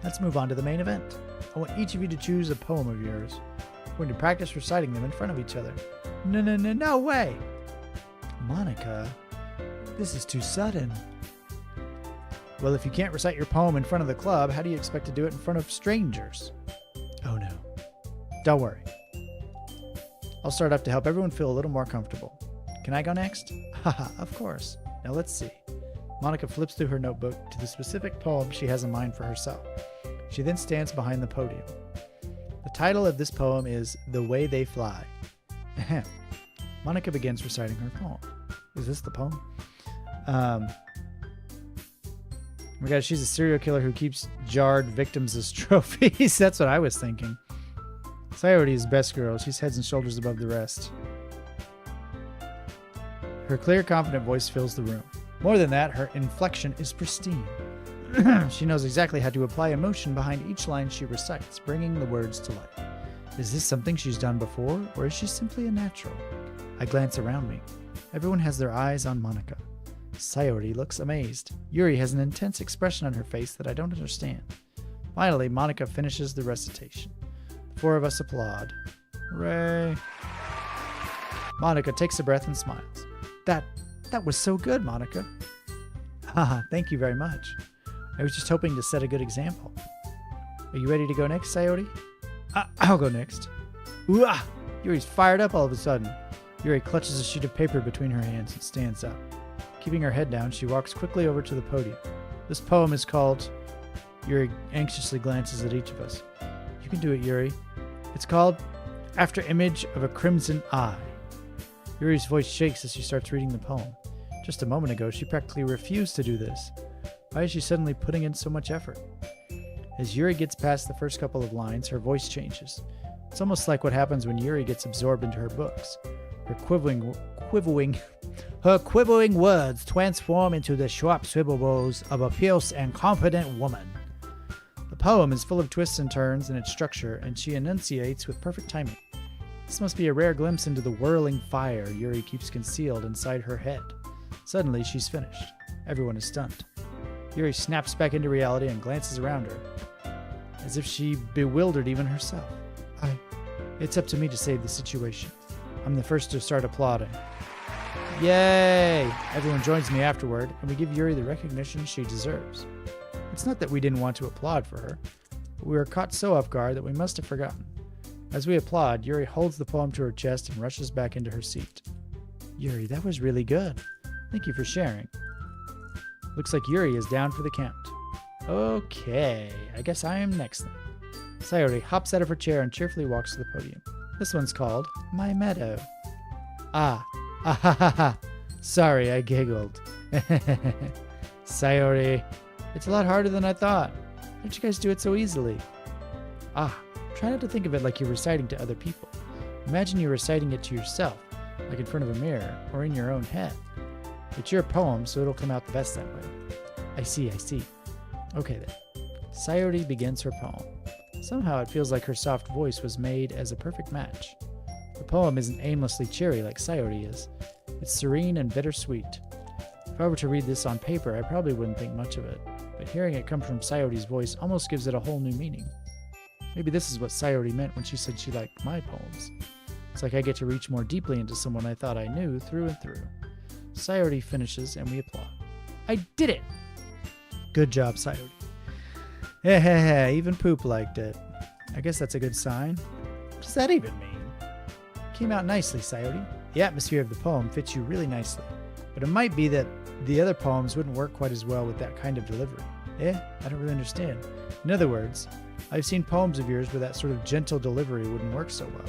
let's move on to the main event. I want each of you to choose a poem of yours. We're going to practice reciting them in front of each other. No way! Monika, this is too sudden. Well, if you can't recite your poem in front of the club, how do you expect to do it in front of strangers? Oh no. Don't worry. I'll start up to help everyone feel a little more comfortable. Can I go next? Haha, of course. Now let's see. Monika flips through her notebook to the specific poem she has in mind for herself. She then stands behind the podium. The title of this poem is The Way They Fly. Ahem. Monika begins reciting her poem. Is this the poem? Oh my god, she's a serial killer who keeps jarred victims as trophies. That's what I was thinking. Sayori is best girl. She's heads and shoulders above the rest. Her clear, confident voice fills the room. More than that, her inflection is pristine. She knows exactly how to apply emotion behind each line she recites, bringing the words to life. Is this something she's done before, or is she simply a natural? I glance around me. Everyone has their eyes on Monika. Sayori looks amazed. Yuri has an intense expression on her face that I don't understand. Finally, Monika finishes the recitation. The four of us applaud. Hooray! Monika takes a breath and smiles. That was so good, Monika. Haha, thank you very much. I was just hoping to set a good example. Are you ready to go next, Sayori? I'll go next. Ooh-ah! Yuri's fired up all of a sudden. Yuri clutches a sheet of paper between her hands and stands up. Keeping her head down, she walks quickly over to the podium. This poem is called... Yuri anxiously glances at each of us. You can do it, Yuri. It's called After Image of a Crimson Eye. Yuri's voice shakes as she starts reading the poem. Just a moment ago, she practically refused to do this. Why is she suddenly putting in so much effort? As Yuri gets past the first couple of lines, her voice changes. It's almost like what happens when Yuri gets absorbed into her books. Her quivering words transform into the sharp syllables of a fierce and confident woman. The poem is full of twists and turns in its structure, and she enunciates with perfect timing. This must be a rare glimpse into the whirling fire Yuri keeps concealed inside her head. Suddenly, she's finished. Everyone is stunned. Yuri snaps back into reality and glances around her, as if she bewildered even herself. It's up to me to save the situation. I'm the first to start applauding. Yay! Everyone joins me afterward, and we give Yuri the recognition she deserves. It's not that we didn't want to applaud for her, but we were caught so off guard that we must have forgotten. As we applaud, Yuri holds the poem to her chest and rushes back into her seat. Yuri, that was really good. Thank you for sharing. Looks like Yuri is down for the count. Okay, I guess I am next then. Sayori hops out of her chair and cheerfully walks to the podium. This one's called My Meadow. Ah ha ha ha. Sorry, I giggled. Sayori, it's a lot harder than I thought. Why did you guys do it so easily? Try not to think of it like you're reciting to other people. Imagine you're reciting it to yourself, like in front of a mirror or in your own head. It's your poem, so it'll come out the best that way. I see. Okay then. Sayori begins her poem. Somehow it feels like her soft voice was made as a perfect match. The poem isn't aimlessly cheery like Sayori is. It's serene and bittersweet. If I were to read this on paper, I probably wouldn't think much of it, but hearing it come from Sayori's voice almost gives it a whole new meaning. Maybe this is what Sayori meant when she said she liked my poems. It's like I get to reach more deeply into someone I thought I knew through and through. Sayori finishes and we applaud. I did it! Good job, Sayori. Even Poop liked it. I guess that's a good sign. What does that even mean? Came out nicely, Sayori. The atmosphere of the poem fits you really nicely. But it might be that the other poems wouldn't work quite as well with that kind of delivery. I don't really understand. In other words, I've seen poems of yours where that sort of gentle delivery wouldn't work so well.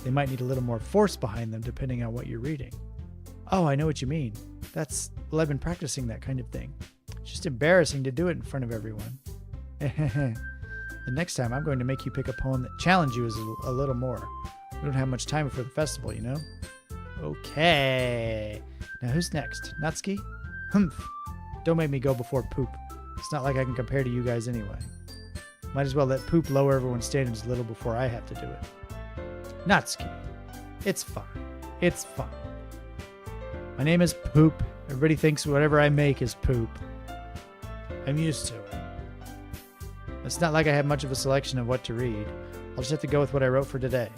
They might need a little more force behind them depending on what you're reading. Oh, I know what you mean. I've been practicing that kind of thing. It's just embarrassing to do it in front of everyone. The next time I'm going to make you pick a poem that challenges you a little more. We don't have much time before the festival, you know? Okay. Now who's next? Natsuki? Humph. Don't make me go before Poop. It's not like I can compare to you guys anyway. Might as well let Poop lower everyone's standards a little before I have to do it. Natsuki. It's fine. My name is Poop. Everybody thinks whatever I make is poop. I'm used to it. It's not like I have much of a selection of what to read. I'll just have to go with what I wrote for today.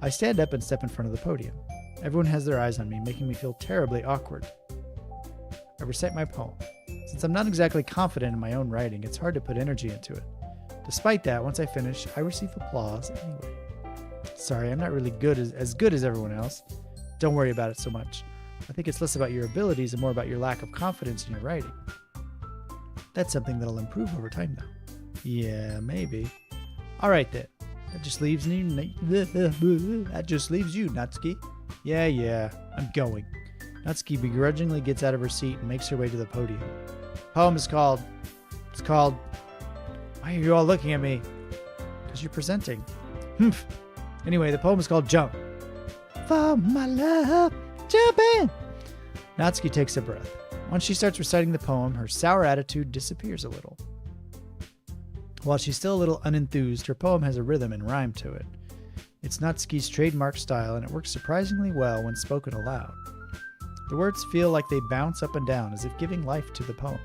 I stand up and step in front of the podium. Everyone has their eyes on me, making me feel terribly awkward. I recite my poem. Since I'm not exactly confident in my own writing, it's hard to put energy into it. Despite that, once I finish, I receive applause anyway. Sorry, I'm not really as good as everyone else. Don't worry about it so much. I think it's less about your abilities and more about your lack of confidence in your writing. That's something that'll improve over time, though. Yeah, maybe. All right, then. That just leaves you, Natsuki. Yeah, I'm going. Natsuki begrudgingly gets out of her seat and makes her way to the podium. The poem is called... Why are you all looking at me? Because you're presenting. Humph. Anyway, the poem is called Jump. For my love, jump in. Natsuki takes a breath. Once she starts reciting the poem, her sour attitude disappears a little. While she's still a little unenthused, her poem has a rhythm and rhyme to it. It's Natsuki's trademark style, and it works surprisingly well when spoken aloud. The words feel like they bounce up and down, as if giving life to the poem.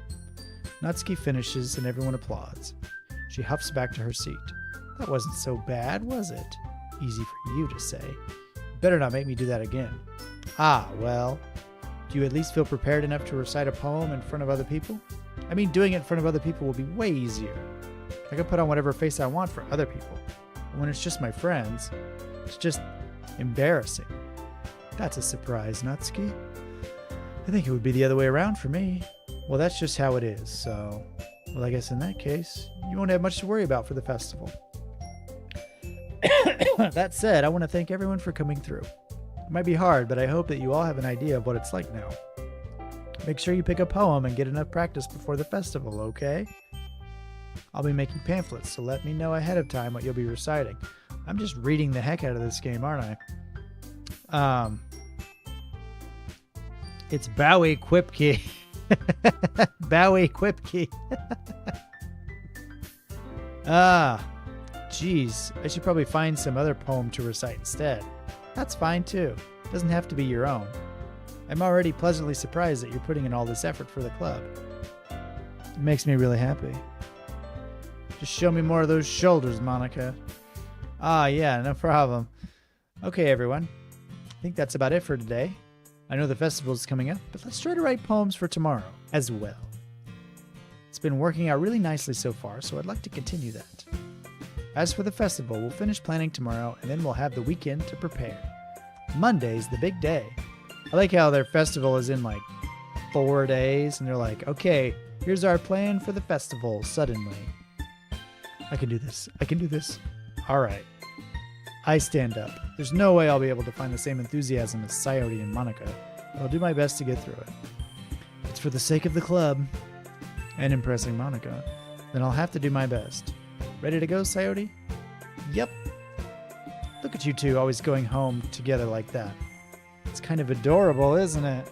Natsuki finishes, and everyone applauds. She huffs back to her seat. That wasn't so bad, was it? Easy for you to say. Better not make me do that again. Well, do you at least feel prepared enough to recite a poem in front of other people? I mean, doing it in front of other people will be way easier. I can put on whatever face I want for other people. But when it's just my friends, it's just embarrassing. That's a surprise, Natsuki. I think it would be the other way around for me. Well, that's just how it is, so... Well, I guess in that case, you won't have much to worry about for the festival. That said, I want to thank everyone for coming through. It might be hard, but I hope that you all have an idea of what it's like now. Make sure you pick a poem and get enough practice before the festival, okay? I'll be making pamphlets, so let me know ahead of time what you'll be reciting. I'm just reading the heck out of this game, aren't I? It's Bowie Quipke. Bowie Quipke. Geez. I should probably find some other poem to recite instead. That's fine too. Doesn't have to be your own. I'm already pleasantly surprised that you're putting in all this effort for the club. It makes me really happy. Just show me more of those shoulders, Monika. Yeah, no problem. Okay, everyone. I think that's about it for today. I know the festival is coming up, but let's try to write poems for tomorrow as well. It's been working out really nicely so far, so I'd like to continue that. As for the festival, we'll finish planning tomorrow, and then we'll have the weekend to prepare. Monday's the big day. I like how their festival is in like 4 days, and they're like, okay, here's our plan for the festival suddenly. I can do this. I can do this. All right. I stand up. There's no way I'll be able to find the same enthusiasm as Sayori and Monika, but I'll do my best to get through it. If it's for the sake of the club and impressing Monika, then I'll have to do my best. Ready to go, Sayori? Yep. Look at you two always going home together like that. It's kind of adorable, isn't it?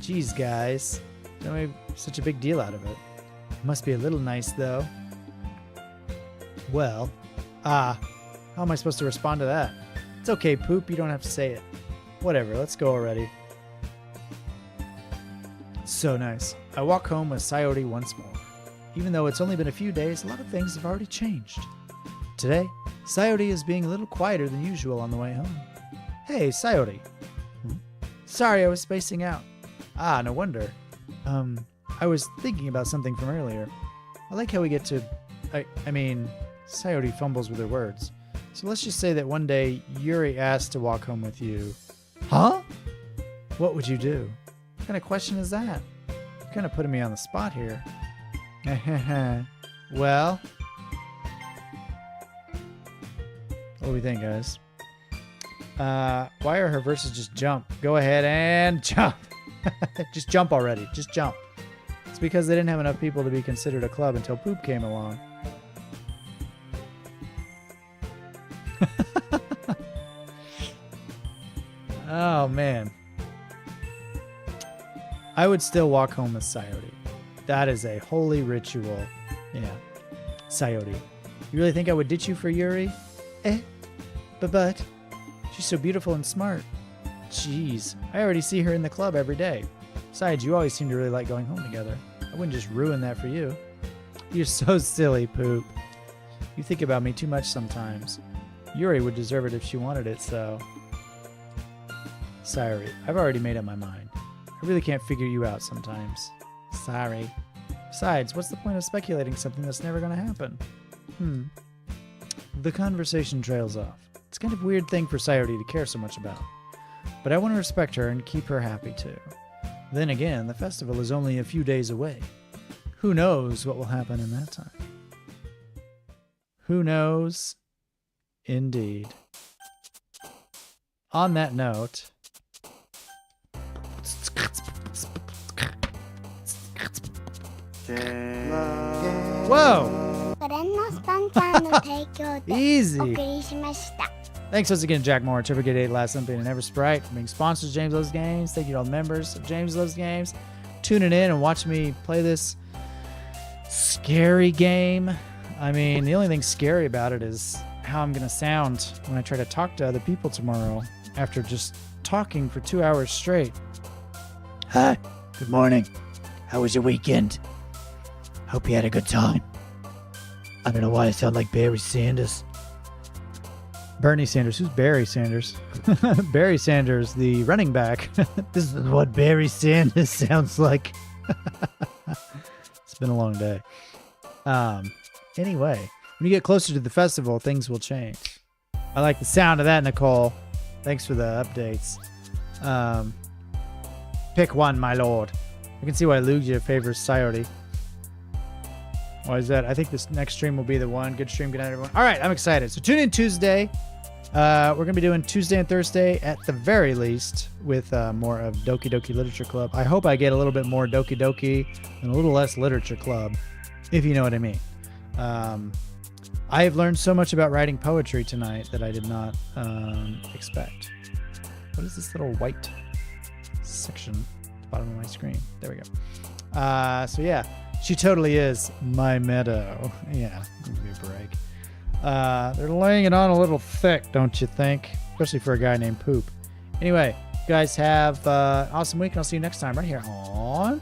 Jeez, guys. Don't make such a big deal out of it. It must be a little nice, though. Well, how am I supposed to respond to that? It's okay, Poop. You don't have to say it. Whatever, let's go already. So nice. I walk home with Sayori once more. Even though it's only been a few days, a lot of things have already changed. Today, Sayori is being a little quieter than usual on the way home. Hey, Sayori. Sorry, I was spacing out. No wonder. I was thinking about something from earlier. I like how we get to... I mean, Sayori fumbles with her words. So let's just say that one day, Yuri asked to walk home with you. Huh? What would you do? What kind of question is that? You're kind of putting me on the spot here. Well... What do we think, guys? Why are her verses just jump? Go ahead and jump. Just jump already. Just jump. It's because they didn't have enough people to be considered a club until Poop came along. Oh, man. I would still walk home with Sayori. That is a holy ritual. Yeah. Sayori. You really think I would ditch you for Yuri? But she's so beautiful and smart. Jeez, I already see her in the club every day. Besides, you always seem to really like going home together. I wouldn't just ruin that for you. You're so silly, Poop. You think about me too much sometimes. Yuri would deserve it if she wanted it, so... Sorry, I've already made up my mind. I really can't figure you out sometimes. Sorry. Besides, what's the point of speculating something that's never gonna happen? The conversation trails off. It's kind of a weird thing for Sayori to care so much about. But I want to respect her and keep her happy too. Then again, the festival is only a few days away. Who knows what will happen in that time? Who knows? Indeed. On that note... Whoa! Easy. Thanks once again, Jack Moore, Trevor Get 8, Last Olympian, and Ever Sprite for being sponsors of James Loves Games. Thank you to all the members of James Loves Games. Tuning in and watching me play this scary game. I mean, the only thing scary about it is how I'm going to sound when I try to talk to other people tomorrow after just talking for 2 hours straight. Hi. Good morning. How was your weekend? Hope you had a good time. I don't know why I sound like Barry Sanders. Bernie Sanders. Who's Barry Sanders? Barry Sanders, the running back. This is what Barry Sanders sounds like. It's been a long day. Anyway, when you get closer to the festival, things will change. I like the sound of that, Nicole. Thanks for the updates. Pick one, my lord. I can see why Lugia favors Sayori. Why is that? I think this next stream will be the one. Good stream. Good night, everyone. All right, I'm excited. So tune in Tuesday. We're going to be doing Tuesday and Thursday at the very least with more of Doki Doki Literature Club. I hope I get a little bit more Doki Doki and a little less Literature Club, if you know what I mean. I have learned so much about writing poetry tonight that I did not expect. What is this little white section at the bottom of my screen? There we go. So yeah, she totally is my meadow. Yeah, give me a break. They're laying it on a little thick, don't you think? Especially for a guy named Poop. Anyway, you guys have an awesome week, and I'll see you next time right here on